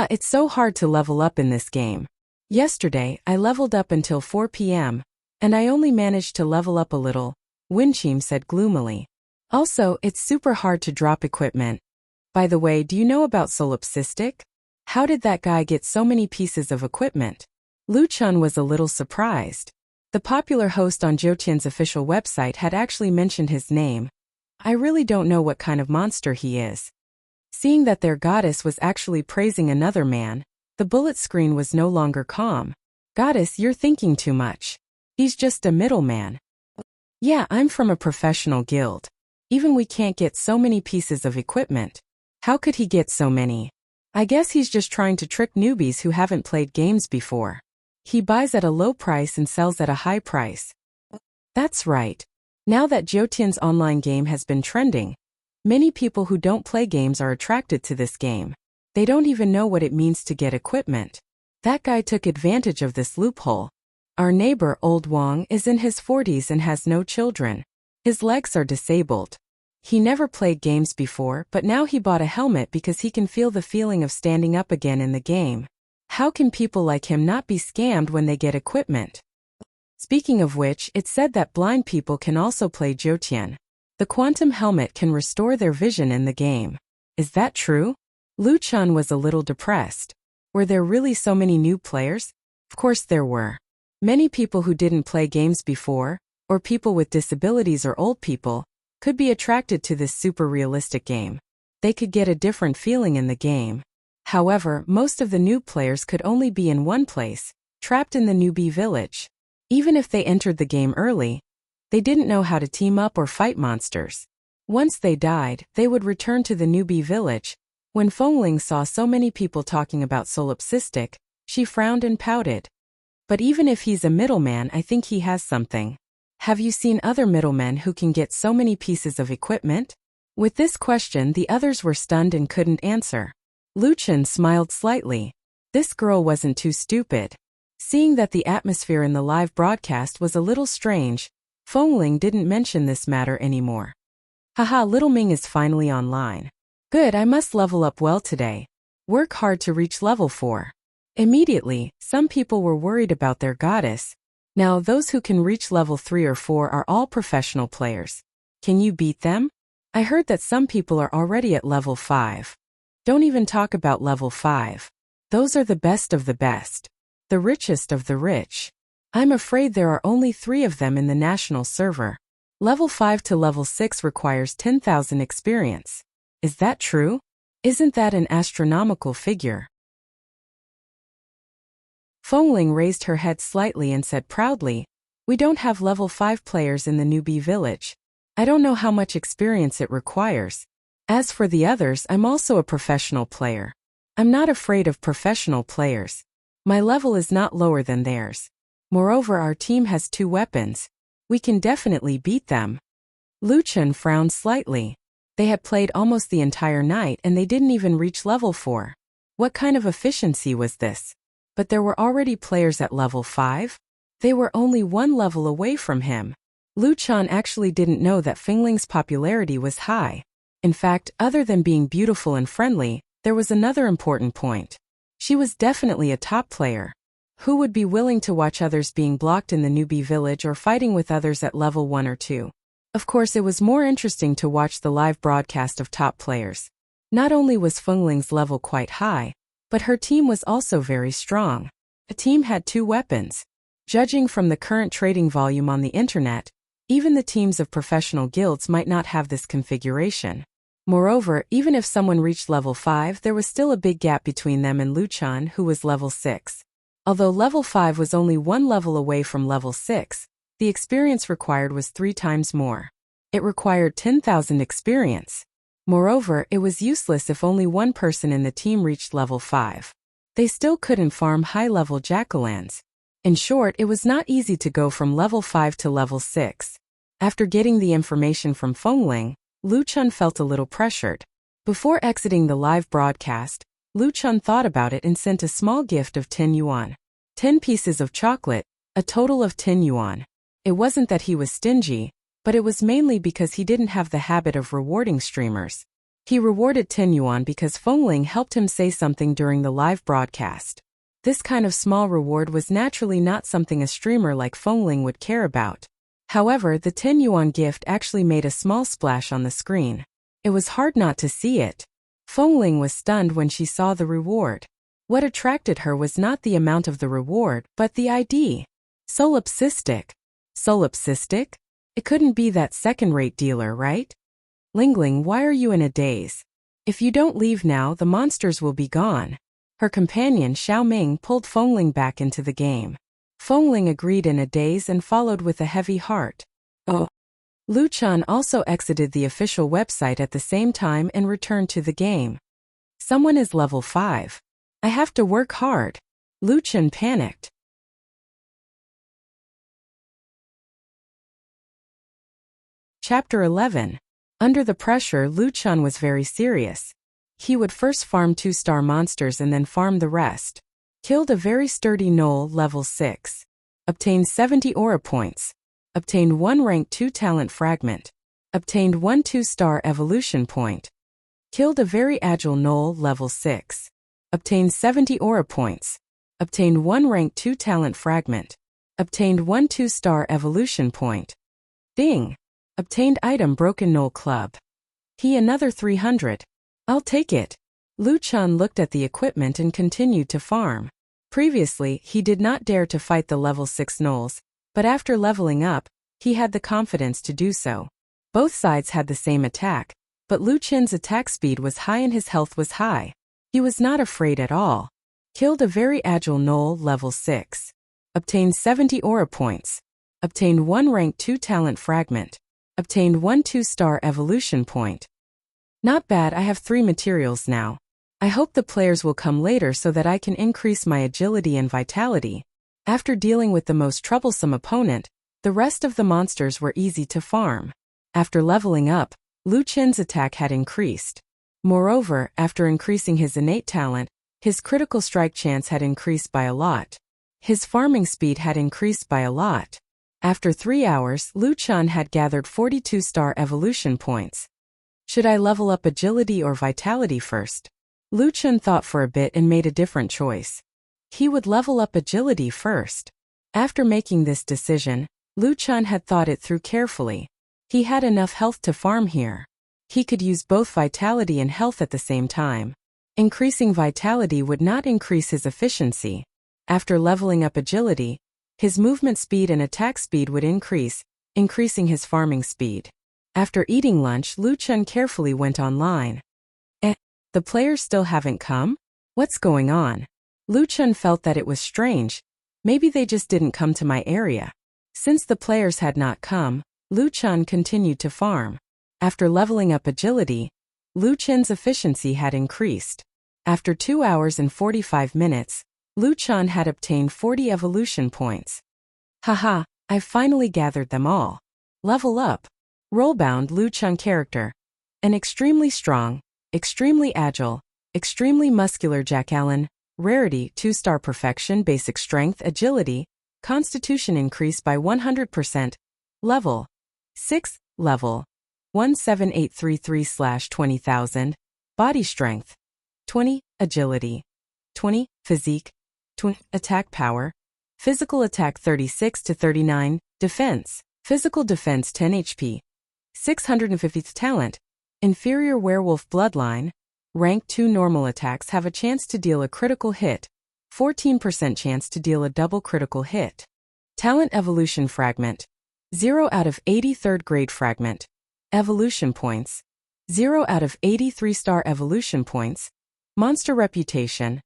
It's so hard to level up in this game. Yesterday, I leveled up until 4 p.m., and I only managed to level up a little, Winchim said gloomily. Also, it's super hard to drop equipment. By the way, do you know about Solipsistic? How did that guy get so many pieces of equipment? Lu Chun was a little surprised. The popular host on Zhoutian's official website had actually mentioned his name. I really don't know what kind of monster he is. Seeing that their goddess was actually praising another man, the bullet screen was no longer calm. Goddess, you're thinking too much. He's just a middleman. Yeah, I'm from a professional guild. Even we can't get so many pieces of equipment. How could he get so many? I guess he's just trying to trick newbies who haven't played games before. He buys at a low price and sells at a high price. That's right. Now that Jotian's online game has been trending, many people who don't play games are attracted to this game. They don't even know what it means to get equipment. That guy took advantage of this loophole. Our neighbor, Old Wang, is in his 40s and has no children. His legs are disabled. He never played games before, but now he bought a helmet because he can feel the feeling of standing up again in the game. How can people like him not be scammed when they get equipment? Speaking of which, it's said that blind people can also play Jotian. The quantum helmet can restore their vision in the game. Is that true? Luchan was a little depressed. Were there really so many new players? Of course there were. Many people who didn't play games before, or people with disabilities or old people, could be attracted to this super realistic game. They could get a different feeling in the game. However, most of the new players could only be in one place, trapped in the newbie village. Even if they entered the game early, they didn't know how to team up or fight monsters. Once they died, they would return to the newbie village. When Fengling saw so many people talking about solipsistic, she frowned and pouted. But even if he's a middleman, I think he has something. Have you seen other middlemen who can get so many pieces of equipment? With this question, the others were stunned and couldn't answer. Luchan smiled slightly. This girl wasn't too stupid. Seeing that the atmosphere in the live broadcast was a little strange, Fengling didn't mention this matter anymore. Haha, Little Ming is finally online. Good, I must level up well today. Work hard to reach level 4. Immediately, some people were worried about their goddess. Now those who can reach level 3 or 4 are all professional players. Can you beat them? I heard that some people are already at level 5. Don't even talk about level 5. Those are the best of the best. The richest of the rich. I'm afraid there are only 3 of them in the national server. Level 5 to level 6 requires 10,000 experience. Is that true? Isn't that an astronomical figure? Fengling raised her head slightly and said proudly, "We don't have level 5 players in the newbie village. I don't know how much experience it requires. As for the others, I'm also a professional player. I'm not afraid of professional players. My level is not lower than theirs. Moreover, our team has 2 weapons. We can definitely beat them." Luchan frowned slightly. They had played almost the entire night and they didn't even reach level 4. What kind of efficiency was this? But there were already players at level 5? They were only 1 level away from him. Luchan actually didn't know that Fengling's popularity was high. In fact, other than being beautiful and friendly, there was another important point. She was definitely a top player. Who would be willing to watch others being blocked in the newbie village or fighting with others at level 1 or 2? Of course, it was more interesting to watch the live broadcast of top players. Not only was Fengling's level quite high, but her team was also very strong. The team had 2 weapons. Judging from the current trading volume on the internet, even the teams of professional guilds might not have this configuration. Moreover, even if someone reached level 5, there was still a big gap between them and Luchan, who was level 6. Although level 5 was only 1 level away from level 6, the experience required was 3 times more. It required 10,000 experience. Moreover, it was useless if only 1 person in the team reached level 5. They still couldn't farm high-level jackalans. In short, it was not easy to go from level 5 to level 6. After getting the information from Fengling, Luchan felt a little pressured. Before exiting the live broadcast, Luchan thought about it and sent a small gift of 10 yuan. 10 pieces of chocolate, a total of 10 yuan. It wasn't that he was stingy, but it was mainly because he didn't have the habit of rewarding streamers. He rewarded 10 yuan because Fengling helped him say something during the live broadcast. This kind of small reward was naturally not something a streamer like Fengling would care about. However, the 10 yuan gift actually made a small splash on the screen. It was hard not to see it. Fengling was stunned when she saw the reward. What attracted her was not the amount of the reward, but the ID. Solipsistic. Solipsistic? It couldn't be that second-rate dealer, right? Lingling, why are you in a daze? If you don't leave now, the monsters will be gone. Her companion Xiao Ming pulled Fengling back into the game. Fengling agreed in a daze and followed with a heavy heart. Oh. Lu Chen also exited the official website at the same time and returned to the game. Someone is level 5. I have to work hard. Lu Chen panicked. Chapter 11. Under the pressure, Lu Chen was very serious. He would first farm 2-star monsters and then farm the rest. Killed a very sturdy gnoll level 6. Obtained 70 aura points. Obtained 1 rank 2 talent fragment. Obtained 1 2-star evolution point. Killed a very agile gnoll level 6. Obtained 70 aura points. Obtained 1 rank 2 talent fragment. Obtained 1 2-star evolution point. Ding! Obtained item broken gnoll club. He another 300. I'll take it. Lu Chen looked at the equipment and continued to farm. Previously, he did not dare to fight the level 6 gnolls, but after leveling up, he had the confidence to do so. Both sides had the same attack, but Lu Chen's attack speed was high and his health was high. He was not afraid at all. Killed a very agile gnoll level 6. Obtained 70 aura points. Obtained 1 rank 2 talent fragment. Obtained 1 2-star evolution point. Not bad, I have 3 materials now. I hope the players will come later so that I can increase my agility and vitality. After dealing with the most troublesome opponent, the rest of the monsters were easy to farm. After leveling up, Lu Chen's attack had increased. Moreover, after increasing his innate talent, his critical strike chance had increased by a lot. His farming speed had increased by a lot. After 3 hours, Lu Chen had gathered 42-star evolution points. Should I level up agility or vitality first? Lu Chen thought for a bit and made a different choice. He would level up agility first. After making this decision, Lu Chen had thought it through carefully. He had enough health to farm here. He could use both vitality and health at the same time. Increasing vitality would not increase his efficiency. After leveling up agility, his movement speed and attack speed would increase, increasing his farming speed. After eating lunch, Lu Chen carefully went online. The players still haven't come? What's going on? Lu Chen felt that it was strange. Maybe they just didn't come to my area. Since the players had not come, Lu Chen continued to farm. After leveling up agility, Lu Chen's efficiency had increased. After 2 hours and 45 minutes, Lu Chen had obtained 40 evolution points. Haha, I've finally gathered them all. Level up. Rollbound Lu Chen character. An extremely strong, extremely agile, extremely muscular jackalen. Rarity 2-star perfection, basic strength, agility, constitution increase by 100%. Level 6, level 17833/20,000. Body strength 20, agility 20, physique 20, attack power, physical attack 36 to 39, defense, physical defense 10 HP, 650th talent, inferior werewolf bloodline. Rank 2 normal attacks have a chance to deal a critical hit, 14% chance to deal a double critical hit. Talent evolution fragment, 0 out of 80 3rd grade fragment. Evolution points, 0 out of 80 3-star evolution points. Monster reputation,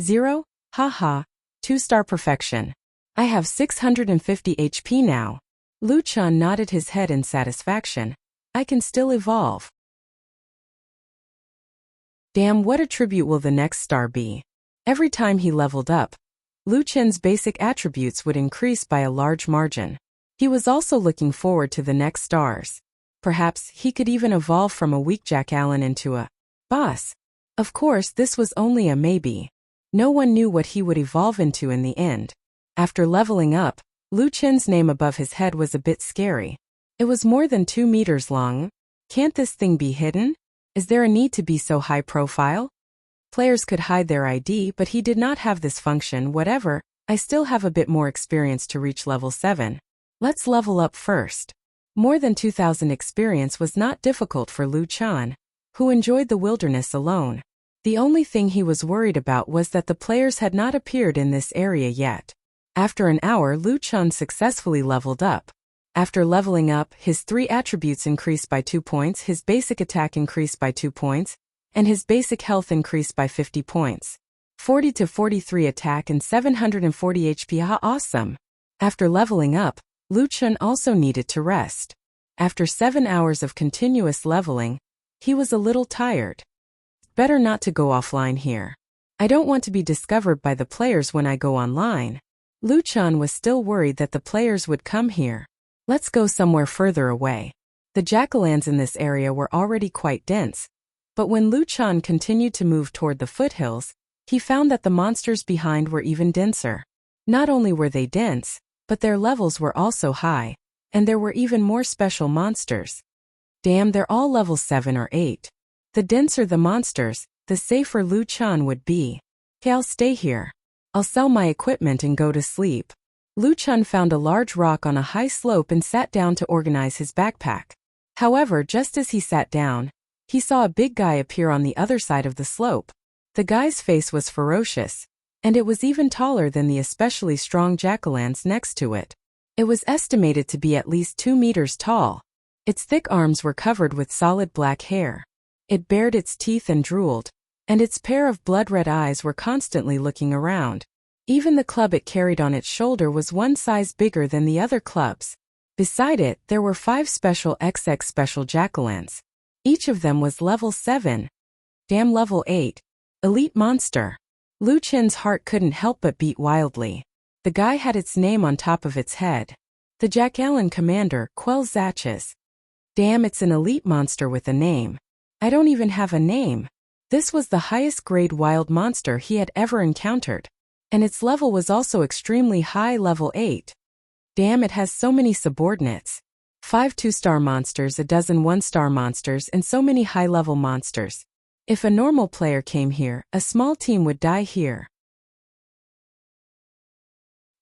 0, haha, 2-star perfection. I have 650 HP now. Lu Chen nodded his head in satisfaction. I can still evolve. Damn, what attribute will the next star be? Every time he leveled up, Lu Chen's basic attributes would increase by a large margin. He was also looking forward to the next stars. Perhaps he could even evolve from a weak jackalen into a boss. Of course, this was only a maybe. No one knew what he would evolve into in the end. After leveling up, Lu Chen's name above his head was a bit scary. It was more than 2 meters long. Can't this thing be hidden? Is there a need to be so high profile? Players could hide their ID, but he did not have this function. Whatever, I still have a bit more experience to reach level 7. Let's level up first. More than 2,000 experience was not difficult for Lu Chen, who enjoyed the wilderness alone. The only thing he was worried about was that the players had not appeared in this area yet. After an hour, Lu Chen successfully leveled up. After leveling up, his 3 attributes increased by 2 points, his basic attack increased by 2 points, and his basic health increased by 50 points. 40 to 43 attack and 740 HP. Awesome! After leveling up, Wuxia also needed to rest. After 7 hours of continuous leveling, he was a little tired. Better not to go offline here. I don't want to be discovered by the players when I go online. Wuxia was still worried that the players would come here. Let's go somewhere further away. The jack-o'-lanterns in this area were already quite dense, but when Wuxia continued to move toward the foothills, he found that the monsters behind were even denser. Not only were they dense, but their levels were also high, and there were even more special monsters. Damn, they're all level 7 or 8. The denser the monsters, the safer Wuxia would be. Okay, I'll stay here. I'll sell my equipment and go to sleep. Wuxia found a large rock on a high slope and sat down to organize his backpack. However, just as he sat down, he saw a big guy appear on the other side of the slope. The guy's face was ferocious, and it was even taller than the especially strong jack-o'-lanterns next to it. It was estimated to be at least 2 meters tall. Its thick arms were covered with solid black hair. It bared its teeth and drooled, and its pair of blood-red eyes were constantly looking around. Even the club it carried on its shoulder was one size bigger than the other clubs. Beside it, there were 5 special XX special jack-o'-lanterns. Each of them was level 7. Damn, level 8. Elite monster. Wuxia's heart couldn't help but beat wildly. The guy had its name on top of its head. The Jack-Allen Commander, Quell Zatches. Damn, it's an elite monster with a name. I don't even have a name. This was the highest grade wild monster he had ever encountered. And its level was also extremely high, level 8. Damn, it has so many subordinates. 5 2-star monsters, a dozen 1-star monsters, and so many high-level monsters. If a normal player came here, a small team would die here.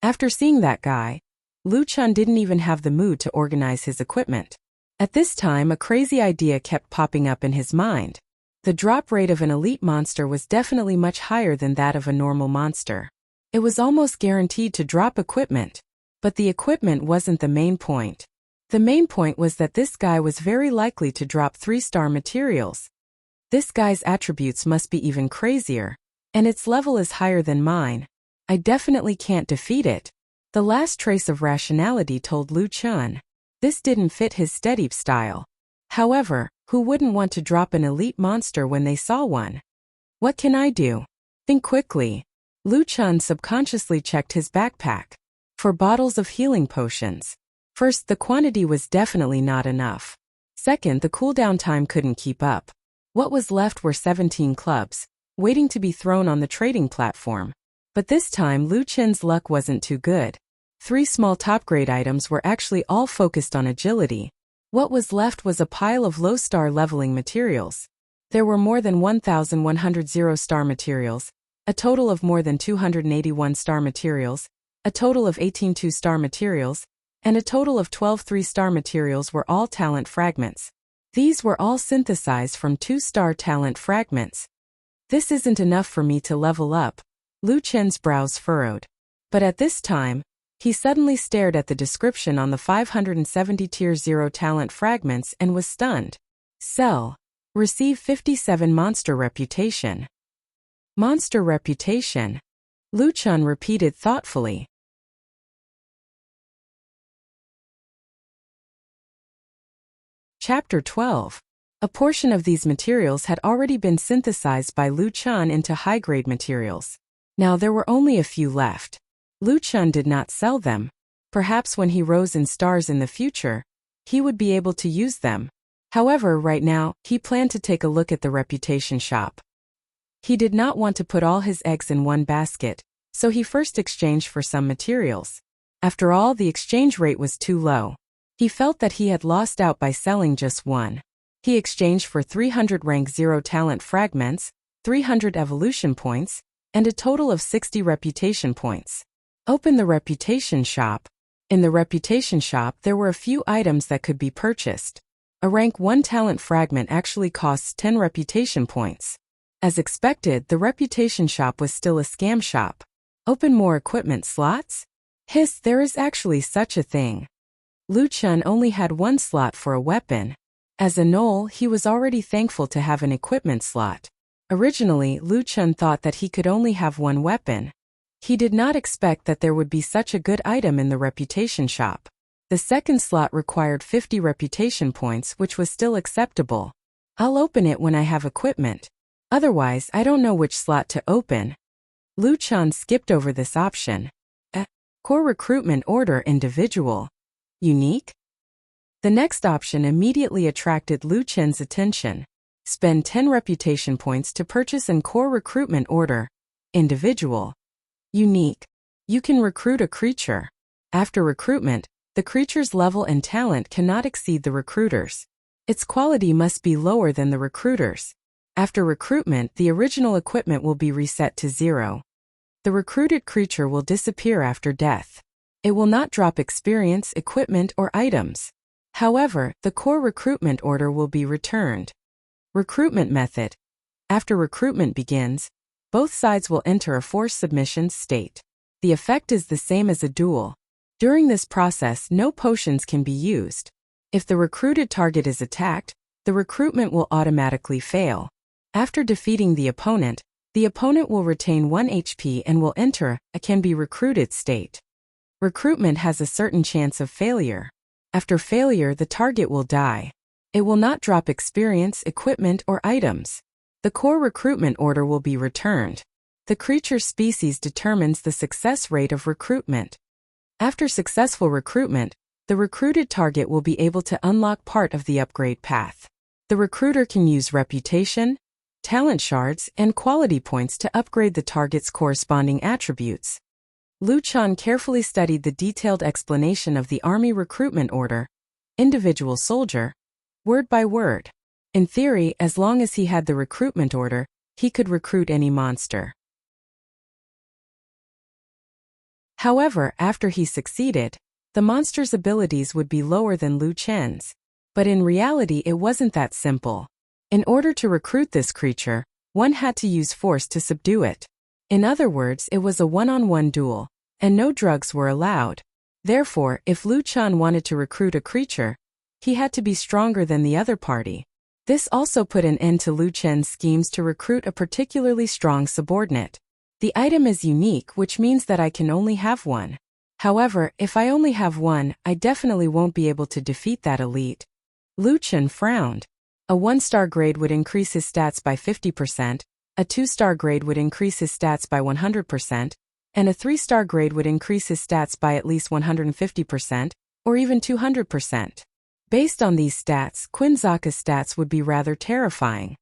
After seeing that guy, Wuxia didn't even have the mood to organize his equipment. At this time, a crazy idea kept popping up in his mind. The drop rate of an elite monster was definitely much higher than that of a normal monster. It was almost guaranteed to drop equipment. But the equipment wasn't the main point. The main point was that this guy was very likely to drop 3-star materials. This guy's attributes must be even crazier, and its level is higher than mine. I definitely can't defeat it. The last trace of rationality told Wuxia. This didn't fit his steady style. However, who wouldn't want to drop an elite monster when they saw one? What can I do? Think quickly. Wuxia subconsciously checked his backpack for bottles of healing potions. First, the quantity was definitely not enough. Second, the cooldown time couldn't keep up. What was left were 17 clubs, waiting to be thrown on the trading platform. But this time Wuxia's luck wasn't too good. 3 small top-grade items were actually all focused on agility. What was left was a pile of low-star leveling materials. There were more than 1,100 0-star materials, a total of more than 281 star materials, a total of 18 2-star materials, and a total of 12 3-star materials were all talent fragments. These were all synthesized from 2-star talent fragments. This isn't enough for me to level up. Wuxia's brows furrowed. But at this time, he suddenly stared at the description on the 570 tier 0 talent fragments and was stunned. Sell. Receive 57 monster reputation. Monster reputation. Wuxia repeated thoughtfully. Chapter 12. A portion of these materials had already been synthesized by Wuxia into high-grade materials. Now there were only a few left. Wuxia did not sell them. Perhaps when he rose in stars in the future, he would be able to use them. However, right now, he planned to take a look at the reputation shop. He did not want to put all his eggs in one basket, so he first exchanged for some materials. After all, the exchange rate was too low. He felt that he had lost out by selling just one. He exchanged for 300 rank 0 talent fragments, 300 evolution points, and a total of 60 reputation points. Open the reputation shop. In the reputation shop there were a few items that could be purchased. A rank 1 talent fragment actually costs 10 reputation points. As expected, the reputation shop was still a scam shop. Open more equipment slots? Hiss, there is actually such a thing. Lu Chun only had one slot for a weapon. As a Knoll, he was already thankful to have an equipment slot. Originally, Lu Chun thought that he could only have one weapon. He did not expect that there would be such a good item in the reputation shop. The second slot required 50 reputation points, which was still acceptable. I'll open it when I have equipment. Otherwise, I don't know which slot to open. Lu Chun skipped over this option. Core recruitment order individual. Unique? The next option immediately attracted Lu Chun's attention. Spend 10 reputation points to purchase an core recruitment order. Individual. Unique. You can recruit a creature. After recruitment, the creature's level and talent cannot exceed the recruiter's. Its quality must be lower than the recruiter's. After recruitment, the original equipment will be reset to 0. The recruited creature will disappear after death. It will not drop experience, equipment, or items. However, the core recruitment order will be returned. Recruitment method. After recruitment begins, both sides will enter a forced submission state. The effect is the same as a duel. During this process, no potions can be used. If the recruited target is attacked, the recruitment will automatically fail. After defeating the opponent will retain 1 HP and will enter a can be recruited state. Recruitment has a certain chance of failure. After failure, the target will die. It will not drop experience, equipment, or items. The core recruitment order will be returned. The creature species determines the success rate of recruitment. After successful recruitment, the recruited target will be able to unlock part of the upgrade path. The recruiter can use reputation, talent shards, and quality points to upgrade the target's corresponding attributes. Lu Chun carefully studied the detailed explanation of the army recruitment order, individual soldier, word by word. In theory, as long as he had the recruitment order, he could recruit any monster. However, after he succeeded, the monster's abilities would be lower than Lu Chun's. But in reality, it wasn't that simple. In order to recruit this creature, one had to use force to subdue it. In other words, it was a one-on-one duel, and no drugs were allowed. Therefore, if Lu Chun wanted to recruit a creature, he had to be stronger than the other party. This also put an end to Lu Chun's schemes to recruit a particularly strong subordinate. The item is unique, which means that I can only have one. However, if I only have one, I definitely won't be able to defeat that elite. Lu Chun frowned. A 1-star grade would increase his stats by 50%, a 2-star grade would increase his stats by 100%, and a 3-star grade would increase his stats by at least 150%, or even 200%. Based on these stats, Quinzaka's stats would be rather terrifying.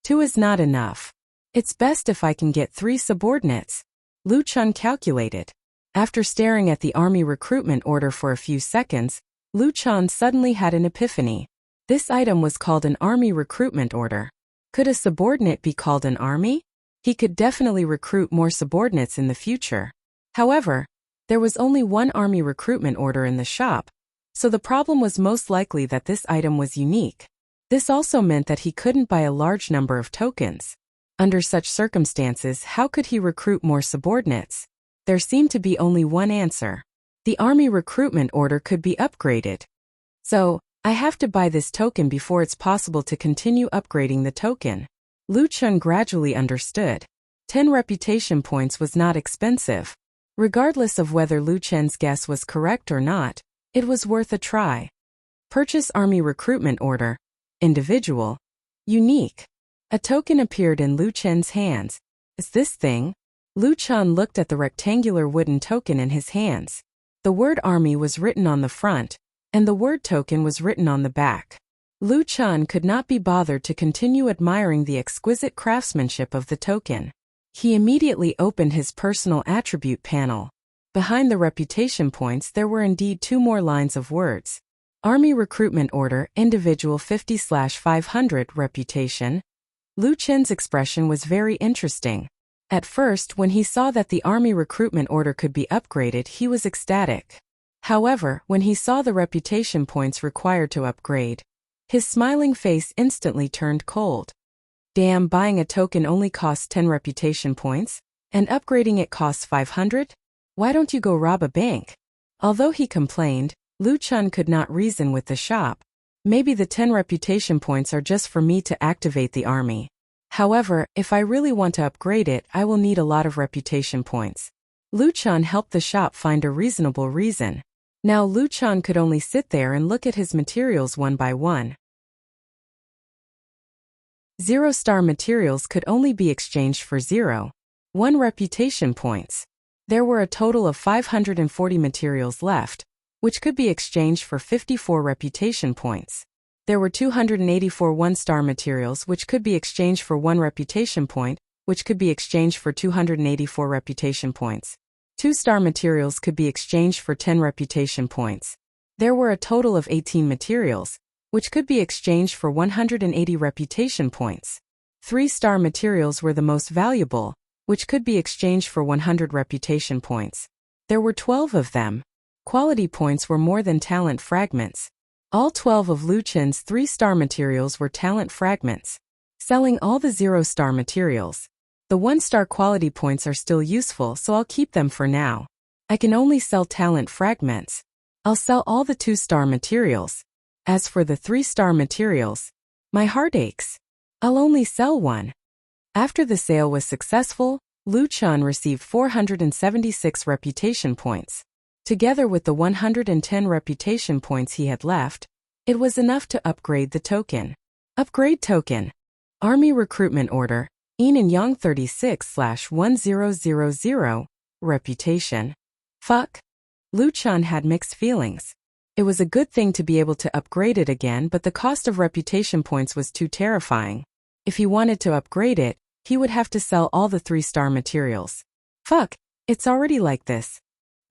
2 is not enough. It's best if I can get 3 subordinates. Lu Chun calculated. After staring at the army recruitment order for a few seconds, Lu Chun suddenly had an epiphany. This item was called an army recruitment order. Could a subordinate be called an army? He could definitely recruit more subordinates in the future. However, there was only one army recruitment order in the shop, so the problem was most likely that this item was unique. This also meant that he couldn't buy a large number of tokens. Under such circumstances, how could he recruit more subordinates? There seemed to be only one answer. The army recruitment order could be upgraded. So, I have to buy this token before it's possible to continue upgrading the token. Lu Chun gradually understood. 10 reputation points was not expensive. Regardless of whether Lu Chun's guess was correct or not, it was worth a try. Purchase army recruitment order. Individual. Unique. A token appeared in Lu Chun's hands. Is this thing? Lu Chun looked at the rectangular wooden token in his hands. The word army was written on the front, and the word token was written on the back. Lu Chun could not be bothered to continue admiring the exquisite craftsmanship of the token. He immediately opened his personal attribute panel. Behind the reputation points there were indeed 2 more lines of words. Army recruitment order, individual 50/500 reputation. Lu Chun's expression was very interesting. At first, when he saw that the army recruitment order could be upgraded, he was ecstatic. However, when he saw the reputation points required to upgrade, his smiling face instantly turned cold. Damn, buying a token only costs 10 reputation points, and upgrading it costs 500? Why don't you go rob a bank? Although he complained, Luchan could not reason with the shop. Maybe the 10 reputation points are just for me to activate the army. However, if I really want to upgrade it, I will need a lot of reputation points. Luchan helped the shop find a reasonable reason. Now Luchan could only sit there and look at his materials one by one. 0-star materials could only be exchanged for 1 reputation points. There were a total of 540 materials left, which could be exchanged for 54 reputation points. There were 284 1-star materials which could be exchanged for 1 reputation point, which could be exchanged for 284 reputation points. 2-star materials could be exchanged for 10 reputation points. There were a total of 18 materials, which could be exchanged for 180 reputation points. 3-star materials were the most valuable, which could be exchanged for 100 reputation points. There were 12 of them. Quality points were more than talent fragments. All 12 of Luchan's 3-star materials were talent fragments. Selling all the 0-star materials. The 1-star quality points are still useful, so I'll keep them for now. I can only sell talent fragments. I'll sell all the 2-star materials. As for the 3-star materials, my heart aches. I'll only sell 1. After the sale was successful, Luchan received 476 reputation points. Together with the 110 reputation points he had left, it was enough to upgrade the token. Upgrade token. Army Recruitment Order, Yin and Yang 36/1000. Reputation. Fuck. Luchan had mixed feelings. It was a good thing to be able to upgrade it again, but the cost of reputation points was too terrifying. If he wanted to upgrade it, he would have to sell all the 3-star materials. Fuck, it's already like this.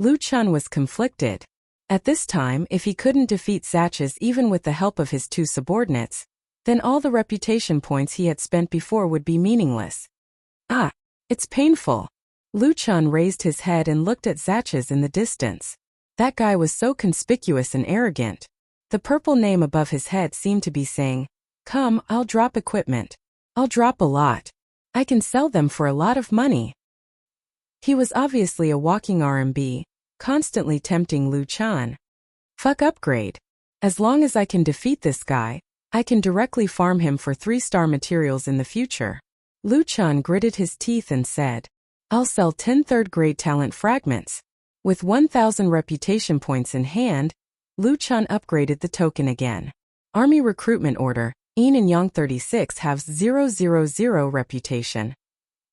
Luchan was conflicted. At this time, if he couldn't defeat Zatches even with the help of his 2 subordinates, then all the reputation points he had spent before would be meaningless. Ah, it's painful. Luchan raised his head and looked at Zatches in the distance. That guy was so conspicuous and arrogant. The purple name above his head seemed to be saying, "Come, I'll drop equipment. I'll drop a lot. I can sell them for a lot of money." He was obviously a walking RMB, constantly tempting Luchan. Fuck upgrade. As long as I can defeat this guy, I can directly farm him for 3-star materials in the future. Luchan gritted his teeth and said, "I'll sell 10 third-grade talent fragments." With 1,000 reputation points in hand, Luchan upgraded the token again. Army Recruitment Order, Yin and Yang 36 have 000 reputation.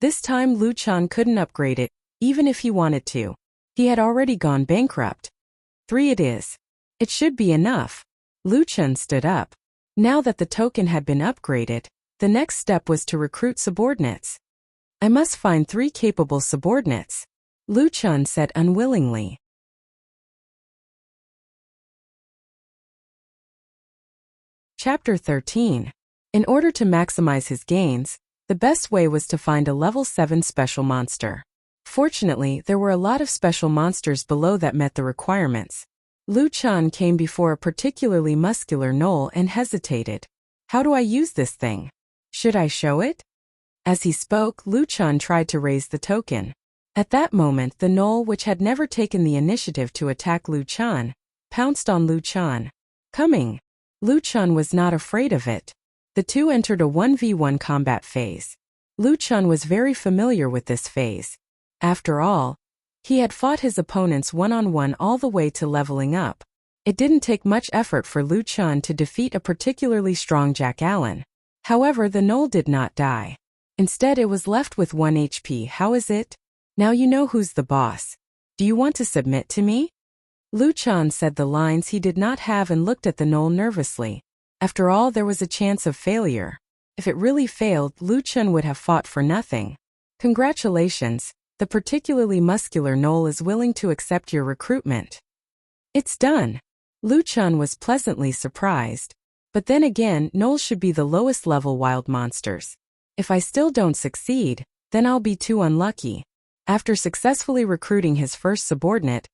This time Luchan couldn't upgrade it, even if he wanted to. He had already gone bankrupt. 3 it is. It should be enough. Luchan stood up. Now that the token had been upgraded, the next step was to recruit subordinates. I must find 3 capable subordinates, Luchan said unwillingly. Chapter 13. In order to maximize his gains, the best way was to find a level 7 special monster. Fortunately, there were a lot of special monsters below that met the requirements. Luchan came before a particularly muscular gnoll and hesitated. How do I use this thing? Should I show it? As he spoke, Luchan tried to raise the token. At that moment, the gnoll, which had never taken the initiative to attack Luchan, pounced on Luchan. Coming. Luchan was not afraid of it. The two entered a 1v1 combat phase. Luchan was very familiar with this phase. After all, he had fought his opponents one-on-one all the way to leveling up. It didn't take much effort for Luchan to defeat a particularly strong Jack Allen. However, the gnoll did not die. Instead, it was left with 1 HP. How is it? Now you know who's the boss. Do you want to submit to me? Luchan said the lines he did not have and looked at the gnoll nervously. After all, there was a chance of failure. If it really failed, Luchan would have fought for nothing. Congratulations, the particularly muscular gnoll is willing to accept your recruitment. It's done. Luchan was pleasantly surprised. But then again, gnolls should be the lowest level wild monsters. If I still don't succeed, then I'll be too unlucky. After successfully recruiting his first subordinate,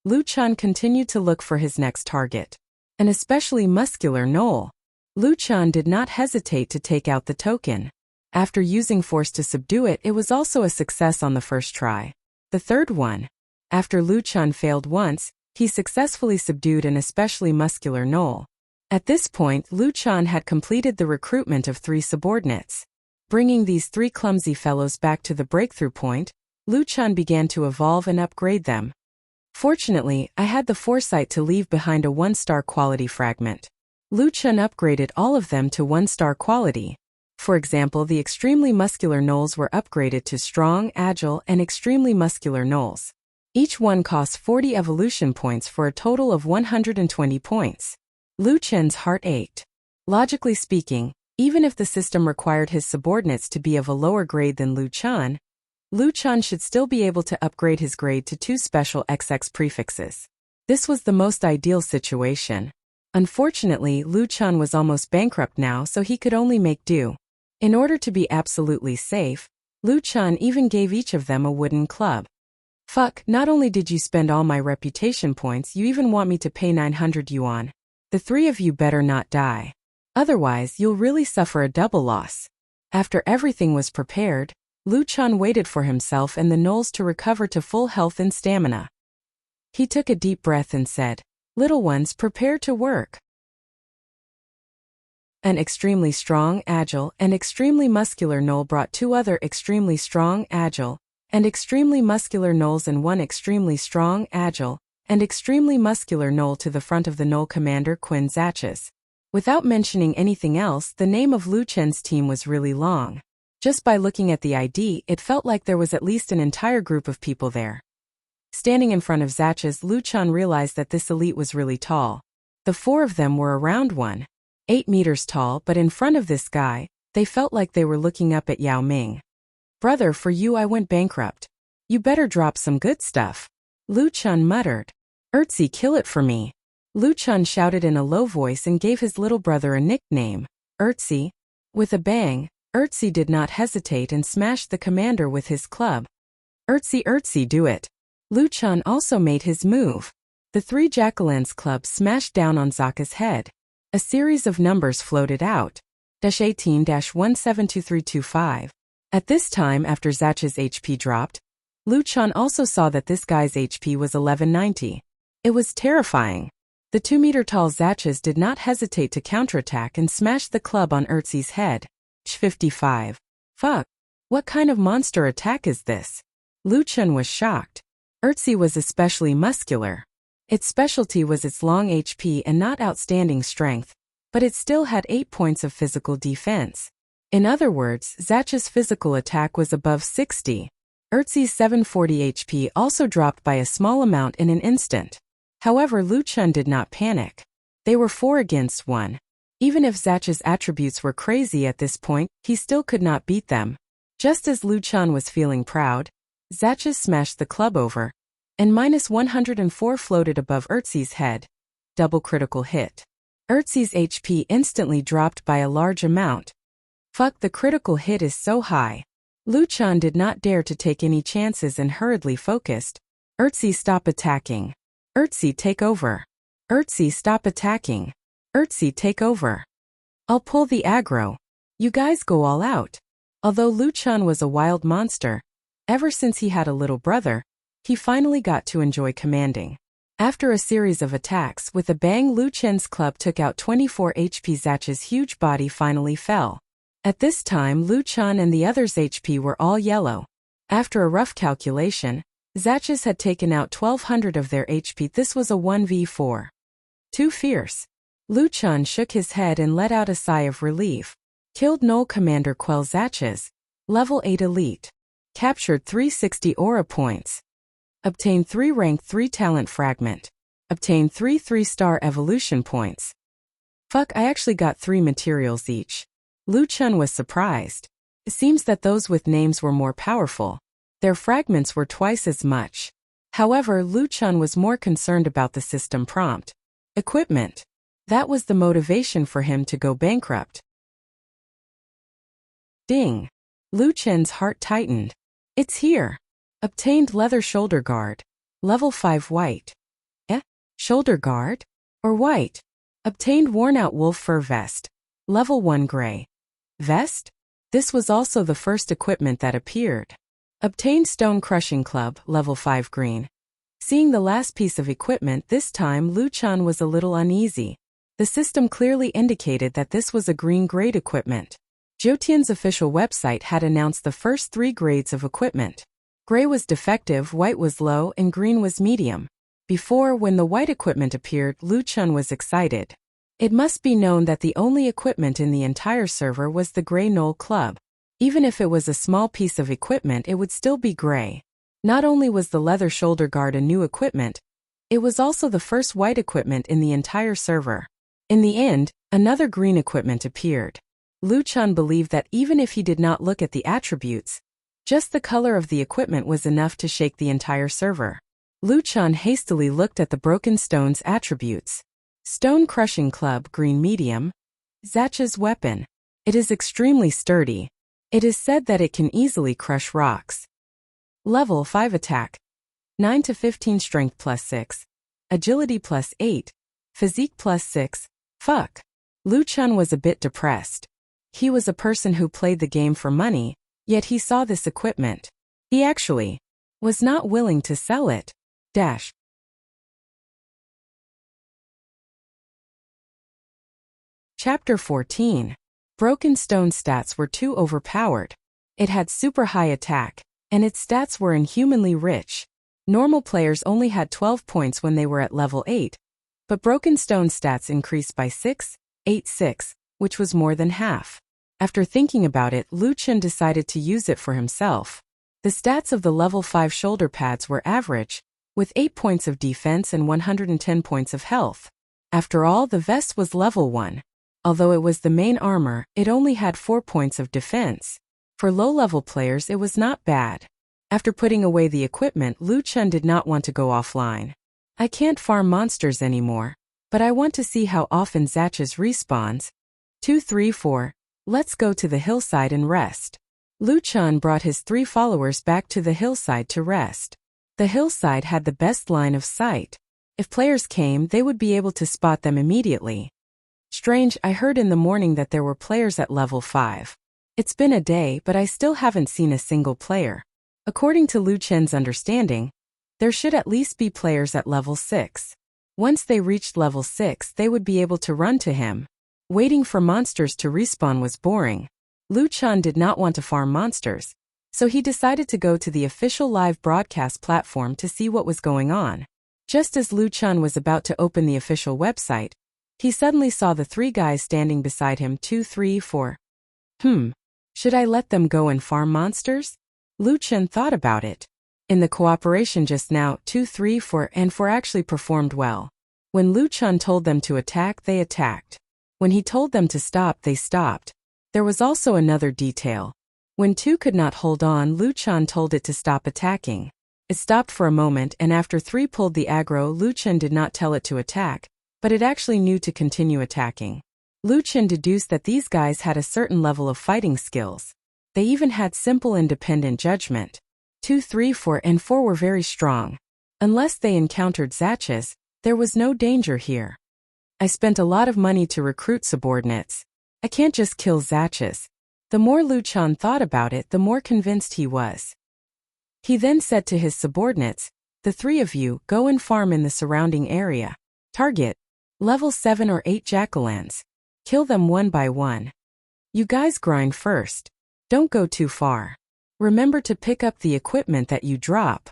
Luchan continued to look for his next target. An especially muscular gnoll. Luchan did not hesitate to take out the token. After using force to subdue it, it was also a success on the first try. The third one. After Luchan failed once, He successfully subdued an especially muscular gnoll. At this point, Luchan had completed the recruitment of 3 subordinates. Bringing these 3 clumsy fellows back to the breakthrough point, Luchan began to evolve and upgrade them. Fortunately, I had the foresight to leave behind a 1-star quality fragment. Luchan upgraded all of them to 1-star quality. For example, the extremely muscular gnolls were upgraded to strong, agile, and extremely muscular gnolls. Each one costs 40 evolution points for a total of 120 points. Luchan's heart ached. Logically speaking, even if the system required his subordinates to be of a lower grade than Luchan should still be able to upgrade his grade to 2 special XX prefixes. This was the most ideal situation. Unfortunately, Luchan was almost bankrupt now, so he could only make do. In order to be absolutely safe, Luchan even gave each of them a wooden club. Fuck, not only did you spend all my reputation points, you even want me to pay 900 yuan. The 3 of you better not die. Otherwise, you'll really suffer a double loss. After everything was prepared, Luchan waited for himself and the gnolls to recover to full health and stamina. He took a deep breath and said, "Little ones, prepare to work." An extremely strong, agile, and extremely muscular gnoll brought 2 other extremely strong, agile, and extremely muscular gnolls and 1 extremely strong, agile, and extremely muscular gnoll to the front of the gnoll commander Quinn Zatches. Without mentioning anything else, the name of Luchan's team was really long. Just by looking at the ID, it felt like there was at least an entire group of people there. Standing in front of Zatches, Luchan realized that this elite was really tall. The 4 of them were around 1.8 meters tall, but in front of this guy, they felt like they were looking up at Yao Ming. "Brother, for you I went bankrupt. You better drop some good stuff," Luchan muttered. "Ertzi, kill it for me." Luchan shouted in a low voice and gave his little brother a nickname, Ertzi. With a bang, Ertzi did not hesitate and smashed the commander with his club. Ertzi, do it." Luchan also made his move. The 3 Jackalans clubs smashed down on Zaka's head. A series of numbers floated out. -18-172325. At this time, after Zatch's HP dropped, Luchan also saw that this guy's HP was 1190. It was terrifying. The 2-meter-tall Zatches did not hesitate to counterattack and smashed the club on Ertzi's head. 55. Fuck. What kind of monster attack is this? Luchan was shocked. Ertzi was especially muscular. Its specialty was its long HP and not outstanding strength, but it still had 8 points of physical defense. In other words, Zatch's physical attack was above 60. Ertzi's 740 HP also dropped by a small amount in an instant. However, Luchan did not panic. They were 4 against 1. Even if Zatch's attributes were crazy at this point, he still could not beat them. Just as Luchan was feeling proud, Zatches smashed the club over, and -104 floated above Ertzi's head. Double critical hit. Ertzi's HP instantly dropped by a large amount. Fuck, the critical hit is so high. Luchan did not dare to take any chances and hurriedly focused. Ertzi, stop attacking. Ertzi, take over. Ertzi, stop attacking. Ertzi, take over. I'll pull the aggro. You guys go all out. Although Luchan was a wild monster, ever since he had a little brother, he finally got to enjoy commanding. After a series of attacks, with a bang, Luchan's club took out 24 HP. Zatch's huge body finally fell. At this time, Luchan and the others' HP were all yellow. After a rough calculation, Zatches had taken out 1200 of their HP. This was a 1v4. Too fierce. Luchan shook his head and let out a sigh of relief. Killed Gnoll Commander Quell Zatches. Level 8 Elite. Captured 360 aura points. Obtained 3 rank 3 talent fragment. Obtained 3 3-star evolution points. Fuck, I actually got 3 materials each. Luchan was surprised. It seems that those with names were more powerful. Their fragments were twice as much. However, Luchan was more concerned about the system prompt. Equipment. That was the motivation for him to go bankrupt. Ding. Luchan's heart tightened. It's here. Obtained leather shoulder guard. Level 5 white. Shoulder guard? Or white? Obtained worn out wolf fur vest. Level 1 gray. Vest? This was also the first equipment that appeared. Obtained stone crushing club, level 5 green. Seeing the last piece of equipment this time, Luchan was a little uneasy. The system clearly indicated that this was a green grade equipment. Jotian's official website had announced the first 3 grades of equipment. Gray was defective, white was low, and green was medium. Before, when the white equipment appeared, Luchan was excited. It must be known that the only equipment in the entire server was the Gray Knoll Club. Even if it was a small piece of equipment, it would still be gray. Not only was the leather shoulder guard a new equipment, it was also the first white equipment in the entire server. In the end, another green equipment appeared. Luchan believed that even if he did not look at the attributes, just the color of the equipment was enough to shake the entire server. Luchan hastily looked at the broken stone's attributes. Stone Crushing Club, green medium. Zatch's weapon. It is extremely sturdy. It is said that it can easily crush rocks. Level 5 attack. 9 to 15 strength +6. Agility +8. Physique +6. Fuck. Luchan was a bit depressed. He was a person who played the game for money, yet he saw this equipment. He actually was not willing to sell it. Chapter 14. Broken Stone stats were too overpowered. It had super high attack, and its stats were inhumanly rich. Normal players only had 12 points when they were at level 8, but Broken Stone stats increased by 6, 8, 6, which was more than half. After thinking about it, Luchan decided to use it for himself. The stats of the level 5 shoulder pads were average, with 8 points of defense and 110 points of health. After all, the vest was level 1. Although it was the main armor, it only had 4 points of defense. For low-level players, it was not bad. After putting away the equipment, Luchan did not want to go offline. I can't farm monsters anymore, but I want to see how often Zatch's respawns. 2, 3, 4. Let's go to the hillside and rest. Luchan brought his 3 followers back to the hillside to rest. The hillside had the best line of sight. If players came, they would be able to spot them immediately. Strange, I heard in the morning that there were players at level 5. It's been a day, but I still haven't seen a single player. According to Luchan's understanding, there should at least be players at level 6. Once they reached level 6, they would be able to run to him. Waiting for monsters to respawn was boring. Luchan did not want to farm monsters, so he decided to go to the official live broadcast platform to see what was going on. Just as Luchan was about to open the official website, he suddenly saw the 3 guys standing beside him. 2, 3, 4. Should I let them go and farm monsters? Luchan thought about it. In the cooperation just now, 2, 3, 4 and 4 actually performed well. When Luchan told them to attack, they attacked. When he told them to stop, they stopped. There was also another detail. When 2 could not hold on, Luchan told it to stop attacking. It stopped for a moment, and after 3 pulled the aggro, Luchan did not tell it to attack, but it actually knew to continue attacking. Luchan deduced that these guys had a certain level of fighting skills. They even had simple independent judgment. 2, 3, 4 and 4 were very strong. Unless they encountered Zatch's, there was no danger here. I spent a lot of money to recruit subordinates. I can't just kill Zatch's. The more Luchan thought about it, the more convinced he was. He then said to his subordinates, the 3 of you, go and farm in the surrounding area. Target. Level 7 or 8 jackalans. Kill them one by one. You guys grind first. Don't go too far. Remember to pick up the equipment that you drop.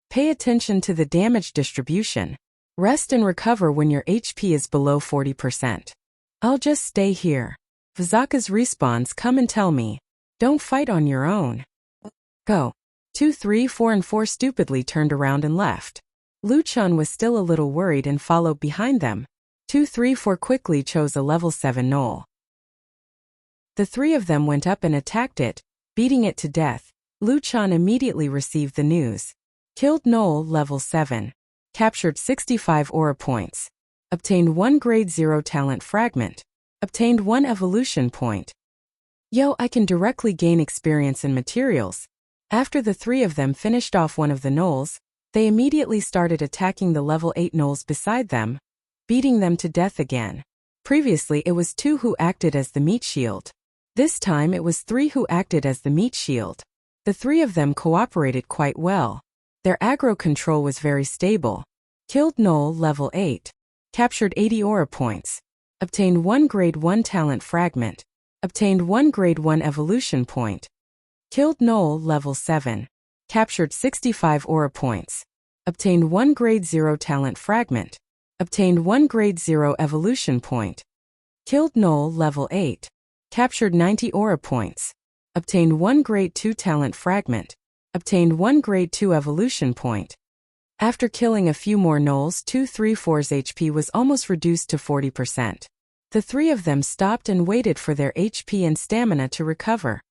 Pay attention to the damage distribution. Rest and recover when your HP is below 40%. I'll just stay here. Vizaka's respawns, come and tell me. Don't fight on your own. Go. 2, 3, 4 and 4 stupidly turned around and left. Luchan was still a little worried and followed behind them. 2, 3, 4 quickly chose a level 7 knoll. The 3 of them went up and attacked it, beating it to death. Luchan immediately received the news. Killed knoll level 7. Captured 65 aura points. Obtained 1 grade 0 talent fragment. Obtained 1 evolution point. Yo, I can directly gain experience and materials. After the 3 of them finished off one of the knolls, they immediately started attacking the level 8 knolls beside them, beating them to death again. Previously it was 2 who acted as the meat shield. This time it was 3 who acted as the meat shield. The 3 of them cooperated quite well. Their aggro control was very stable. Killed Null level 8. Captured 80 aura points. Obtained 1 grade 1 talent fragment. Obtained 1 grade 1 evolution point. Killed Null level 7. Captured 65 aura points. Obtained 1 grade 0 talent fragment. Obtained 1 grade 0 evolution point. Killed Null level 8. Captured 90 aura points. Obtained 1 grade 2 talent fragment. Obtained 1 grade 2 evolution point. After killing a few more Nulls, 2-3-4's HP was almost reduced to 40%. The three of them stopped and waited for their HP and stamina to recover.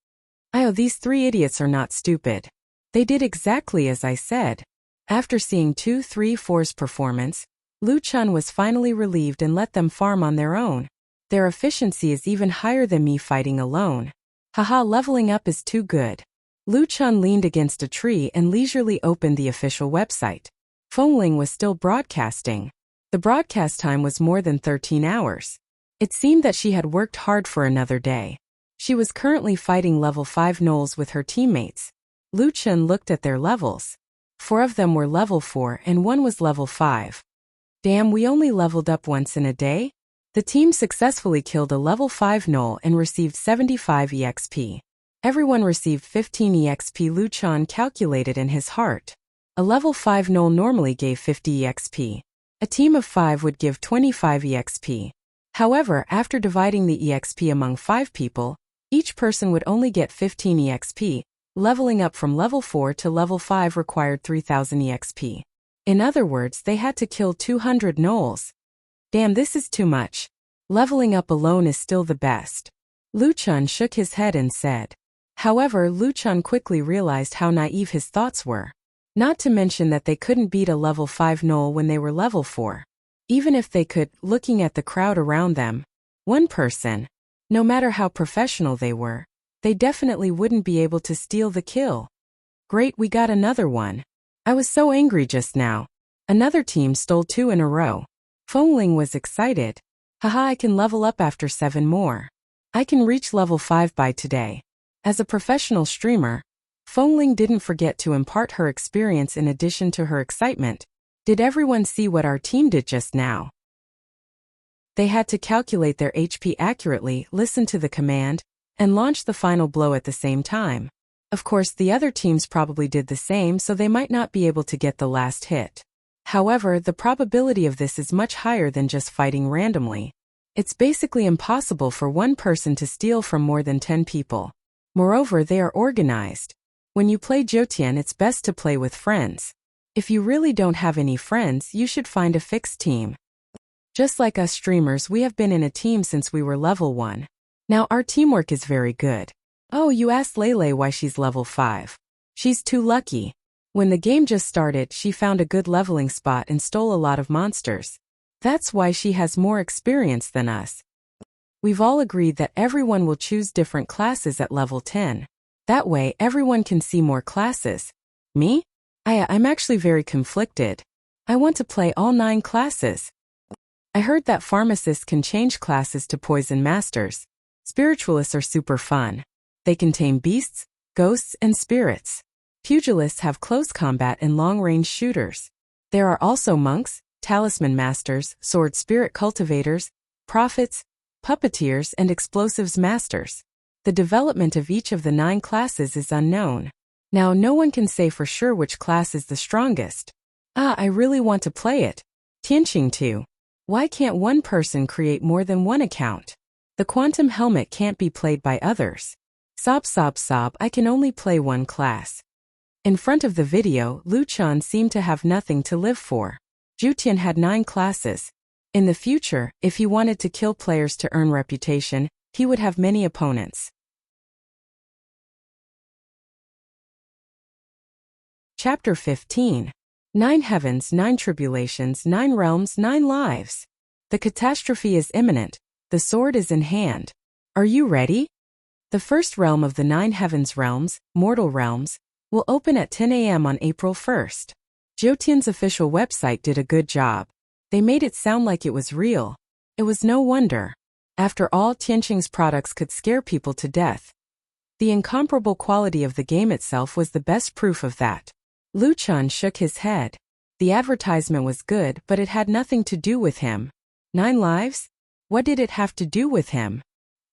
These three idiots are not stupid. They did exactly as I said. After seeing 2-3-4's performance, Wuxia was finally relieved and let them farm on their own. Their efficiency is even higher than me fighting alone. Haha, leveling up is too good. Wuxia leaned against a tree and leisurely opened the official website. Fengling was still broadcasting. The broadcast time was more than 13 hours. It seemed that she had worked hard for another day. She was currently fighting level 5 Nulls with her teammates. Wuxia looked at their levels. 4 of them were level 4 and 1 was level 5. Damn, we only leveled up once in a day? The team successfully killed a level 5 Null and received 75 EXP. Everyone received 15 EXP. Wuxia calculated in his heart. A level 5 Null normally gave 50 EXP. A team of 5 would give 25 EXP. However, after dividing the EXP among 5 people, each person would only get 15 EXP. Leveling up from level 4 to level 5 required 3000 EXP. In other words, they had to kill 200 Nulls. Damn, this is too much. Leveling up alone is still the best. Wuxia shook his head and said. However, Wuxia quickly realized how naive his thoughts were. Not to mention that they couldn't beat a level 5 Null when they were level 4. Even if they could, looking at the crowd around them, one person, no matter how professional they were, they definitely wouldn't be able to steal the kill. Great, we got another one. I was so angry just now. Another team stole 2 in a row. Fengling was excited. Haha, I can level up after 7 more. I can reach level 5 by today. As a professional streamer, Fengling didn't forget to impart her experience in addition to her excitement. Did everyone see what our team did just now? They had to calculate their HP accurately, listen to the command, and launch the final blow at the same time. Of course, the other teams probably did the same, so they might not be able to get the last hit. However, the probability of this is much higher than just fighting randomly. It's basically impossible for one person to steal from more than 10 people. Moreover, they are organized. When you play Jotian, it's best to play with friends. If you really don't have any friends, you should find a fixed team. Just like us streamers, we have been in a team since we were level 1. Now our teamwork is very good. Oh, you asked Lele why she's level 5. She's too lucky. When the game just started, she found a good leveling spot and stole a lot of monsters. That's why she has more experience than us. We've all agreed that everyone will choose different classes at level 10. That way, everyone can see more classes. Me? I'm actually very conflicted. I want to play all 9 classes. I heard that pharmacists can change classes to poison masters. Spiritualists are super fun. They can tame beasts, ghosts, and spirits. Pugilists have close combat and long-range shooters. There are also monks, talisman masters, sword spirit cultivators, prophets, puppeteers, and explosives masters. The development of each of the 9 classes is unknown. Now, no one can say for sure which class is the strongest. I really want to play it. Tianqing too. Why can't one person create more than one account? The quantum helmet can't be played by others. Sob, I can only play one class. In front of the video, Wuxia seemed to have nothing to live for. Jotian had 9 classes. In the future, if he wanted to kill players to earn reputation, he would have many opponents. Chapter 15. 9 heavens, 9 tribulations, 9 realms, 9 lives. The catastrophe is imminent. The sword is in hand. Are you ready? The first realm of the 9 heavens realms, mortal realms, will open at 10 a.m. on April 1st. Jotian's official website did a good job. They made it sound like it was real. It was no wonder. After all, Tianqing's products could scare people to death. The incomparable quality of the game itself was the best proof of that. Luchan shook his head. The advertisement was good, but it had nothing to do with him. 9 lives? What did it have to do with him?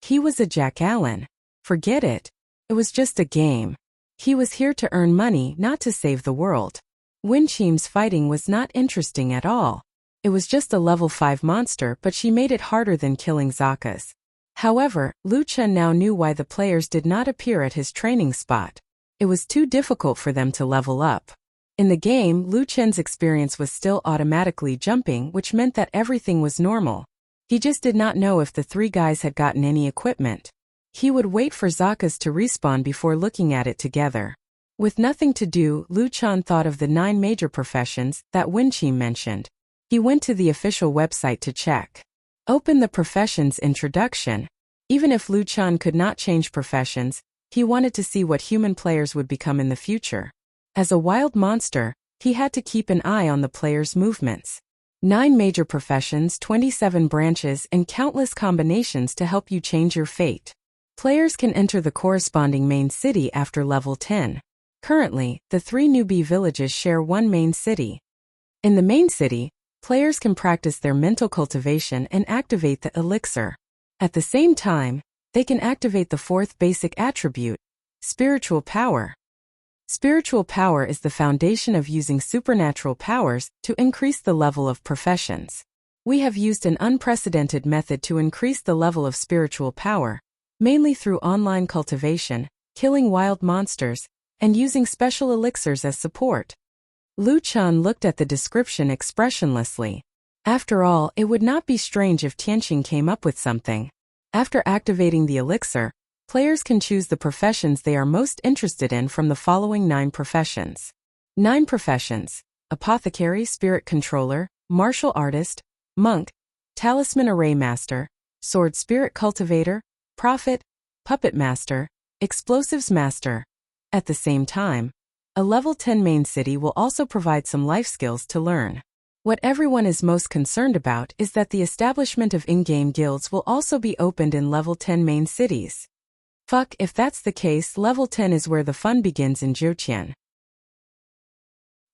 He was a Jack Allen. Forget it. It was just a game. He was here to earn money, not to save the world. Winchim's fighting was not interesting at all. It was just a level 5 monster, but she made it harder than killing Zaka's. However, Luchan now knew why the players did not appear at his training spot. It was too difficult for them to level up. In the game, Luchan's experience was still automatically jumping, which meant that everything was normal. He just did not know if the 3 guys had gotten any equipment. He would wait for Zaka's to respawn before looking at it together. With nothing to do, Luchan thought of the 9 major professions that Winchim mentioned. He went to the official website to check. Open the professions introduction. Even if Luchan could not change professions, he wanted to see what human players would become in the future. As a wild monster, he had to keep an eye on the players' movements. 9 major professions, 27 branches, and countless combinations to help you change your fate. Players can enter the corresponding main city after level 10. Currently, the 3 newbie villages share one main city. In the main city, players can practice their mental cultivation and activate the elixir. At the same time, they can activate the 4th basic attribute, spiritual power. Spiritual power is the foundation of using supernatural powers to increase the level of professions. We have used an unprecedented method to increase the level of spiritual power, mainly through online cultivation, killing wild monsters, and using special elixirs as support. Luchan looked at the description expressionlessly. After all, it would not be strange if Tianqing came up with something. After activating the elixir, players can choose the professions they are most interested in from the following 9 professions. 9 professions: apothecary, spirit controller, martial artist, monk, talisman array master, sword spirit cultivator, prophet, puppet master, explosives master. At the same time, a level 10 main city will also provide some life skills to learn. What everyone is most concerned about is that the establishment of in-game guilds will also be opened in level 10 main cities. Fuck, if that's the case, level 10 is where the fun begins in Zhoutian.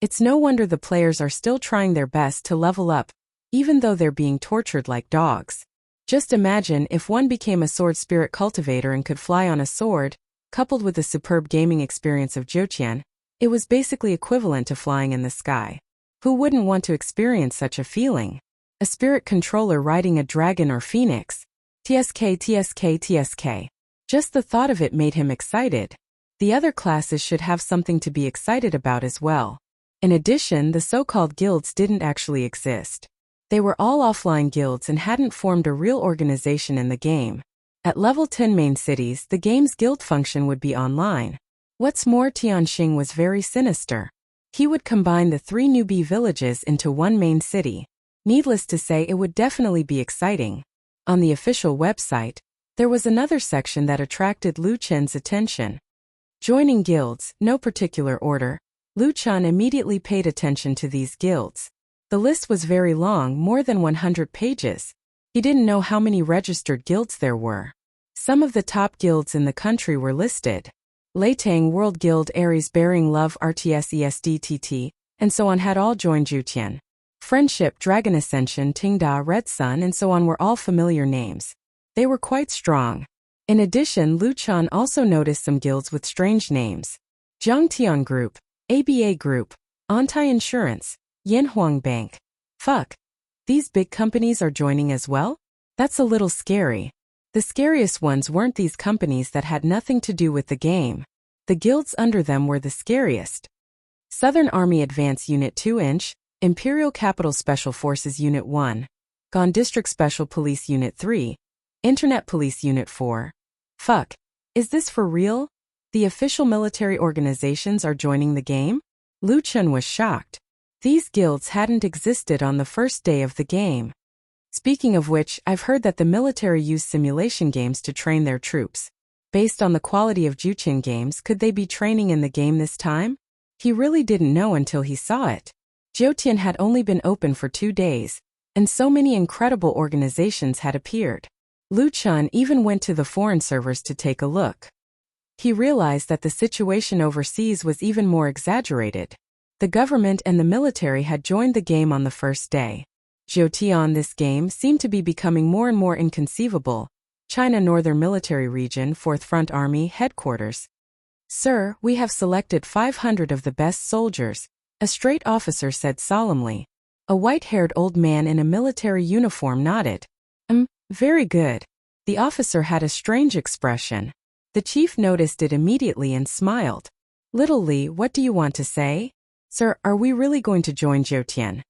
It's no wonder the players are still trying their best to level up, even though they're being tortured like dogs. Just imagine if one became a sword spirit cultivator and could fly on a sword, coupled with the superb gaming experience of Zhoutian. It was basically equivalent to flying in the sky. Who wouldn't want to experience such a feeling? A spirit controller riding a dragon or phoenix. TSK, TSK, TSK. Just the thought of it made him excited. The other classes should have something to be excited about as well. In addition, the so-called guilds didn't actually exist. They were all offline guilds and hadn't formed a real organization in the game. At level 10 main cities, the game's guild function would be online. What's more, Tianqing was very sinister. He would combine the 3 newbie villages into one main city. Needless to say, it would definitely be exciting. On the official website, there was another section that attracted Luchan's attention. Joining guilds, no particular order. Luchan immediately paid attention to these guilds. The list was very long, more than 100 pages. He didn't know how many registered guilds there were. Some of the top guilds in the country were listed. Leitang World Guild, Aries, Bearing Love, RTS, ESDTT, and so on had all joined Zhoutian. Friendship, Dragon Ascension, Tingda, Red Sun, and so on were all familiar names. They were quite strong. In addition, Luchan also noticed some guilds with strange names. Zhangtian Group, ABA Group, Antai Insurance, Yanhuang Bank. Fuck. These big companies are joining as well? That's a little scary. The scariest ones weren't these companies that had nothing to do with the game. The guilds under them were the scariest. Southern Army Advance Unit 2-inch, Imperial Capital Special Forces Unit 1, Gone District Special Police Unit 3, Internet Police Unit 4. Fuck. Is this for real? The official military organizations are joining the game? Luchan was shocked. These guilds hadn't existed on the first day of the game. Speaking of which, I've heard that the military use simulation games to train their troops. Based on the quality of Zhoutian games, could they be training in the game this time? He really didn't know until he saw it. Zhoutian had only been open for 2 days, and so many incredible organizations had appeared. Luchan even went to the foreign servers to take a look. He realized that the situation overseas was even more exaggerated. The government and the military had joined the game on the first day. Zhoutian, this game seemed to be becoming more and more inconceivable. China Northern Military Region, 4th Front Army, Headquarters. Sir, we have selected 500 of the best soldiers, a straight officer said solemnly. A white-haired old man in a military uniform nodded. Very good. The officer had a strange expression. The chief noticed it immediately and smiled. Little Li, what do you want to say? Sir, are we really going to join Zhoutian?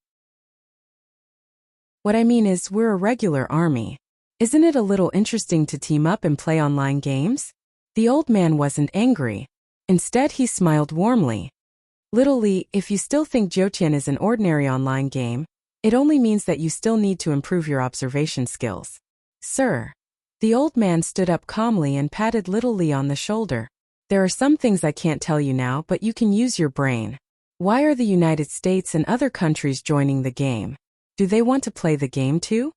What I mean is, we're a regular army. Isn't it a little interesting to team up and play online games? The old man wasn't angry. Instead, he smiled warmly. Little Li, if you still think Zhoutian is an ordinary online game, it only means that you still need to improve your observation skills. Sir. The old man stood up calmly and patted Little Li on the shoulder. There are some things I can't tell you now, but you can use your brain. Why are the United States and other countries joining the game? Do they want to play the game too?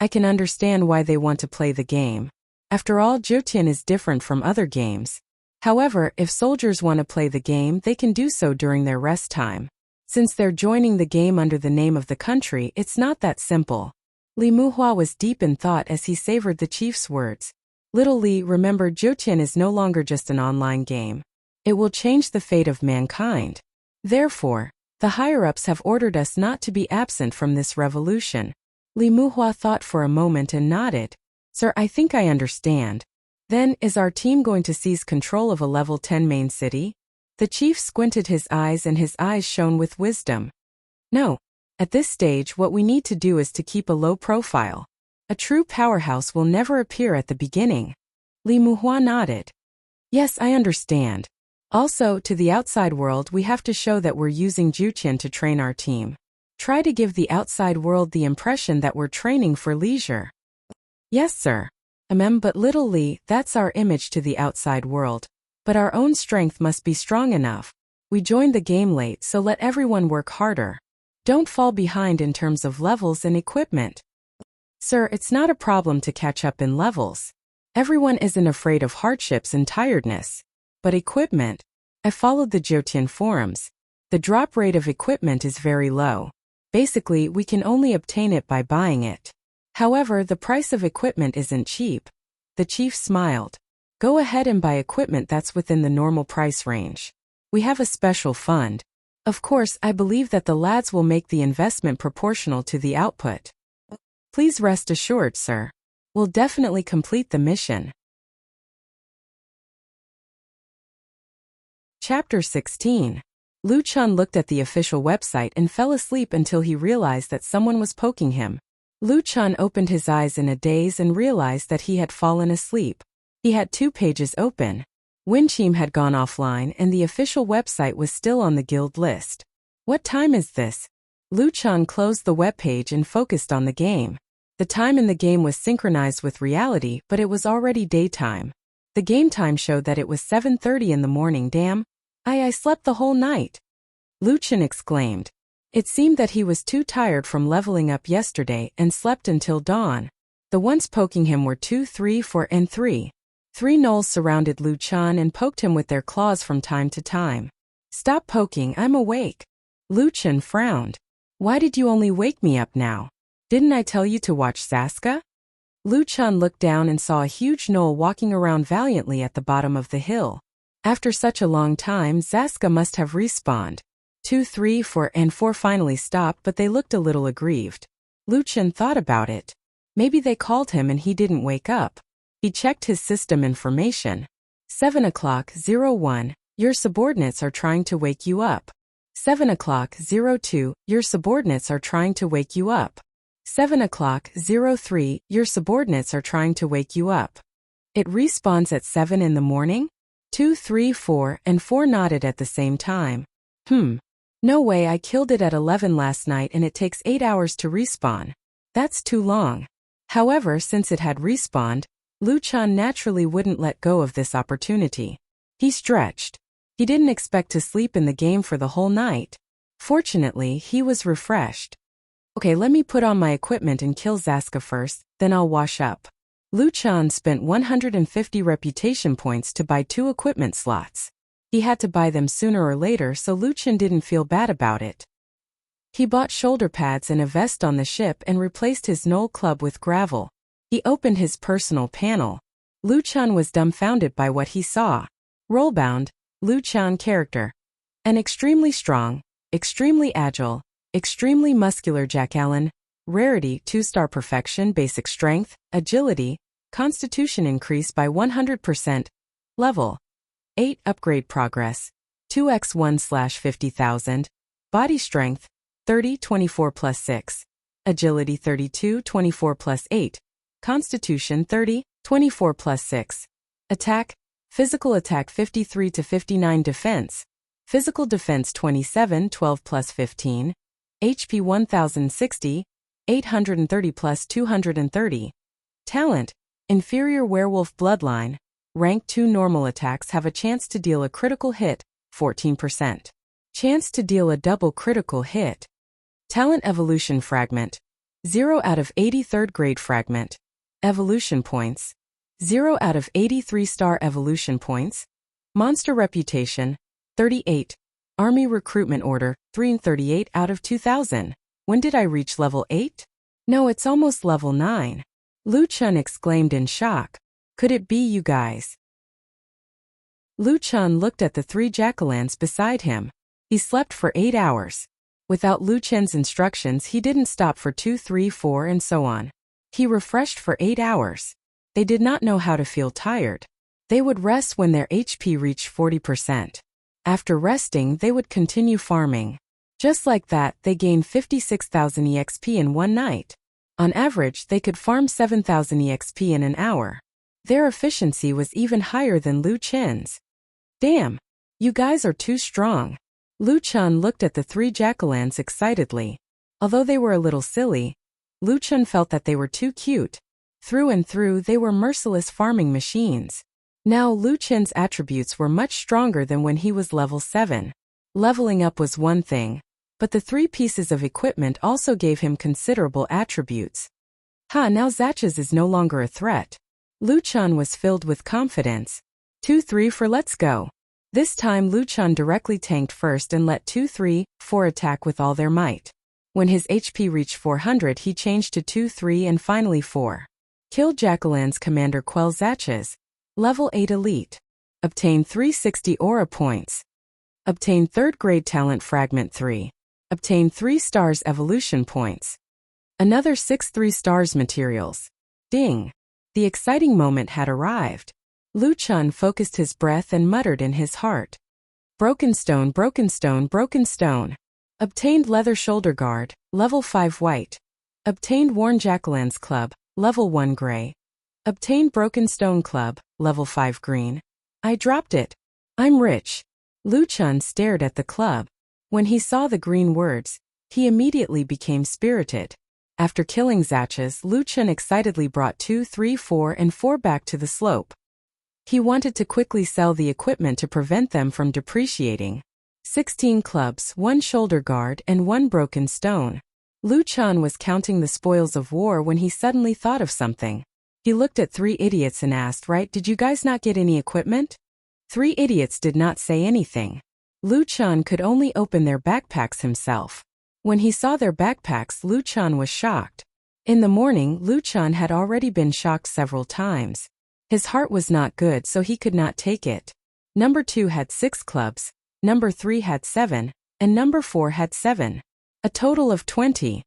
I can understand why they want to play the game. After all, Zhoutian is different from other games. However, if soldiers want to play the game, they can do so during their rest time. Since they're joining the game under the name of the country, it's not that simple. Li Muhua was deep in thought as he savored the chief's words. Little Li, remember, Zhoutian is no longer just an online game. It will change the fate of mankind. Therefore, the higher-ups have ordered us not to be absent from this revolution. Li Muhua thought for a moment and nodded. Sir, I think I understand. Then, is our team going to seize control of a level 10 main city? The chief squinted his eyes and his eyes shone with wisdom. No. At this stage, what we need to do is to keep a low profile. A true powerhouse will never appear at the beginning. Li Muhua nodded. Yes, I understand. Also, to the outside world, we have to show that we're using Zhoutian to train our team. Try to give the outside world the impression that we're training for leisure. Yes, sir. But Little Li, that's our image to the outside world. But our own strength must be strong enough. We joined the game late, so let everyone work harder. Don't fall behind in terms of levels and equipment. Sir, it's not a problem to catch up in levels. Everyone isn't afraid of hardships and tiredness. But equipment. I followed the Zhoutian forums. The drop rate of equipment is very low. Basically, we can only obtain it by buying it. However, the price of equipment isn't cheap. The chief smiled. Go ahead and buy equipment that's within the normal price range. We have a special fund. Of course, I believe that the lads will make the investment proportional to the output. Please rest assured, sir. We'll definitely complete the mission. Chapter 16. Lu Chun looked at the official website and fell asleep until he realized that someone was poking him. Lu Chun opened his eyes in a daze and realized that he had fallen asleep. He had 2 pages open. Winchim had gone offline and the official website was still on the guild list. What time is this? Lu Chun closed the webpage and focused on the game. The time in the game was synchronized with reality, but it was already daytime. The game time showed that it was 7:30 in the morning. Damn. I slept the whole night. Lu Chun exclaimed. It seemed that he was too tired from leveling up yesterday and slept until dawn. The ones poking him were 2, 3, 4, and 3. 3 gnolls surrounded Lu Chun and poked him with their claws from time to time. Stop poking, I'm awake. Lu Chun frowned. Why did you only wake me up now? Didn't I tell you to watch Saska? Lu Chun looked down and saw a huge gnoll walking around valiantly at the bottom of the hill. After such a long time, Zaska must have respawned. 2, 3, 4, and 4 finally stopped, but they looked a little aggrieved. Lu Chun thought about it. Maybe they called him and he didn't wake up. He checked his system information. 7:01, your subordinates are trying to wake you up. 7:02, your subordinates are trying to wake you up. 7:03, your subordinates are trying to wake you up. It respawns at 7 in the morning? 2, 3, 4, and 4 nodded at the same time. No way, I killed it at 11 last night and it takes 8 hours to respawn. That's too long. However, since it had respawned, Lu Chun naturally wouldn't let go of this opportunity. He stretched. He didn't expect to sleep in the game for the whole night. Fortunately, he was refreshed. Okay, let me put on my equipment and kill Zaska first, then I'll wash up. Lu Chun spent 150 reputation points to buy 2 equipment slots. He had to buy them sooner or later, so Luchan didn't feel bad about it. He bought shoulder pads and a vest on the ship and replaced his knoll club with gravel. He opened his personal panel. Luchan was dumbfounded by what he saw. Rollbound, Luchan character. An extremely strong, extremely agile, extremely muscular Jackalon. Rarity 2-star perfection, basic strength, agility, constitution increase by 100%. Level 8 upgrade progress 2x1/50,000. Body strength 30 24 plus 6. Agility 32 24 plus 8. Constitution 30 24 plus 6. Attack, physical attack 53 to 59. Defense, physical defense 27 12 plus 15. HP 1060, 830 plus 230. Talent, inferior werewolf bloodline. Rank 2 normal attacks have a chance to deal a critical hit, 14%. Chance to deal a double critical hit. Talent evolution fragment. 0 out of 80 3rd grade fragment. Evolution points. 0 out of 80 3-star evolution points. Monster reputation. 38. Army recruitment order, 338 out of 2000. When did I reach level 8? No, it's almost level 9. Luchan exclaimed in shock. Could it be you guys? Luchan looked at the 3 Jackalans beside him. He slept for 8 hours. Without Luchan's instructions, he didn't stop for 2, 3, 4 and so on. He refreshed for 8 hours. They did not know how to feel tired. They would rest when their HP reached 40%. After resting, they would continue farming. Just like that, they gained 56,000 EXP in one night. On average, they could farm 7,000 EXP in an hour. Their efficiency was even higher than Luchan's. Damn, you guys are too strong. Luchan looked at the 3 Jackalans excitedly. Although they were a little silly, Luchan felt that they were too cute. Through and through, they were merciless farming machines. Now Luchan's attributes were much stronger than when he was level 7. Leveling up was one thing, but the 3 pieces of equipment also gave him considerable attributes. Now Zatches is no longer a threat. Luchan was filled with confidence. 2-3 for let's go. This time Luchan directly tanked first and let 2-3, 4 attack with all their might. When his HP reached 400, he changed to 2-3 and finally 4. Killed Jackalan's commander Quell Zatches. Level 8 elite. Obtain 360 aura points. Obtain 3rd grade talent fragment 3. Obtain 3 stars evolution points. Another 6 3 stars materials. Ding. The exciting moment had arrived. Luchan focused his breath and muttered in his heart. Broken stone, broken stone, broken stone. Obtained leather shoulder guard, level 5 white. Obtained worn Jackalan's club, level 1 gray. Obtained broken stone club, level 5 green. I dropped it. I'm rich. Luchan stared at the club. When he saw the green words, he immediately became spirited. After killing Zatches, Luchan excitedly brought 2, 3, 4 and 4 back to the slope. He wanted to quickly sell the equipment to prevent them from depreciating. 16 clubs, 1 shoulder guard and 1 broken stone. Luchan was counting the spoils of war when he suddenly thought of something. He looked at 3 idiots and asked, "Right, did you guys not get any equipment?" 3 idiots did not say anything. Luchan could only open their backpacks himself. When he saw their backpacks, Luchan was shocked. In the morning, Luchan had already been shocked several times. His heart was not good, so he could not take it. Number 2 had 6 clubs, number 3 had 7, and number 4 had 7. A total of 20.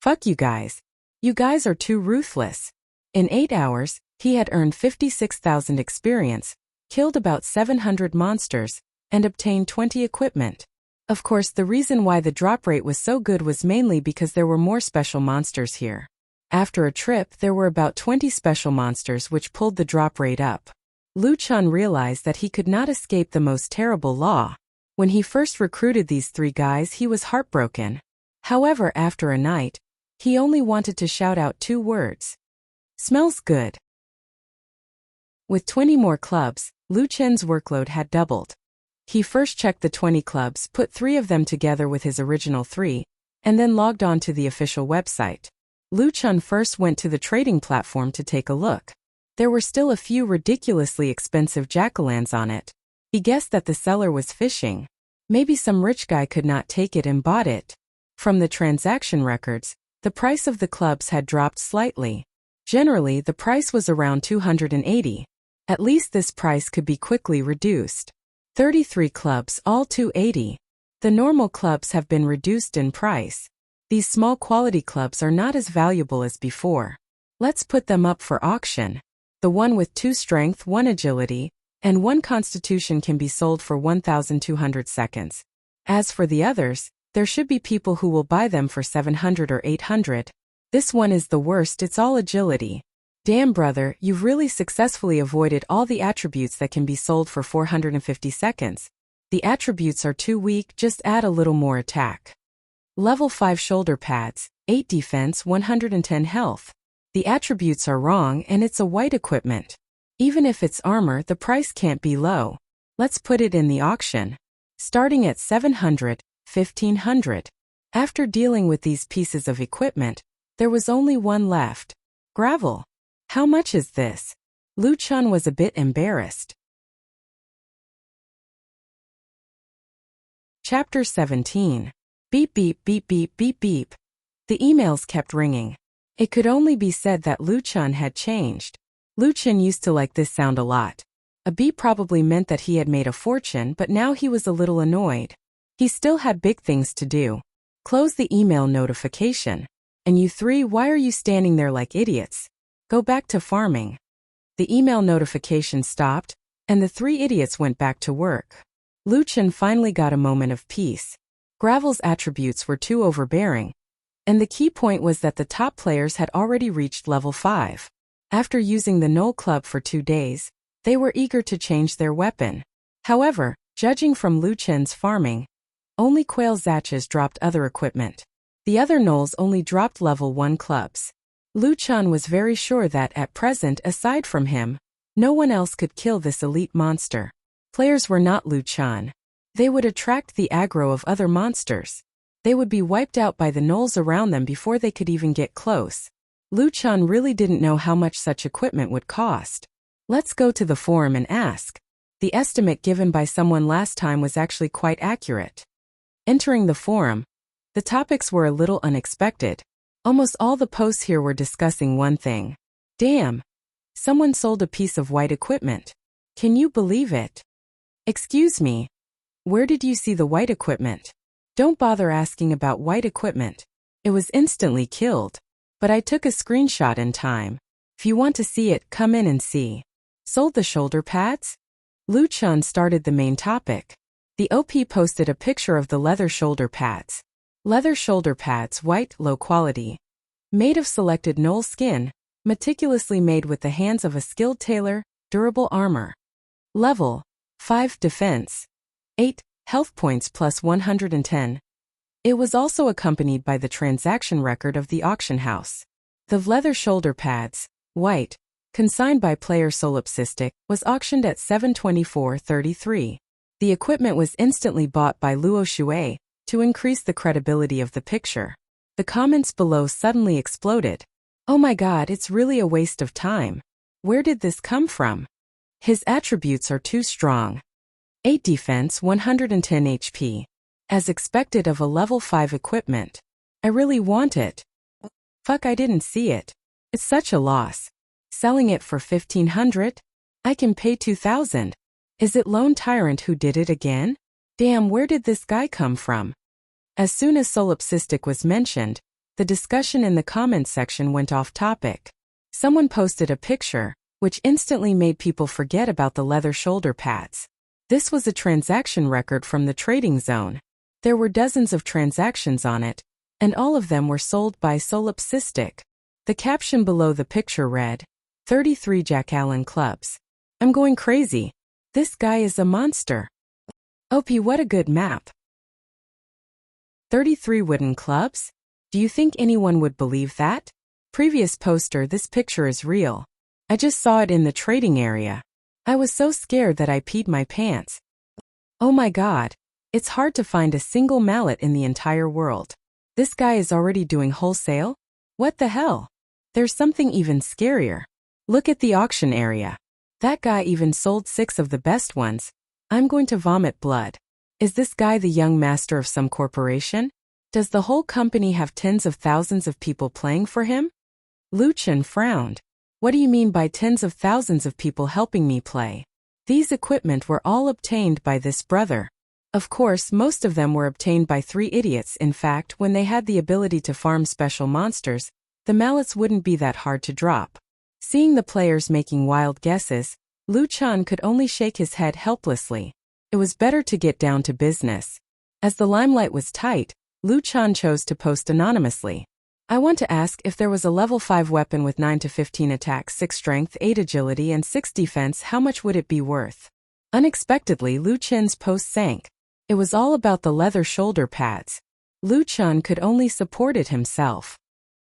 Fuck you guys. You guys are too ruthless. In 8 hours, he had earned 56,000 experience, killed about 700 monsters, and obtained 20 equipment. Of course, the reason why the drop rate was so good was mainly because there were more special monsters here. After a trip, there were about 20 special monsters which pulled the drop rate up. Luchan realized that he could not escape the most terrible law. When he first recruited these 3 guys, he was heartbroken. However, after a night, he only wanted to shout out 2 words. Smells good. With 20 more clubs, Luchan's workload had doubled. He first checked the 20 clubs, put 3 of them together with his original 3, and then logged on to the official website. Luchan first went to the trading platform to take a look. There were still a few ridiculously expensive Jackalans on it. He guessed that the seller was fishing. Maybe some rich guy could not take it and bought it. From the transaction records, the price of the clubs had dropped slightly. Generally, the price was around 280. At least this price could be quickly reduced. 33 clubs, all 280. The normal clubs have been reduced in price. These small quality clubs are not as valuable as before. Let's put them up for auction. The one with 2 strength, 1 agility, and 1 constitution can be sold for 1,200 seconds. As for the others, there should be people who will buy them for 700 or 800. This one is the worst, it's all agility. Damn brother, you've really successfully avoided all the attributes that can be sold for 450 seconds. The attributes are too weak, just add a little more attack. Level 5 shoulder pads, 8 defense, 110 health. The attributes are wrong and it's a white equipment. Even if it's armor, the price can't be low. Let's put it in the auction. Starting at 700, 1500. After dealing with these pieces of equipment, there was only one left. Gravel. How much is this? Lu Chun was a bit embarrassed. Chapter 17. Beep beep beep beep beep beep. The emails kept ringing. It could only be said that Lu Chun had changed. Lu Chun used to like this sound a lot. A beep probably meant that he had made a fortune, but now he was a little annoyed. He still had big things to do. Close the email notification. And you three, why are you standing there like idiots? Go back to farming. The email notification stopped, and the 3 idiots went back to work. Lu Chun finally got a moment of peace. Gravel's attributes were too overbearing. And the key point was that the top players had already reached level 5. After using the Knoll Club for 2 days, they were eager to change their weapon. However, judging from Lu Chun's farming, only Quail Zatches dropped other equipment. The other Knolls only dropped level 1 clubs. Lu Chun was very sure that at present, aside from him, no one else could kill this elite monster. Players were not Lu Chun. They would attract the aggro of other monsters. They would be wiped out by the Knolls around them before they could even get close. Lu Chun really didn't know how much such equipment would cost. Let's go to the forum and ask. The estimate given by someone last time was actually quite accurate. Entering the forum, the topics were a little unexpected. Almost all the posts here were discussing one thing. Damn! Someone sold a piece of white equipment. Can you believe it? Excuse me. Where did you see the white equipment? Don't bother asking about white equipment. It was instantly killed. But I took a screenshot in time. If you want to see it, come in and see. Sold the shoulder pads? Lu Chun started the main topic. The OP posted a picture of the leather shoulder pads. Leather shoulder pads, white, low quality. Made of selected Knoll skin, meticulously made with the hands of a skilled tailor, durable armor. Level 5 defense. 8 health points plus 110. It was also accompanied by the transaction record of the auction house. The leather shoulder pads, white, consigned by player Solipsistic, was auctioned at 724.33. The equipment was instantly bought by Luo Shui to increase the credibility of the picture. The comments below suddenly exploded. Oh my god, it's really a waste of time. Where did this come from? His attributes are too strong. 8 defense, 110 HP. As expected of a level 5 equipment. I really want it. Fuck, I didn't see it. It's such a loss. Selling it for 1,500? I can pay 2,000. Is it Lone Tyrant who did it again? Damn, where did this guy come from? As soon as Solipsistic was mentioned, the discussion in the comments section went off topic. Someone posted a picture, which instantly made people forget about the leather shoulder pads. This was a transaction record from the trading zone. There were dozens of transactions on it, and all of them were sold by Solipsistic. The caption below the picture read, 33 Jack Allen clubs. I'm going crazy. This guy is a monster. OP, what a good map. 33 wooden clubs? Do you think anyone would believe that? Previous poster, this picture is real. I just saw it in the trading area. I was so scared that I peed my pants. Oh my god. It's hard to find a single mallet in the entire world. This guy is already doing wholesale? What the hell? There's something even scarier. Look at the auction area. That guy even sold 6 of the best ones. I'm going to vomit blood. Is this guy the young master of some corporation? Does the whole company have tens of thousands of people playing for him? Luchan frowned. What do you mean by tens of thousands of people helping me play? These equipment were all obtained by this brother. Of course, most of them were obtained by 3 idiots. In fact, when they had the ability to farm special monsters, the mallets wouldn't be that hard to drop. Seeing the players making wild guesses, Luchan could only shake his head helplessly. It was better to get down to business. As the limelight was tight, Luchan chose to post anonymously. I want to ask if there was a level 5 weapon with 9 to 15 attack, 6 strength, 8 agility and 6 defense, how much would it be worth? Unexpectedly, Luchan's post sank. It was all about the leather shoulder pads. Luchan could only support it himself.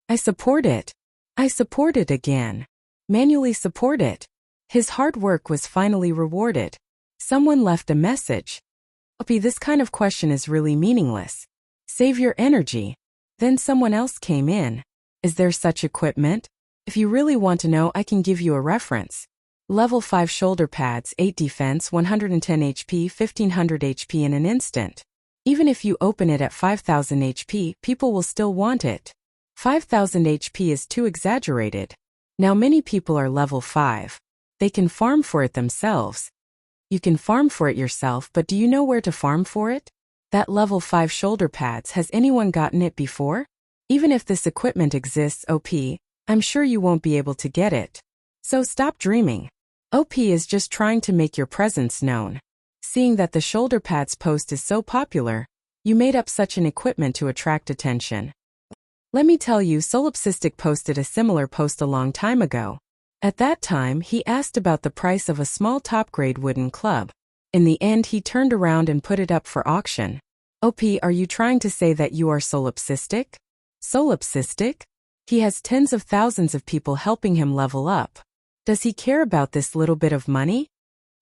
I support it. I support it again. Manually support it. His hard work was finally rewarded. Someone left a message. Uppy, this kind of question is really meaningless. Save your energy. Then someone else came in. Is there such equipment? If you really want to know, I can give you a reference. Level 5 shoulder pads, 8 defense, 110 HP, 1500 HP in an instant. Even if you open it at 5000 HP, people will still want it. 5000 HP is too exaggerated. Now many people are level 5. They can farm for it themselves. You can farm for it yourself, but do you know where to farm for it? That level 5 shoulder pads, has anyone gotten it before? Even if this equipment exists, OP, I'm sure you won't be able to get it. So stop dreaming. OP is just trying to make your presence known. Seeing that the shoulder pads post is so popular, you made up such an equipment to attract attention. Let me tell you, Solipsistic posted a similar post a long time ago. At that time, he asked about the price of a small top-grade wooden club. In the end, he turned around and put it up for auction. OP, are you trying to say that you are solipsistic? Solipsistic? He has tens of thousands of people helping him level up. Does he care about this little bit of money?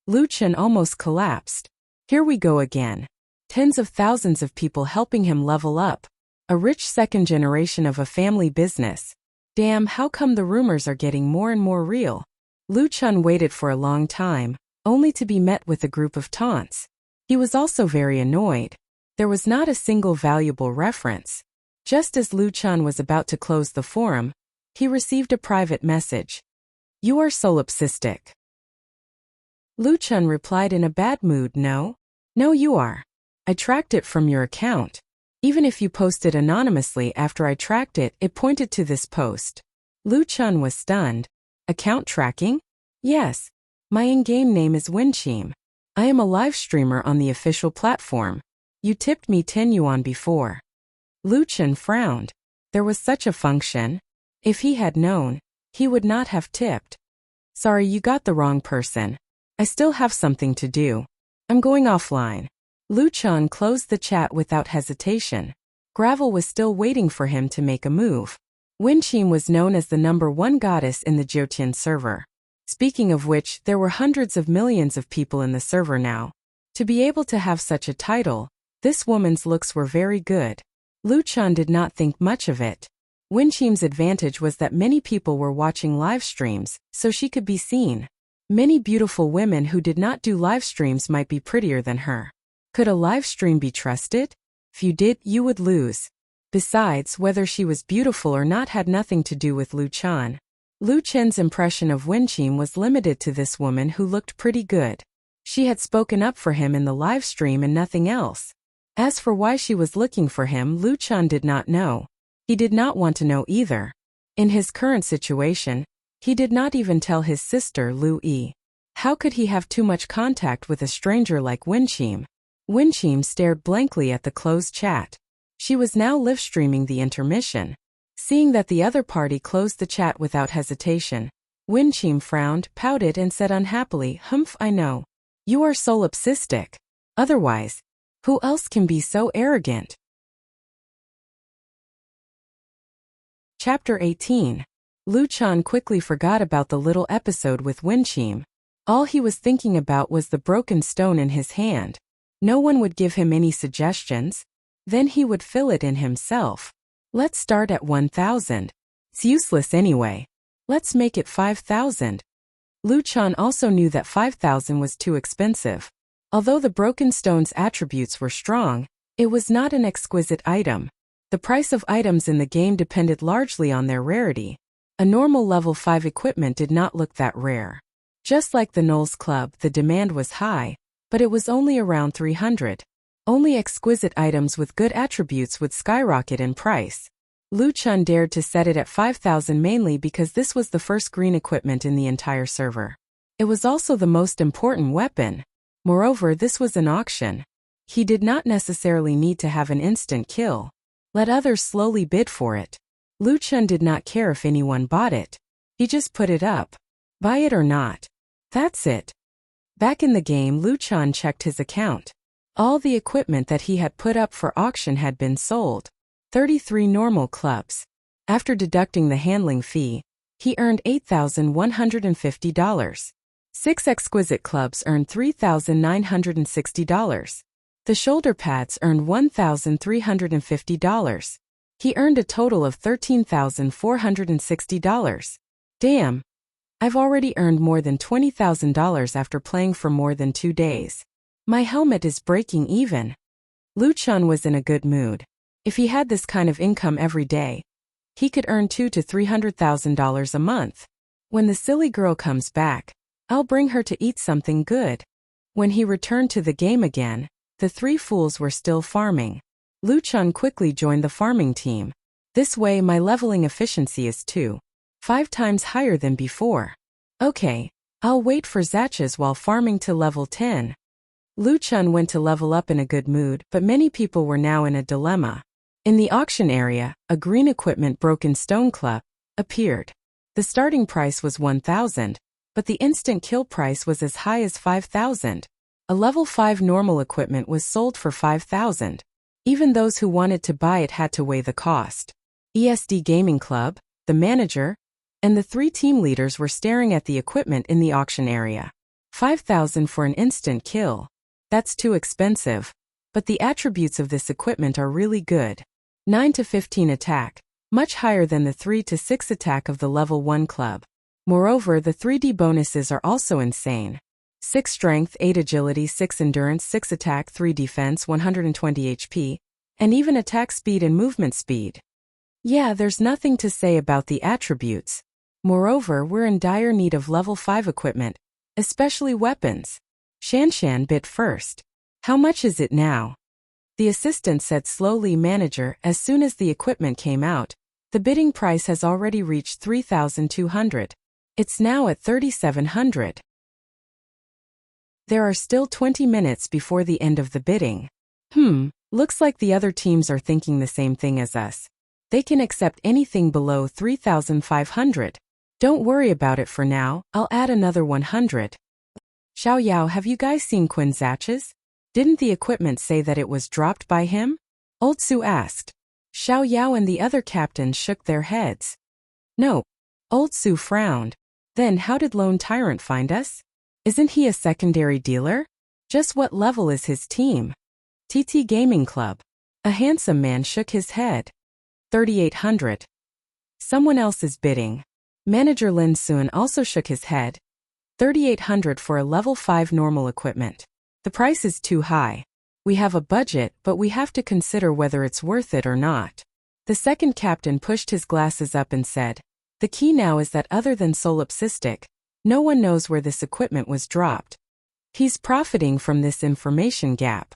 Luchan almost collapsed. Here we go again. Tens of thousands of people helping him level up. A rich second generation of a family business. Damn, how come the rumors are getting more and more real? Luchan waited for a long time, only to be met with a group of taunts. He was also very annoyed. There was not a single valuable reference. Just as Luchan was about to close the forum, he received a private message. You are solipsistic. Luchan replied in a bad mood, no. No, you are. I tracked it from your account. Even if you posted anonymously after I tracked it, it pointed to this post. Luchan was stunned. Account tracking? Yes. My in-game name is Winchim. I am a live streamer on the official platform. You tipped me 10 yuan before. Luchan frowned. There was such a function. If he had known, he would not have tipped. Sorry, you got the wrong person. I still have something to do. I'm going offline. Luchan closed the chat without hesitation. Gravel was still waiting for him to make a move. Winchim was known as the #1 goddess in the Jiotian server. Speaking of which, there were hundreds of millions of people in the server now. To be able to have such a title, this woman's looks were very good. Luchan did not think much of it. Winchim's advantage was that many people were watching live streams, so she could be seen. Many beautiful women who did not do live streams might be prettier than her. Could a live stream be trusted? If you did, you would lose. Besides, whether she was beautiful or not had nothing to do with Luchan. Luchan's impression of Winchim was limited to this woman who looked pretty good. She had spoken up for him in the live stream and nothing else. As for why she was looking for him, Luchan did not know. He did not want to know either. In his current situation, he did not even tell his sister Lu Yi. How could he have too much contact with a stranger like Winchim? Winchim stared blankly at the closed chat. She was now live streaming the intermission. Seeing that the other party closed the chat without hesitation, Winchim frowned, pouted and said unhappily, "Humph, I know. You are solipsistic. Otherwise, who else can be so arrogant?" Chapter 18. Luchan quickly forgot about the little episode with Winchim. All he was thinking about was the broken stone in his hand. No one would give him any suggestions. Then he would fill it in himself. Let's start at 1,000. It's useless anyway. Let's make it 5,000. Luchan also knew that 5,000 was too expensive. Although the broken stone's attributes were strong, it was not an exquisite item. The price of items in the game depended largely on their rarity. A normal level 5 equipment did not look that rare. Just like the Knowles Club, the demand was high, but it was only around 300. Only exquisite items with good attributes would skyrocket in price. Lu Chun dared to set it at 5,000 mainly because this was the first green equipment in the entire server. It was also the most important weapon. Moreover, this was an auction. He did not necessarily need to have an instant kill. Let others slowly bid for it. Lu Chun did not care if anyone bought it. He just put it up. Buy it or not. That's it. Back in the game, Lu Chun checked his account. All the equipment that he had put up for auction had been sold. 33 normal clubs. After deducting the handling fee, he earned $8,150. 6 exquisite clubs earned $3,960. The shoulder pads earned $1,350. He earned a total of $13,460. Damn. I've already earned more than $20,000 after playing for more than 2 days. My helmet is breaking even. Lu Chun was in a good mood. If he had this kind of income every day, he could earn $200,000 to $300,000 a month. When the silly girl comes back, I'll bring her to eat something good. When he returned to the game again, the 3 fools were still farming. Lu Chun quickly joined the farming team. This way my leveling efficiency is 2.5 times higher than before. Okay, I'll wait for Zatches while farming to level 10. Lu Chun went to level up in a good mood, but many people were now in a dilemma. In the auction area, a green equipment broken stone club appeared. The starting price was 1,000, but the instant kill price was as high as 5,000. A level 5 normal equipment was sold for 5,000. Even those who wanted to buy it had to weigh the cost. ESD Gaming Club, the manager, and the 3 team leaders were staring at the equipment in the auction area. 5,000 for an instant kill. That's too expensive. But the attributes of this equipment are really good. 9 to 15 attack, much higher than the 3 to 6 attack of the level 1 club. Moreover, the 3D bonuses are also insane. 6 strength, 8 agility, 6 endurance, 6 attack, 3 defense, 120 HP, and even attack speed and movement speed. Yeah, there's nothing to say about the attributes. Moreover, we're in dire need of level 5 equipment, especially weapons. Shanshan bid first. How much is it now? The assistant said slowly, manager, as soon as the equipment came out, the bidding price has already reached 3,200. It's now at 3,700. There are still 20 minutes before the end of the bidding. Looks like the other teams are thinking the same thing as us. They can accept anything below 3,500. Don't worry about it for now, I'll add another 100. Xiao Yao, have you guys seen Quinn Zatches? Didn't the equipment say that it was dropped by him? Old Su asked. Xiao Yao and the other captains shook their heads. No. Old Su frowned. Then how did Lone Tyrant find us? Isn't he a secondary dealer? Just what level is his team? TT Gaming Club. A handsome man shook his head. 3,800. Someone else is bidding. Manager Lin Sun also shook his head. 3,800 for a level 5 normal equipment. The price is too high. We have a budget, but we have to consider whether it's worth it or not. The second captain pushed his glasses up and said, the key now is that other than Solipsistic, no one knows where this equipment was dropped. He's profiting from this information gap.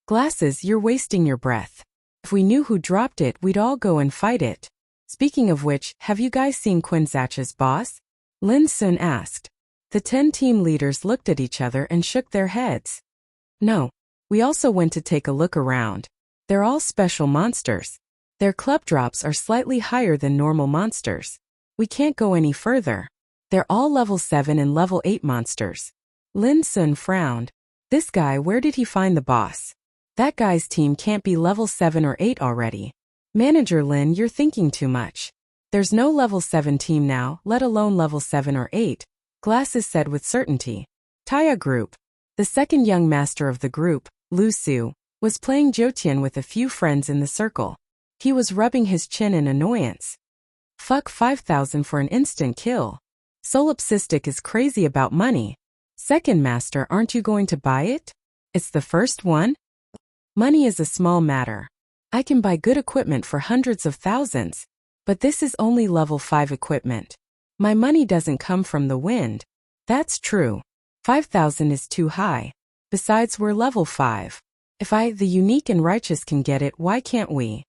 Glasses, you're wasting your breath. If we knew who dropped it, we'd all go and fight it. Speaking of which, have you guys seen Quinn Zatch's boss? Lin Sun asked. The 10 team leaders looked at each other and shook their heads. No. We also went to take a look around. They're all special monsters. Their club drops are slightly higher than normal monsters. We can't go any further. They're all level 7 and level 8 monsters. Lin Sun frowned. This guy, where did he find the boss? That guy's team can't be level 7 or 8 already. Manager Lin, you're thinking too much. There's no level 7 team now, let alone level 7 or 8. Glasses said with certainty. Taya Group. The second young master of the group, Lu Su, was playing Jotian with a few friends in the circle. He was rubbing his chin in annoyance. Fuck 5,000 for an instant kill. Solipsistic is crazy about money. Second master, aren't you going to buy it? It's the first one? Money is a small matter. I can buy good equipment for hundreds of thousands, but this is only level 5 equipment. My money doesn't come from the wind. That's true. 5,000 is too high. Besides, we're level 5. If I, the unique and righteous, can get it, why can't we?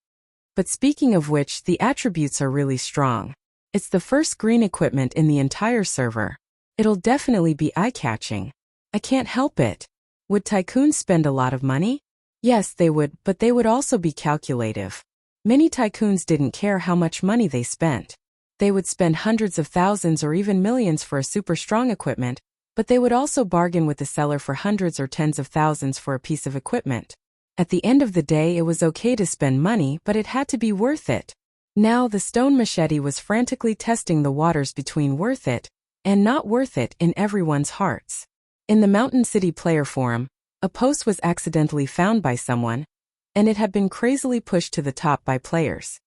But speaking of which, the attributes are really strong. It's the first green equipment in the entire server. It'll definitely be eye-catching. I can't help it. Would tycoons spend a lot of money? Yes, they would, but they would also be calculative. Many tycoons didn't care how much money they spent. They would spend hundreds of thousands or even millions for a super strong equipment, but they would also bargain with the seller for hundreds or tens of thousands for a piece of equipment. At the end of the day, it was okay to spend money, but it had to be worth it. Now the stone machete was frantically testing the waters between worth it and not worth it in everyone's hearts. In the Mountain City player forum, a post was accidentally found by someone, and it had been crazily pushed to the top by players.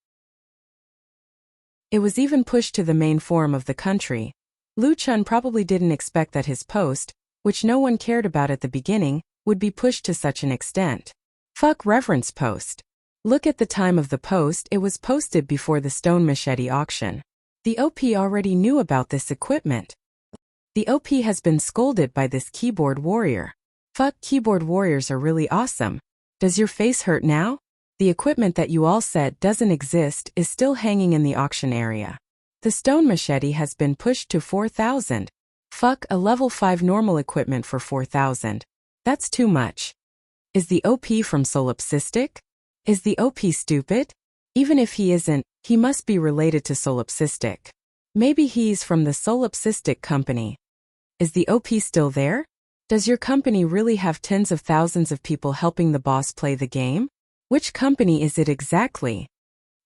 It was even pushed to the main forum of the country. Lu Chun probably didn't expect that his post, which no one cared about at the beginning, would be pushed to such an extent. Fuck reverence post. Look at the time of the post. It was posted before the stone machete auction. The OP already knew about this equipment. The OP has been scolded by this keyboard warrior. Fuck, keyboard warriors are really awesome. Does your face hurt now? The equipment that you all said doesn't exist is still hanging in the auction area. The stone machete has been pushed to 4,000. Fuck, a level 5 normal equipment for 4,000. That's too much. Is the OP from Solipsistic? Is the OP stupid? Even if he isn't, he must be related to Solipsistic. Maybe he's from the Solipsistic company. Is the OP still there? Does your company really have tens of thousands of people helping the boss play the game? Which company is it exactly?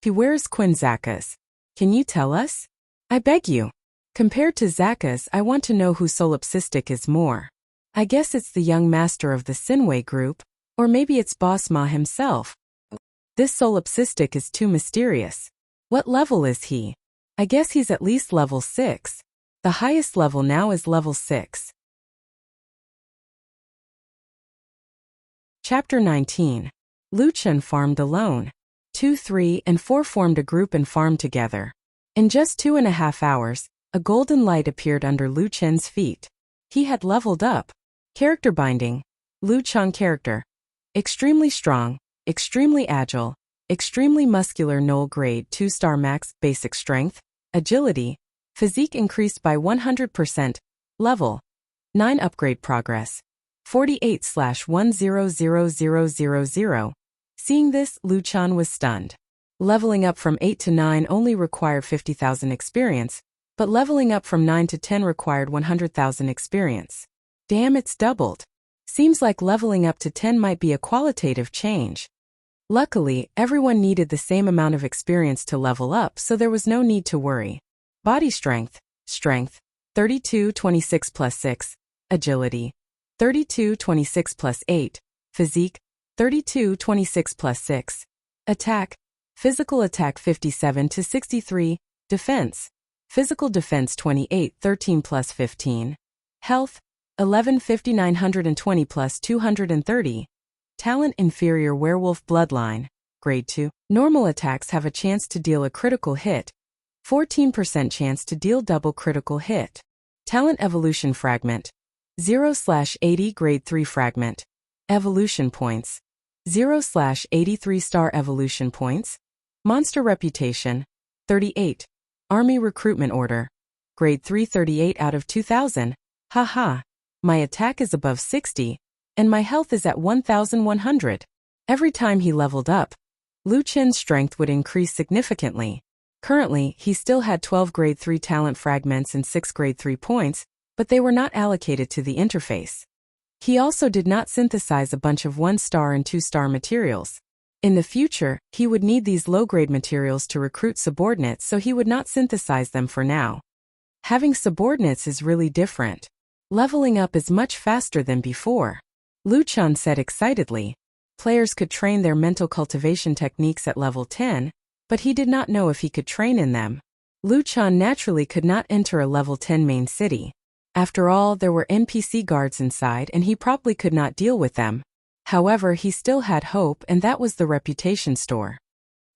Where's Quinn Zakas? Can you tell us? I beg you. Compared to Zakas, I want to know who Solipsistic is more. I guess it's the young master of the Sinway group, or maybe it's Boss Ma himself. This Solipsistic is too mysterious. What level is he? I guess he's at least level 6. The highest level now is level 6. Chapter 19. Lu Chun farmed alone. 2, 3, and 4 formed a group and farmed together. In just 2.5 hours, a golden light appeared under Lu Chun's feet. He had leveled up. Character binding. Lu Chun character. Extremely strong, extremely agile, extremely muscular, null grade 2-star max, basic strength, agility, physique increased by 100%, level 9 upgrade progress. 48/100000. Seeing this, Lu Chun was stunned. Leveling up from 8 to 9 only required 50,000 experience, but leveling up from 9 to 10 required 100,000 experience. Damn, it's doubled. Seems like leveling up to 10 might be a qualitative change. Luckily, everyone needed the same amount of experience to level up, so there was no need to worry. Body strength, 32 26 plus 6, agility, 32 26 plus 8, physique, 32 26 plus 6, attack, physical attack 57 to 63, defense, physical defense 28 13 plus 15, health, 11 5920 plus 230, talent inferior werewolf bloodline, grade 2, normal attacks have a chance to deal a critical hit, 14% chance to deal double critical hit, talent evolution fragment, 0/80 grade 3 fragment, evolution points, 0/83 star evolution points, monster reputation, 38, army recruitment order, grade 3 38 out of 2000, haha. My attack is above 60, and my health is at 1100. Every time he leveled up, Lu Chun's strength would increase significantly. Currently, he still had 12 grade 3 talent fragments and 6 grade 3 points, but they were not allocated to the interface. He also did not synthesize a bunch of 1-star and 2-star materials. In the future, he would need these low-grade materials to recruit subordinates, so he would not synthesize them for now. Having subordinates is really different. Leveling up is much faster than before. Lu Chun said excitedly. Players could train their mental cultivation techniques at level 10, but he did not know if he could train in them. Lu Chun naturally could not enter a level 10 main city. After all, there were NPC guards inside and he probably could not deal with them. However, he still had hope, and that was the reputation store.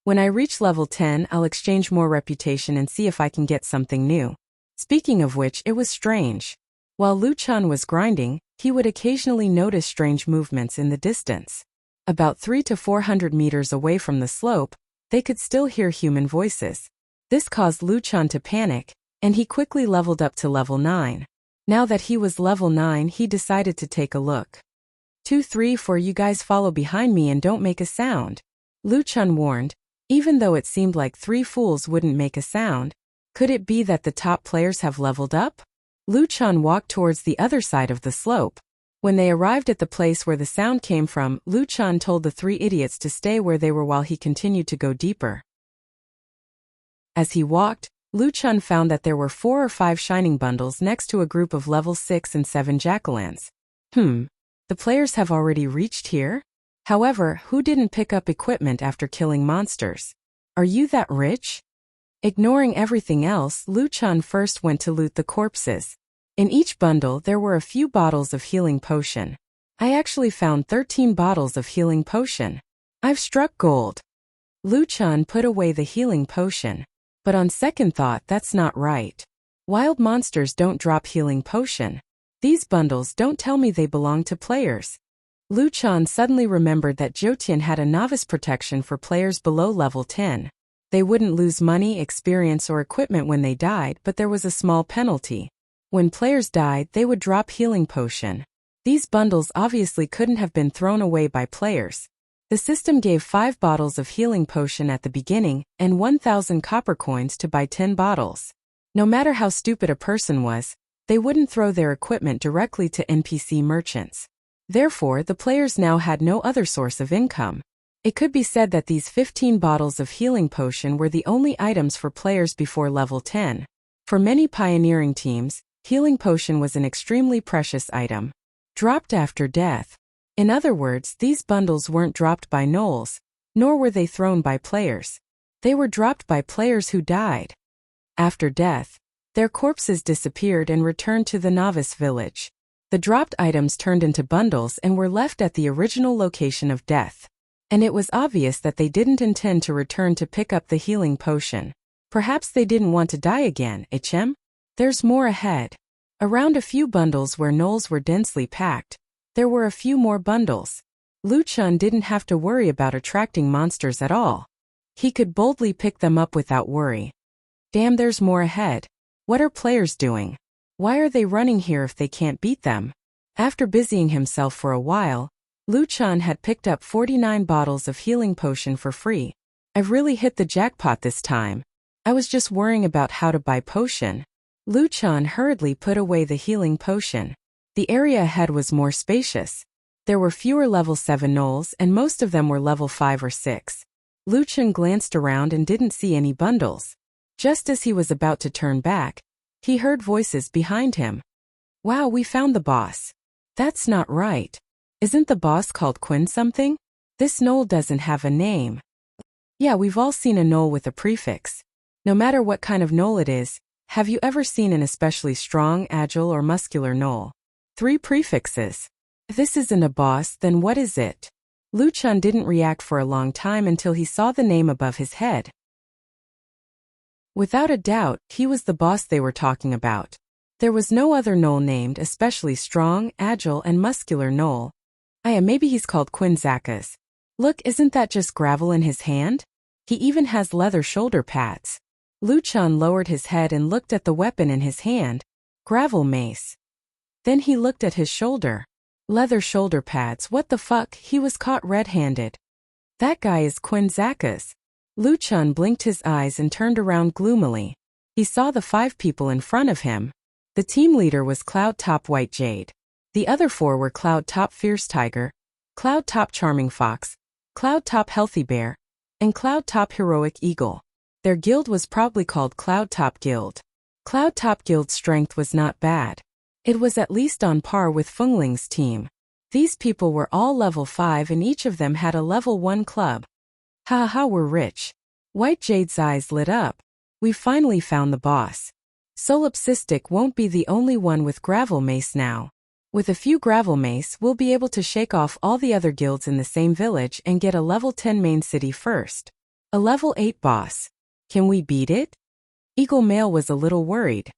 When I reach level 10, I'll exchange more reputation and see if I can get something new. Speaking of which, it was strange. While Luchan was grinding, he would occasionally notice strange movements in the distance. About 300 to 400 meters away from the slope, they could still hear human voices. This caused Luchan to panic, and he quickly leveled up to level 9. Now that he was level 9, he decided to take a look. 2, 3, 4, you guys follow behind me and don't make a sound, Luchan warned, even though it seemed like 3 fools wouldn't make a sound. Could it be that the top players have leveled up? Luchan walked towards the other side of the slope. When they arrived at the place where the sound came from, Luchan told the 3 idiots to stay where they were while he continued to go deeper. As he walked, Luchan found that there were 4 or 5 shining bundles next to a group of level 6 and 7 jackalans. The players have already reached here? However, who didn't pick up equipment after killing monsters? Are you that rich? Ignoring everything else, Luchan first went to loot the corpses. In each bundle there were a few bottles of healing potion. I actually found 13 bottles of healing potion. I've struck gold. Luchan put away the healing potion. But on second thought, that's not right. Wild monsters don't drop healing potion. These bundles don't tell me they belong to players. Luchan suddenly remembered that Jyotian had a novice protection for players below level 10. They wouldn't lose money, experience, or equipment when they died, but there was a small penalty. When players died, they would drop healing potion. These bundles obviously couldn't have been thrown away by players. The system gave 5 bottles of healing potion at the beginning, and 1,000 copper coins to buy 10 bottles. No matter how stupid a person was, they wouldn't throw their equipment directly to NPC merchants. Therefore, the players now had no other source of income. It could be said that these 15 bottles of healing potion were the only items for players before level 10. For many pioneering teams, healing potion was an extremely precious item. Dropped after death. In other words, these bundles weren't dropped by gnolls, nor were they thrown by players. They were dropped by players who died. After death, their corpses disappeared and returned to the novice village. The dropped items turned into bundles and were left at the original location of death. And it was obvious that they didn't intend to return to pick up the healing potion. Perhaps they didn't want to die again, HM? There's more ahead. Around a few bundles where gnolls were densely packed, there were a few more bundles. Luchan didn't have to worry about attracting monsters at all. He could boldly pick them up without worry. Damn, there's more ahead. What are players doing? Why are they running here if they can't beat them? After busying himself for a while, Luchan had picked up 49 bottles of healing potion for free. I've really hit the jackpot this time. I was just worrying about how to buy potion. Luchan hurriedly put away the healing potion. The area ahead was more spacious. There were fewer level 7 gnolls and most of them were level 5 or 6. Luchan glanced around and didn't see any bundles. Just as he was about to turn back, he heard voices behind him. Wow, we found the boss. That's not right. Isn't the boss called Quinn something? This gnoll doesn't have a name. Yeah, we've all seen a gnoll with a prefix. No matter what kind of gnoll it is, have you ever seen an especially strong, agile, or muscular gnoll? 3 prefixes. If this isn't a boss, then what is it? Luchan didn't react for a long time until he saw the name above his head. Without a doubt, he was the boss they were talking about. There was no other gnoll named especially strong, agile, and muscular gnoll. Maybe he's called Quinzacus. Look, isn't that just gravel in his hand? He even has leather shoulder pads. Luchan lowered his head and looked at the weapon in his hand. Gravel mace. Then he looked at his shoulder. Leather shoulder pads, what the fuck, he was caught red-handed. That guy is Quinzacus. Luchan blinked his eyes and turned around gloomily. He saw the 5 people in front of him. The team leader was Cloud Top White Jade. The other 4 were Cloud Top Fierce Tiger, Cloud Top Charming Fox, Cloud Top Healthy Bear, and Cloud Top Heroic Eagle. Their guild was probably called Cloud Top Guild. Cloud Top Guild's strength was not bad. It was at least on par with Fungling's team. These people were all level 5 and each of them had a level 1 club. Ha, we're rich. White Jade's eyes lit up. We finally found the boss. Solipsistic won't be the only one with gravel mace now. With a few gravel mace, we'll be able to shake off all the other guilds in the same village and get a level 10 main city first. A level 8 boss. Can we beat it? Eagle Male was a little worried.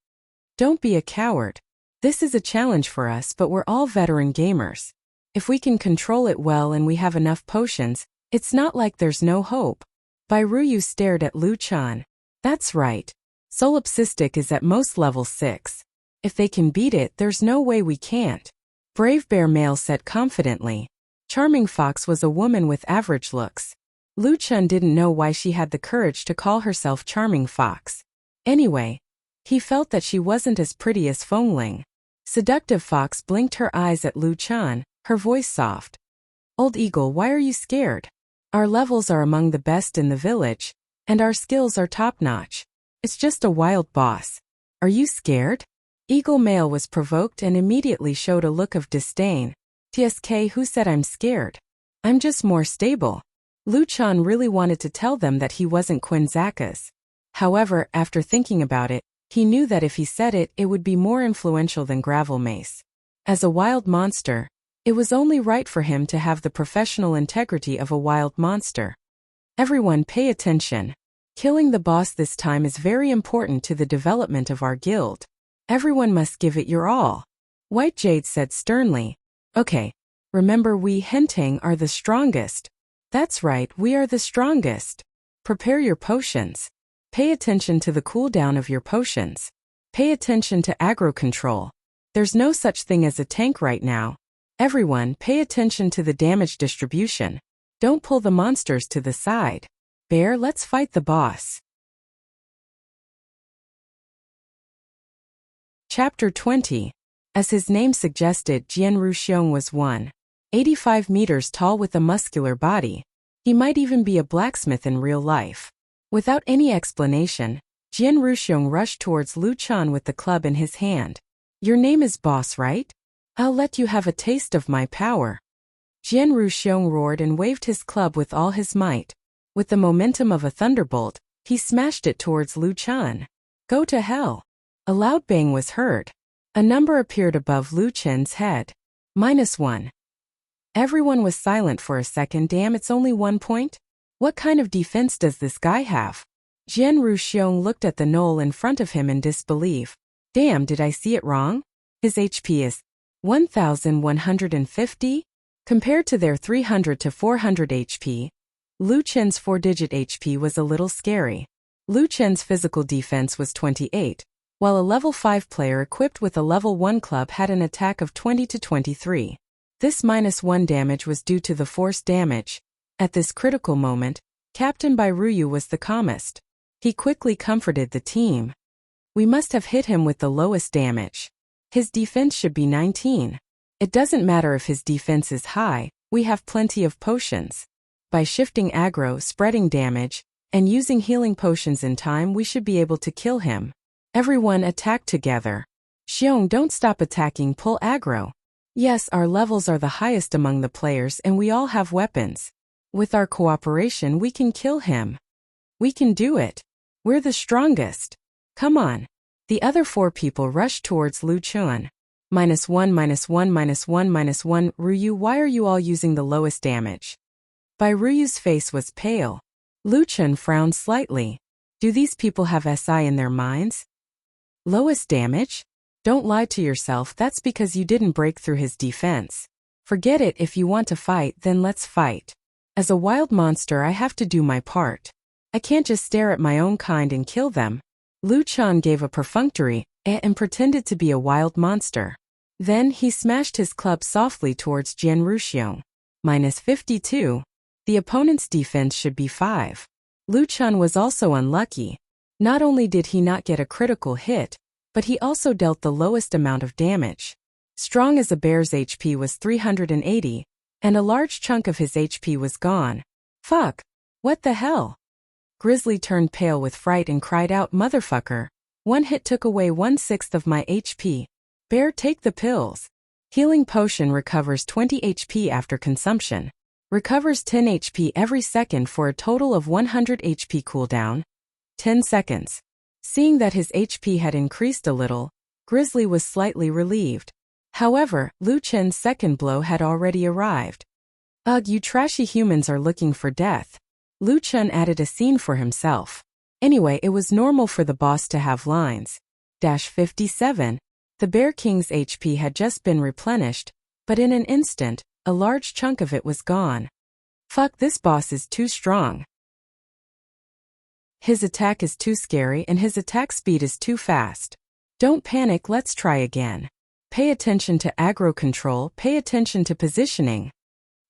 Don't be a coward. This is a challenge for us, but we're all veteran gamers. If we can control it well and we have enough potions, it's not like there's no hope. Ryu stared at Lu Chan. That's right. Solipsistic is at most level 6. If they can beat it, there's no way we can't. Brave Bear Male said confidently. Charming Fox was a woman with average looks. Lu Chan didn't know why she had the courage to call herself Charming Fox. Anyway, he felt that she wasn't as pretty as Fengling. Seductive Fox blinked her eyes at Lu Chan, her voice soft. Old Eagle, why are you scared? Our levels are among the best in the village, and our skills are top-notch. It's just a wild boss. Are you scared? Eagle Male was provoked and immediately showed a look of disdain. TSK, who said I'm scared? I'm just more stable. Lu Chan really wanted to tell them that he wasn't Quinzakas. However, after thinking about it, he knew that if he said it, it would be more influential than Gravel Mace. As a wild monster, it was only right for him to have the professional integrity of a wild monster. Everyone pay attention. Killing the boss this time is very important to the development of our guild. Everyone must give it your all. White Jade said sternly. Okay, remember we Hentang are the strongest. That's right, we are the strongest. Prepare your potions. Pay attention to the cooldown of your potions. Pay attention to aggro control. There's no such thing as a tank right now. Everyone, pay attention to the damage distribution. Don't pull the monsters to the side. Bear, let's fight the boss. Chapter 20. As his name suggested, Jian Ruxiong was 185 meters tall with a muscular body. He might even be a blacksmith in real life. Without any explanation, Jian Ruxiong rushed towards Lu Chan with the club in his hand. Your name is Boss, right? I'll let you have a taste of my power. Jian Ruxiong roared and waved his club with all his might. With the momentum of a thunderbolt, he smashed it towards Lu Chan. Go to hell. A loud bang was heard. A number appeared above Lu Chen's head. -1. Everyone was silent for a second. Damn, it's only 1 point? What kind of defense does this guy have? Jian Ruxiong looked at the knoll in front of him in disbelief. Damn, did I see it wrong? His HP is 1,150? Compared to their 300 to 400 HP, Lu Chen's 4-digit HP was a little scary. Lu Chen's physical defense was 28, while a level 5 player equipped with a level 1 club had an attack of 20 to 23. This -1 damage was due to the force damage. At this critical moment, Captain Ryu was the calmest. He quickly comforted the team. We must have hit him with the lowest damage. His defense should be 19. It doesn't matter if his defense is high, we have plenty of potions. By shifting aggro, spreading damage, and using healing potions in time, we should be able to kill him. Everyone attack together. Xiong, don't stop attacking, pull aggro. Yes, our levels are the highest among the players and we all have weapons. With our cooperation, we can kill him. We can do it. We're the strongest. Come on. The other 4 people rushed towards Lu Chan. -1, -1, -1, -1. Ryu, why are you all using the lowest damage? Ryu's face was pale. Lu Chan frowned slightly. Do these people have SI in their minds? Lowest damage? Don't lie to yourself, that's because you didn't break through his defense. Forget it, if you want to fight, then let's fight. As a wild monster, I have to do my part. I can't just stare at my own kind and kill them. Lu Chan gave a perfunctory and pretended to be a wild monster. Then he smashed his club softly towards Jian Ruxiong. -52. The opponent's defense should be 5. Lu Chan was also unlucky. Not only did he not get a critical hit, but he also dealt the lowest amount of damage. Strong as a bear's HP was 380, and a large chunk of his HP was gone. Fuck! What the hell? Grizzly turned pale with fright and cried out, motherfucker. One hit took away 1/6 of my HP. Bear, take the pills. Healing potion recovers 20 HP after consumption. Recovers 10 HP every second for a total of 100 HP cooldown. 10 seconds. Seeing that his HP had increased a little, Grizzly was slightly relieved. However, Lu Chen's second blow had already arrived. Ugh, you trashy humans are looking for death. Lu Chen added a scene for himself. Anyway, it was normal for the boss to have lines. 57. The Bear King's HP had just been replenished, but in an instant, a large chunk of it was gone. Fuck, this boss is too strong. His attack is too scary and his attack speed is too fast. Don't panic, let's try again. Pay attention to aggro control, pay attention to positioning.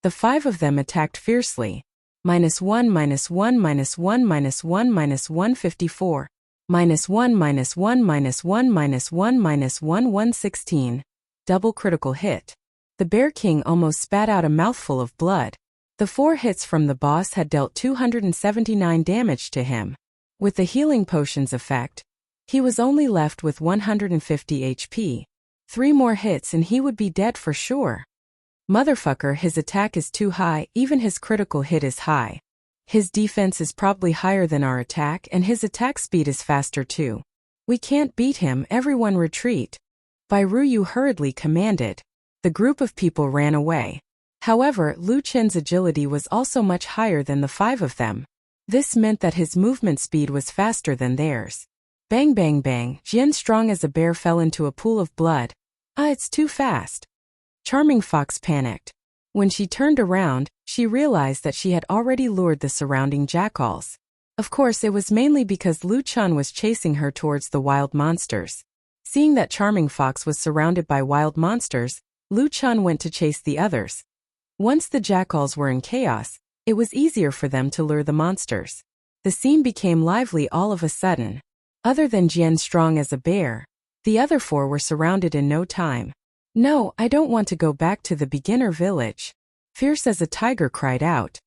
The 5 of them attacked fiercely. -1, -1, -1, -1, -154. -1, -1, -1, -1, -1, 116. Double critical hit. The Bear King almost spat out a mouthful of blood. The 4 hits from the boss had dealt 279 damage to him. With the healing potions effect, he was only left with 150 HP. 3 more hits and he would be dead for sure. Motherfucker, his attack is too high, even his critical hit is high. His defense is probably higher than our attack and his attack speed is faster too. We can't beat him, everyone retreat. Bai Ruyu hurriedly commanded. The group of people ran away. However, Lu Chen's agility was also much higher than the 5 of them. This meant that his movement speed was faster than theirs. Bang bang bang, Jian strong as a bear fell into a pool of blood. Ah, it's too fast. Charming Fox panicked. When she turned around, she realized that she had already lured the surrounding jackals. Of course, it was mainly because Lu Chen was chasing her towards the wild monsters. Seeing that Charming Fox was surrounded by wild monsters, Lu Chen went to chase the others. Once the jackals were in chaos, it was easier for them to lure the monsters. The scene became lively all of a sudden. Other than Jian strong as a bear, the other 4 were surrounded in no time. No, I don't want to go back to the beginner village. Fierce as a tiger cried out.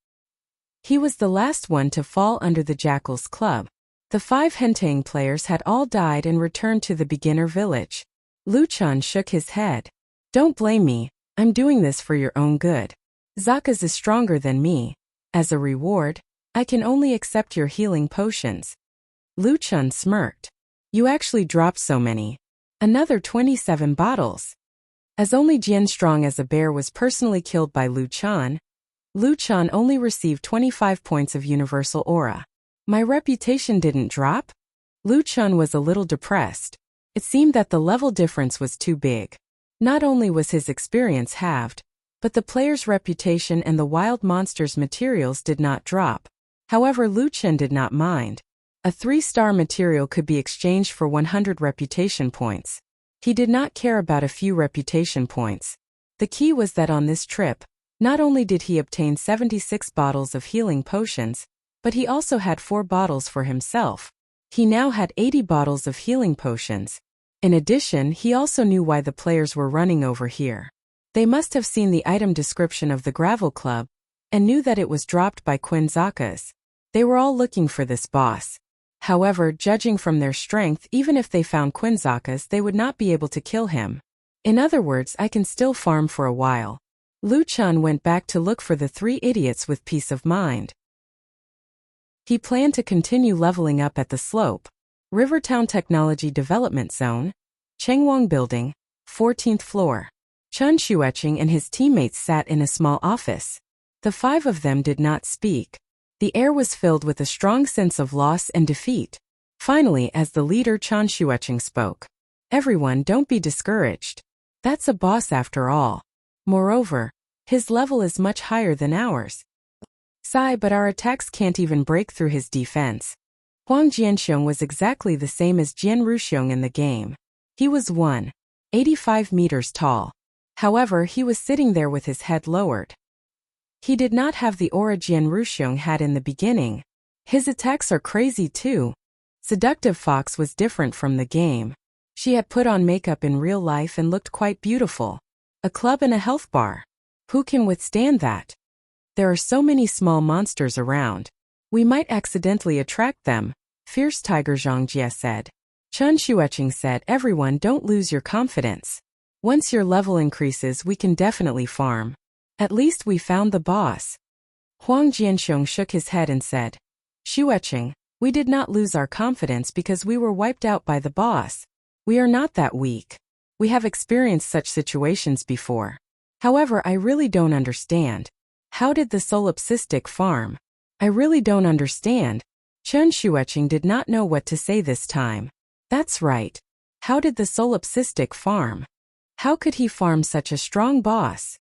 He was the last one to fall under the jackal's club. The 5 Hentang players had all died and returned to the beginner village. Lu Chen shook his head. Don't blame me, I'm doing this for your own good. Zakas is stronger than me. As a reward, I can only accept your healing potions. Lu Chen smirked. You actually dropped so many. Another 27 bottles. As only Jian strong as a bear was personally killed by Lu Chen only received 25 points of universal aura. My reputation didn't drop? Lu Chen was a little depressed. It seemed that the level difference was too big. Not only was his experience halved, but the player's reputation and the wild monster's materials did not drop. However, Lu Chen did not mind. A 3-star material could be exchanged for 100 reputation points. He did not care about a few reputation points. The key was that on this trip, not only did he obtain 76 bottles of healing potions, but he also had 4 bottles for himself. He now had 80 bottles of healing potions. In addition, he also knew why the players were running over here. They must have seen the item description of the Gravel Club, and knew that it was dropped by Quinn Zakas. They were all looking for this boss. However, judging from their strength, even if they found Quinn Zakas, they would not be able to kill him. In other words, I can still farm for a while. Lu Chen went back to look for the 3 idiots with peace of mind. He planned to continue leveling up at the slope. Rivertown Technology Development Zone, Chengwang Building, 14th floor. Chen Xueqing and his teammates sat in a small office. The 5 of them did not speak. The air was filled with a strong sense of loss and defeat. Finally, as the leader Chen Xueqing spoke. Everyone, don't be discouraged. That's a boss after all. Moreover, his level is much higher than ours. Sigh, but our attacks can't even break through his defense. Huang Jianxiong was exactly the same as Jian Ruxiong in the game. He was 185 meters tall. However, he was sitting there with his head lowered. He did not have the aura Jian Ruxiong had in the beginning. His attacks are crazy too. Seductive Fox was different from the game. She had put on makeup in real life and looked quite beautiful. A club and a health bar. Who can withstand that? There are so many small monsters around. We might accidentally attract them, Fierce Tiger Zhang Jie said. Chen Xueqing said, everyone, don't lose your confidence. Once your level increases, we can definitely farm. At least we found the boss. Huang Jianxiong shook his head and said, Xueqing, We did not lose our confidence because we were wiped out by the boss. We are not that weak. We have experienced such situations before. However, I really don't understand. How did the solipsistic farm? I really don't understand. Chen Shuiqing did not know what to say this time. That's right. How did the solipsistic farm? How could he farm such a strong boss?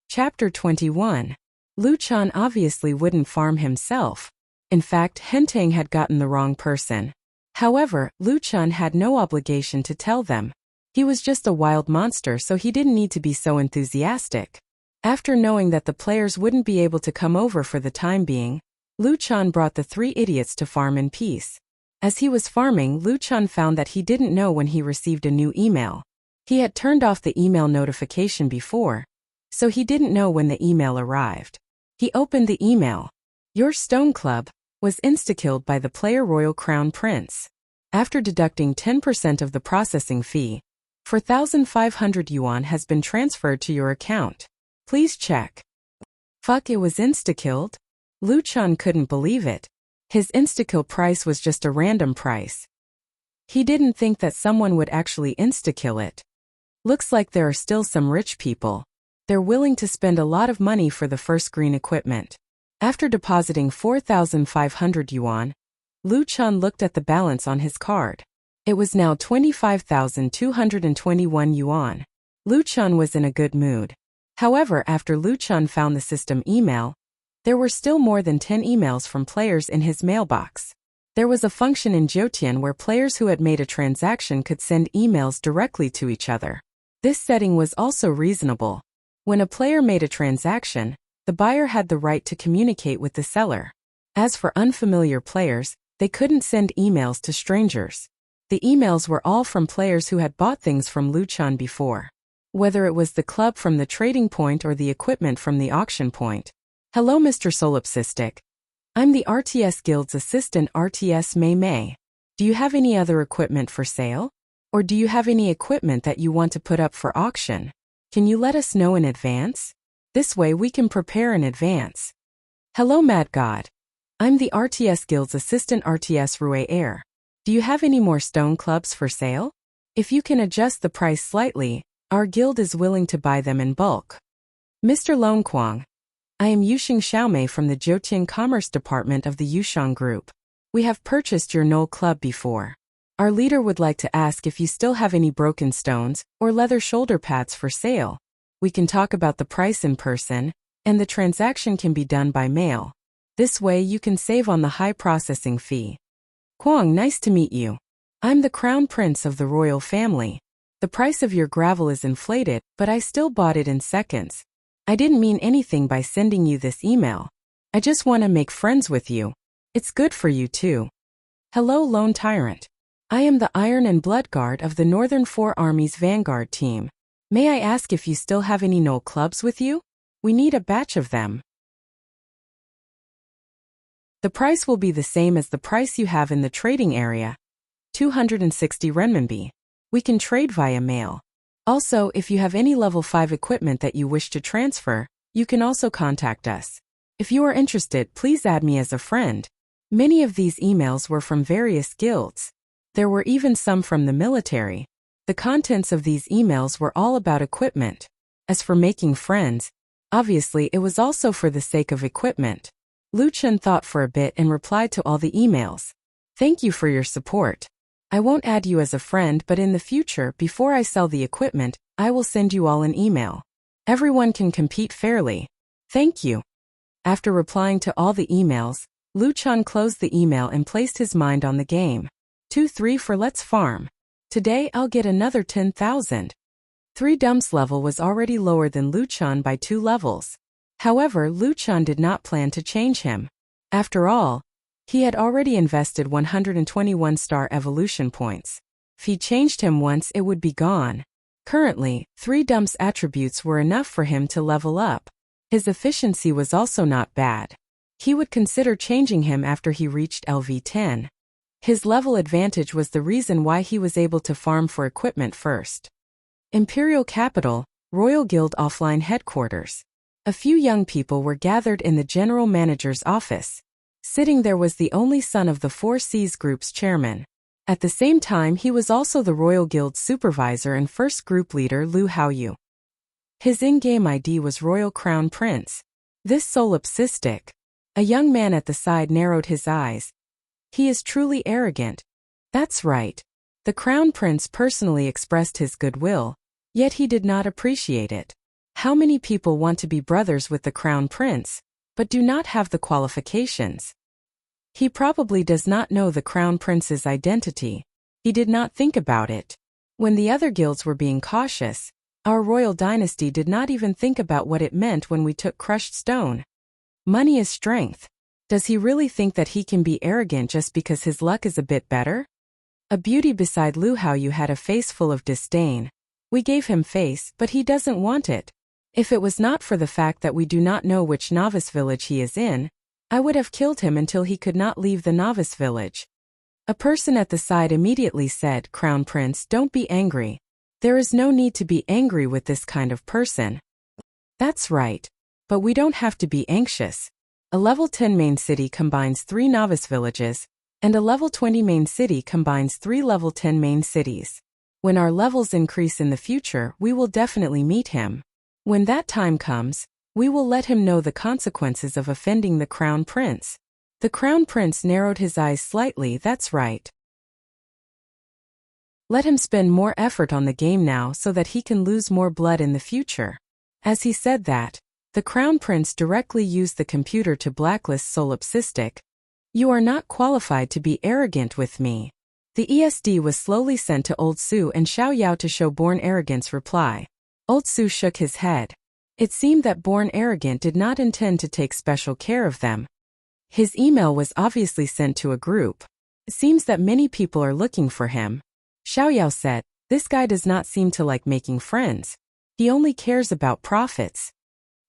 Chapter 21. Lu Chan obviously wouldn't farm himself. In fact, Hentang had gotten the wrong person. However, Lu Chan had no obligation to tell them. He was just a wild monster, so he didn't need to be so enthusiastic. After knowing that the players wouldn't be able to come over for the time being, Lu Chan brought the three idiots to farm in peace. As he was farming, Lu Chan found that he didn't know when he received a new email. He had turned off the email notification before, so he didn't know when the email arrived. He opened the email. Your Stone Club was insta-killed by the player Royal Crown Prince. After deducting 10% of the processing fee, 4,500 yuan has been transferred to your account. Please check. Fuck, it was insta-killed? Lu Chan couldn't believe it. His insta-kill price was just a random price. He didn't think that someone would actually insta-kill it. Looks like there are still some rich people. They're willing to spend a lot of money for the first green equipment. After depositing 4,500 yuan, Lu Chan looked at the balance on his card. It was now 25,221 yuan. Lu Chan was in a good mood. However, after Lu Chan found the system email, there were still more than 10 emails from players in his mailbox. There was a function in Joutian where players who had made a transaction could send emails directly to each other. This setting was also reasonable. When a player made a transaction, the buyer had the right to communicate with the seller. As for unfamiliar players, they couldn't send emails to strangers. The emails were all from players who had bought things from Lu Chan before. Whether it was the club from the trading point or the equipment from the auction point. Hello, Mr. Solipsistic. I'm the RTS Guild's assistant, RTS Mei Mei. Do you have any other equipment for sale? Or do you have any equipment that you want to put up for auction? Can you let us know in advance? This way we can prepare in advance. Hello, Mad God. I'm the RTS Guild's assistant, RTS Rue Air. Do you have any more stone clubs for sale? If you can adjust the price slightly, our guild is willing to buy them in bulk. Mr. Lone Kwang. I am Yuxing Xiaomei from the Joutian Commerce Department of the Yushang Group. We have purchased your Knoll Club before. Our leader would like to ask if you still have any broken stones or leather shoulder pads for sale. We can talk about the price in person, and the transaction can be done by mail. This way you can save on the high processing fee. Kwang, nice to meet you. I'm the Crown Prince of the royal family. The price of your gravel is inflated, but I still bought it in seconds. I didn't mean anything by sending you this email. I just want to make friends with you. It's good for you too. Hello, Lone Tyrant. I am the Iron and Blood Guard of the Northern Four Armies Vanguard team. May I ask if you still have any Knoll clubs with you? We need a batch of them. The price will be the same as the price you have in the trading area. 260 renminbi. We can trade via mail. Also, if you have any level 5 equipment that you wish to transfer, you can also contact us. If you are interested, please add me as a friend. Many of these emails were from various guilds. There were even some from the military. The contents of these emails were all about equipment. As for making friends, obviously it was also for the sake of equipment. Lu Chan thought for a bit and replied to all the emails. Thank you for your support. I won't add you as a friend, but in the future, before I sell the equipment, I will send you all an email. Everyone can compete fairly. Thank you. After replying to all the emails, Lu Chan closed the email and placed his mind on the game. 2-3 for Let's Farm. Today I'll get another 10,000. 3 Dumps level was already lower than Lu Chan by 2 levels. However, Lu Chan did not plan to change him. After all, he had already invested 121 star evolution points. If he changed him once, it would be gone. Currently, 3 Dumps attributes were enough for him to level up. His efficiency was also not bad. He would consider changing him after he reached LV10. His level advantage was the reason why he was able to farm for equipment first. Imperial Capital, Royal Guild Offline Headquarters. A few young people were gathered in the general manager's office. Sitting there was the only son of the Four Seas Group's chairman. At the same time, he was also the Royal Guild's supervisor and first group leader, Lu Haoyu. His in-game ID was Royal Crown Prince. This solipsistic. A young man at the side narrowed his eyes. He is truly arrogant. That's right. The Crown Prince personally expressed his goodwill, yet he did not appreciate it. How many people want to be brothers with the Crown Prince, but do not have the qualifications? He probably does not know the Crown Prince's identity. He did not think about it. When the other guilds were being cautious, our royal dynasty did not even think about what it meant when we took crushed stone. Money is strength. Does he really think that he can be arrogant just because his luck is a bit better? A beauty beside Lu Haoyu had a face full of disdain. We gave him face, but he doesn't want it. If it was not for the fact that we do not know which novice village he is in, I would have killed him until he could not leave the novice village. A person at the side immediately said, Crown Prince, don't be angry. There is no need to be angry with this kind of person. That's right. But we don't have to be anxious. A level 10 main city combines 3 novice villages, and a level 20 main city combines 3 level 10 main cities. When our levels increase in the future, we will definitely meet him. When that time comes, we will let him know the consequences of offending the Crown Prince. The Crown Prince narrowed his eyes slightly. That's right. Let him spend more effort on the game now so that he can lose more blood in the future. As he said that, the Crown Prince directly used the computer to blacklist Solipsistic. You are not qualified to be arrogant with me. The ESD was slowly sent to Old Su and Xiao Yao to show Born Arrogant's reply. Old Su shook his head. It seemed that Born Arrogant did not intend to take special care of them. His email was obviously sent to a group. It seems that many people are looking for him. Xiao Yao said, this guy does not seem to like making friends. He only cares about profits.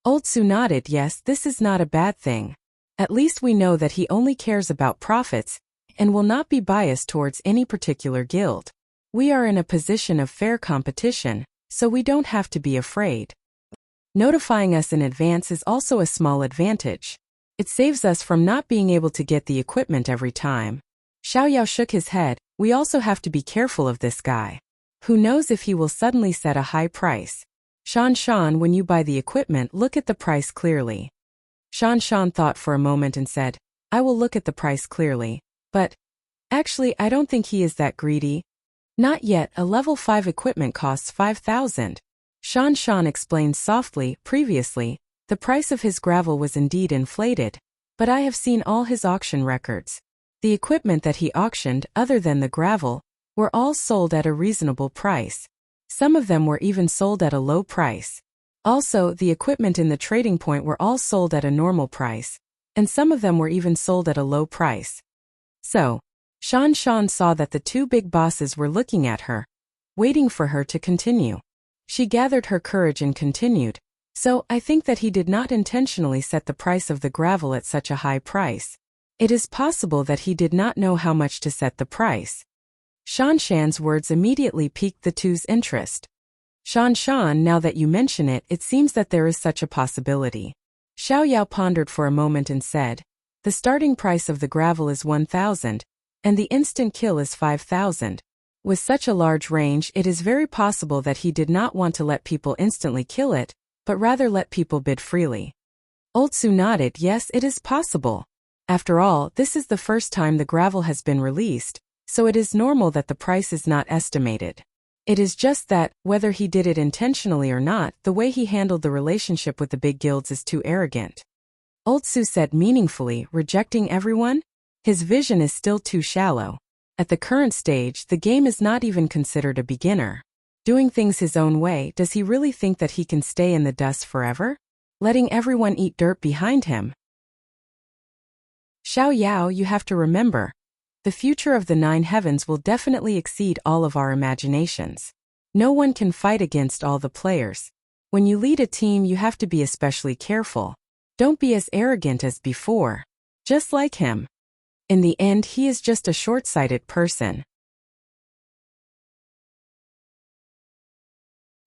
Old Su nodded, yes, this is not a bad thing. At least we know that he only cares about profits and will not be biased towards any particular guild. We are in a position of fair competition, so we don't have to be afraid. Notifying us in advance is also a small advantage. It saves us from not being able to get the equipment every time. Xiao Yao shook his head. We also have to be careful of this guy. Who knows if he will suddenly set a high price. Shan, when you buy the equipment, look at the price clearly. Shan thought for a moment and said, I will look at the price clearly, but actually I don't think he is that greedy. Not yet, a level 5 equipment costs 5,000. Shan explained softly, previously, the price of his gravel was indeed inflated, but I have seen all his auction records. The equipment that he auctioned, other than the gravel, were all sold at a reasonable price. Some of them were even sold at a low price. Also, the equipment in the trading point were all sold at a normal price, and some of them were even sold at a low price. So, Shan saw that the 2 big bosses were looking at her, waiting for her to continue. She gathered her courage and continued, so I think that he did not intentionally set the price of the gravel at such a high price. It is possible that he did not know how much to set the price. Shan's words immediately piqued the 2's interest. Shan, now that you mention it, it seems that there is such a possibility. Xiao Yao pondered for a moment and said, the starting price of the gravel is 1,000, and the instant kill is 5,000. With such a large range, it is very possible that he did not want to let people instantly kill it, but rather let people bid freely. Old Su nodded, yes, it is possible. After all, this is the first time the gravel has been released, so it is normal that the price is not estimated. It is just that, whether he did it intentionally or not, the way he handled the relationship with the big guilds is too arrogant. Old Su said meaningfully, rejecting everyone? His vision is still too shallow. At the current stage, the game is not even considered a beginner. Doing things his own way, does he really think that he can stay in the dust forever? Letting everyone eat dirt behind him? Xiao Yao, you have to remember. The future of the 9 heavens will definitely exceed all of our imaginations. No one can fight against all the players. When you lead a team, you have to be especially careful. Don't be as arrogant as before. Just like him. In the end, he is just a short-sighted person.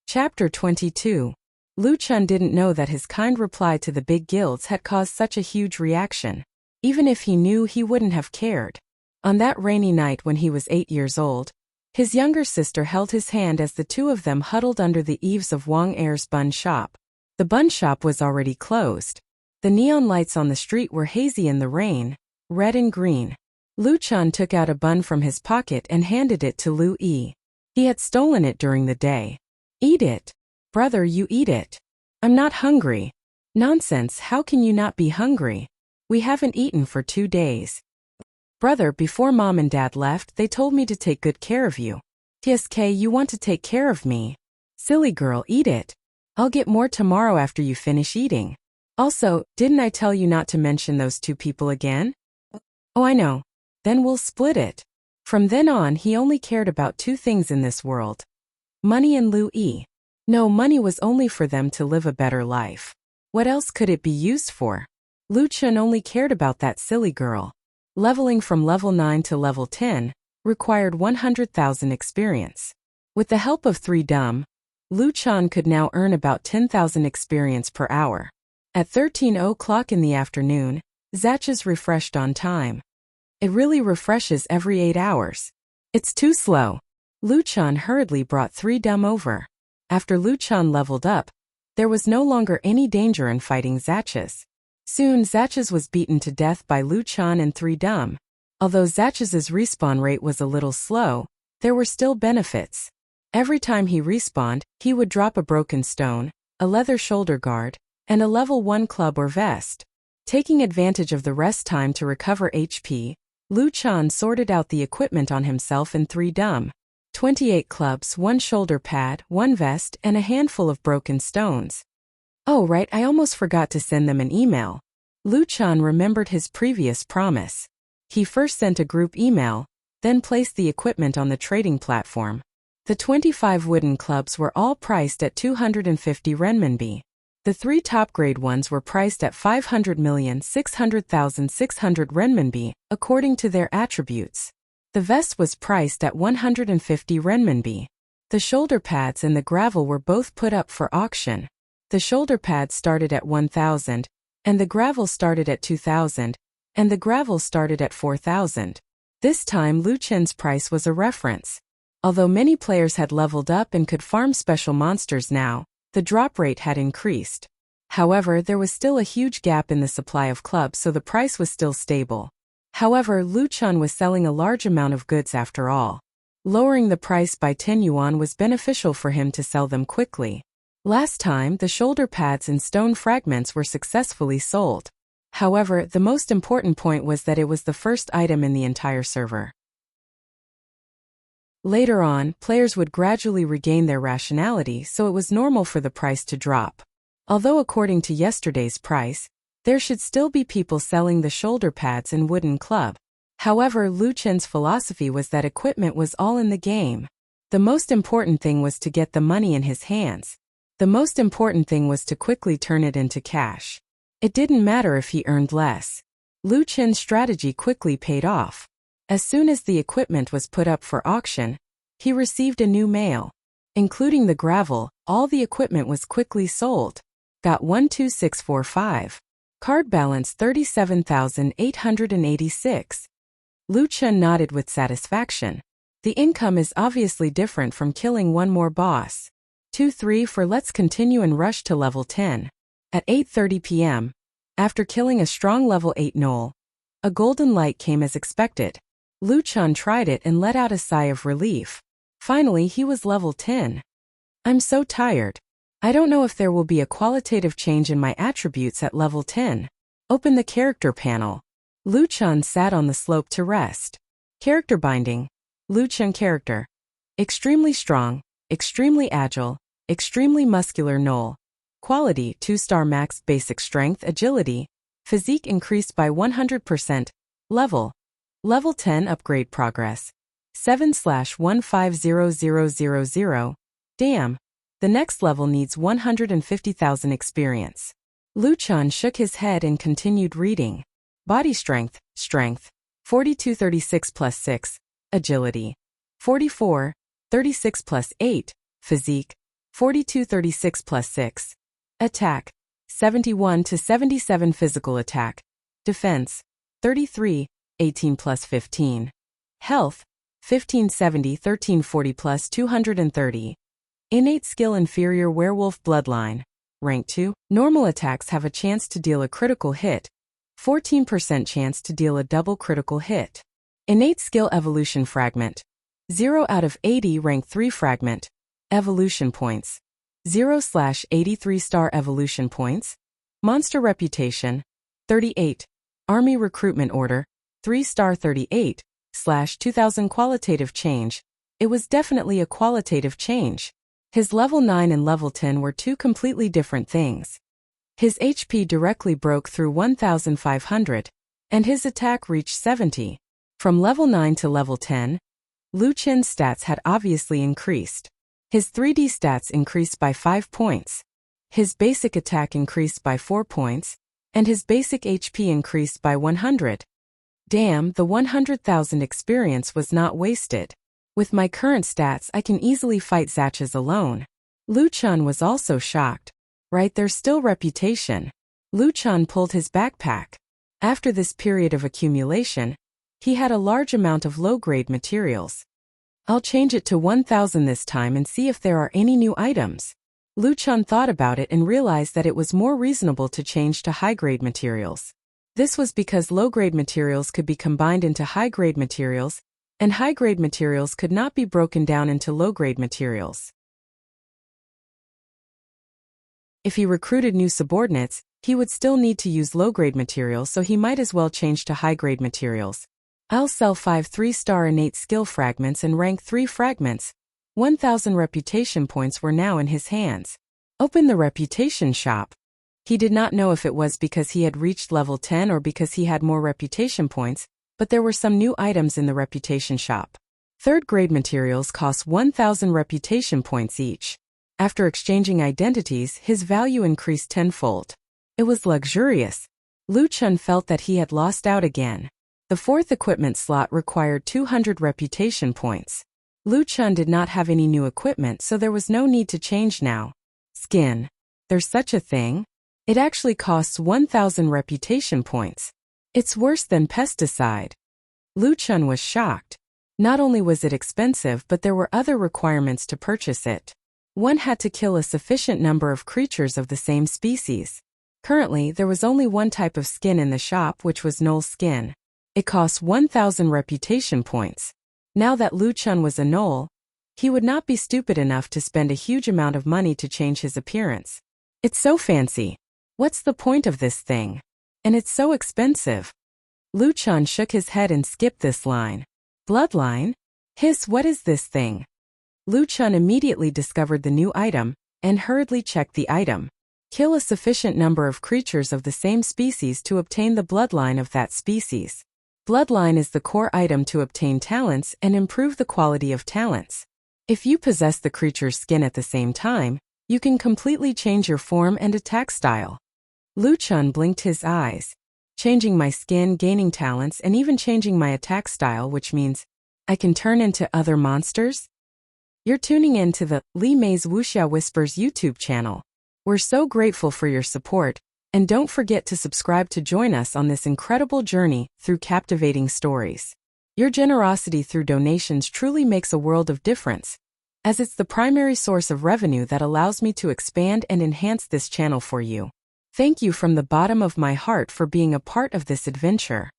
Chapter 22. Lu Chun didn't know that his kind reply to the big guilds had caused such a huge reaction. Even if he knew, he wouldn't have cared. On that rainy night when he was 8 years old, his younger sister held his hand as the two of them huddled under the eaves of Wang Er's bun shop. The bun shop was already closed. The neon lights on the street were hazy in the rain, red and green. Lu Chun took out a bun from his pocket and handed it to Lu Yi. He had stolen it during the day. "Eat it. Brother, you eat it." "I'm not hungry." "Nonsense, how can you not be hungry? We haven't eaten for 2 days." "Brother, before Mom and Dad left, they told me to take good care of you." "TSK, you want to take care of me?" "Silly girl, eat it. I'll get more tomorrow after you finish eating." "Also, didn't I tell you not to mention those 2 people again?" "Oh, I know. Then we'll split it." From then on, he only cared about 2 things in this world: money and Lu Yi. No, money was only for them to live a better life. What else could it be used for? Lu Chun only cared about that silly girl. Leveling from level 9 to level 10 required 100,000 experience. With the help of 3 dumb, Lu Chun could now earn about 10,000 experience per hour. At 13 o'clock in the afternoon, Zatches refreshed on time. It really refreshes every 8 hours. It's too slow. Lu Chun hurriedly brought 3 dumb over. After Lu Chun leveled up, there was no longer any danger in fighting Zatches. Soon Zatches was beaten to death by Lu Chun and 3 dumb. Although Zatches's respawn rate was a little slow, there were still benefits. Every time he respawned, he would drop a broken stone, a leather shoulder guard, and a level 1 club or vest. Taking advantage of the rest time to recover HP, Lu Chun sorted out the equipment on himself and 3 dumb. 28 clubs, 1 shoulder pad, 1 vest, and a handful of broken stones. Oh right, I almost forgot to send them an email. Lu Chun remembered his previous promise. He first sent a group email, then placed the equipment on the trading platform. The 25 wooden clubs were all priced at 250 renminbi. The 3 top-grade ones were priced at 500,600,600 renminbi, according to their attributes. The vest was priced at 150 renminbi. The shoulder pads and the gravel were both put up for auction. The shoulder pads started at 1,000, and the gravel started at 2,000, and the gravel started at 4,000. This time Lu Chun's price was a reference. Although many players had leveled up and could farm special monsters now, the drop rate had increased. However, there was still a huge gap in the supply of clubs, so the price was still stable. However, Lu Chun was selling a large amount of goods after all. Lowering the price by 10 yuan was beneficial for him to sell them quickly. Last time, the shoulder pads and stone fragments were successfully sold. However, the most important point was that it was the first item in the entire server. Later on, players would gradually regain their rationality, so it was normal for the price to drop. Although according to yesterday's price, there should still be people selling the shoulder pads and wooden club. However, Lu Chun's philosophy was that equipment was all in the game. The most important thing was to get the money in his hands. The most important thing was to quickly turn it into cash. It didn't matter if he earned less. Lu Chun's strategy quickly paid off. As soon as the equipment was put up for auction, he received a new mail. Including the gravel, all the equipment was quickly sold. Got 12645. Card balance 37,886. Lu Chun nodded with satisfaction. The income is obviously different from killing one more boss. 2-3 for let's continue and rush to level 10. At 8:30 p.m., after killing a strong level 8 gnoll, a golden light came as expected. Lu Chun tried it and let out a sigh of relief. Finally, he was level 10. I'm so tired. I don't know if there will be a qualitative change in my attributes at level 10. Open the character panel. Lu Chun sat on the slope to rest. Character binding. Lu Chun character. Extremely strong, extremely agile, extremely muscular gnoll. Quality 2-star max basic strength agility. Physique increased by 100%. Level 10 upgrade progress. 7/150000. Damn. The next level needs 150,000 experience. Lu Chun shook his head and continued reading. Body strength, 4236 plus 6, agility, 44, 36 plus 8, physique, 4236 plus 6, Attack, 71 to 77 physical attack. Defense, 33, 18 plus 15. Health, 1570 1340 plus 230. Innate skill inferior werewolf bloodline. Rank 2. Normal attacks have a chance to deal a critical hit. 14% chance to deal a double critical hit. Innate skill evolution fragment. 0 out of 80 rank 3 fragment. Evolution points. 0/83 star evolution points. Monster reputation. 38. Army recruitment order. 3-star 38/2000 qualitative change. It was definitely a qualitative change. His level 9 and level 10 were two completely different things. His HP directly broke through 1500, and his attack reached 70. From level 9 to level 10, Lu Chen's stats had obviously increased. His 3D stats increased by 5 points. His basic attack increased by 4 points, and his basic HP increased by 100. Damn, the 100,000 experience was not wasted. With my current stats, I can easily fight Zatches alone. Lu Chen was also shocked. Right, there's still reputation. Lu Chen pulled his backpack. After this period of accumulation, he had a large amount of low-grade materials. I'll change it to 1000 this time and see if there are any new items. Lu Chen thought about it and realized that it was more reasonable to change to high-grade materials. This was because low-grade materials could be combined into high-grade materials, and high-grade materials could not be broken down into low-grade materials. If he recruited new subordinates, he would still need to use low-grade materials, so he might as well change to high-grade materials. I'll sell 5 3-star innate skill fragments and rank 3 fragments. 1000 reputation points were now in his hands. Open the reputation shop. He did not know if it was because he had reached level 10 or because he had more reputation points, but there were some new items in the reputation shop. 3rd-grade materials cost 1000 reputation points each. After exchanging identities, his value increased tenfold. It was luxurious. Lu Chen felt that he had lost out again. The 4th equipment slot required 200 reputation points. Lu Chen did not have any new equipment, so there was no need to change now. Skin. There's such a thing? It actually costs 1000 reputation points. It's worse than pesticide. Lu Chen was shocked. Not only was it expensive, but there were other requirements to purchase it. One had to kill a sufficient number of creatures of the same species. Currently, there was only one type of skin in the shop, which was Gnoll skin. It cost 1000 reputation points. Now that Lu Chen was a Gnoll, he would not be stupid enough to spend a huge amount of money to change his appearance. It's so fancy. What's the point of this thing? And it's so expensive. Lu Chen shook his head and skipped this line. Bloodline? Hiss, what is this thing? Lu Chen immediately discovered the new item, and hurriedly checked the item. Kill a sufficient number of creatures of the same species to obtain the bloodline of that species. Bloodline is the core item to obtain talents and improve the quality of talents. If you possess the creature's skin at the same time, you can completely change your form and attack style. Lu Chen blinked his eyes. Changing my skin, gaining talents, and even changing my attack style, which means I can turn into other monsters? You're tuning in to the Li Mei's Wuxia Whispers YouTube channel. We're so grateful for your support, and don't forget to subscribe to join us on this incredible journey through captivating stories. Your generosity through donations truly makes a world of difference, as it's the primary source of revenue that allows me to expand and enhance this channel for you. Thank you from the bottom of my heart for being a part of this adventure.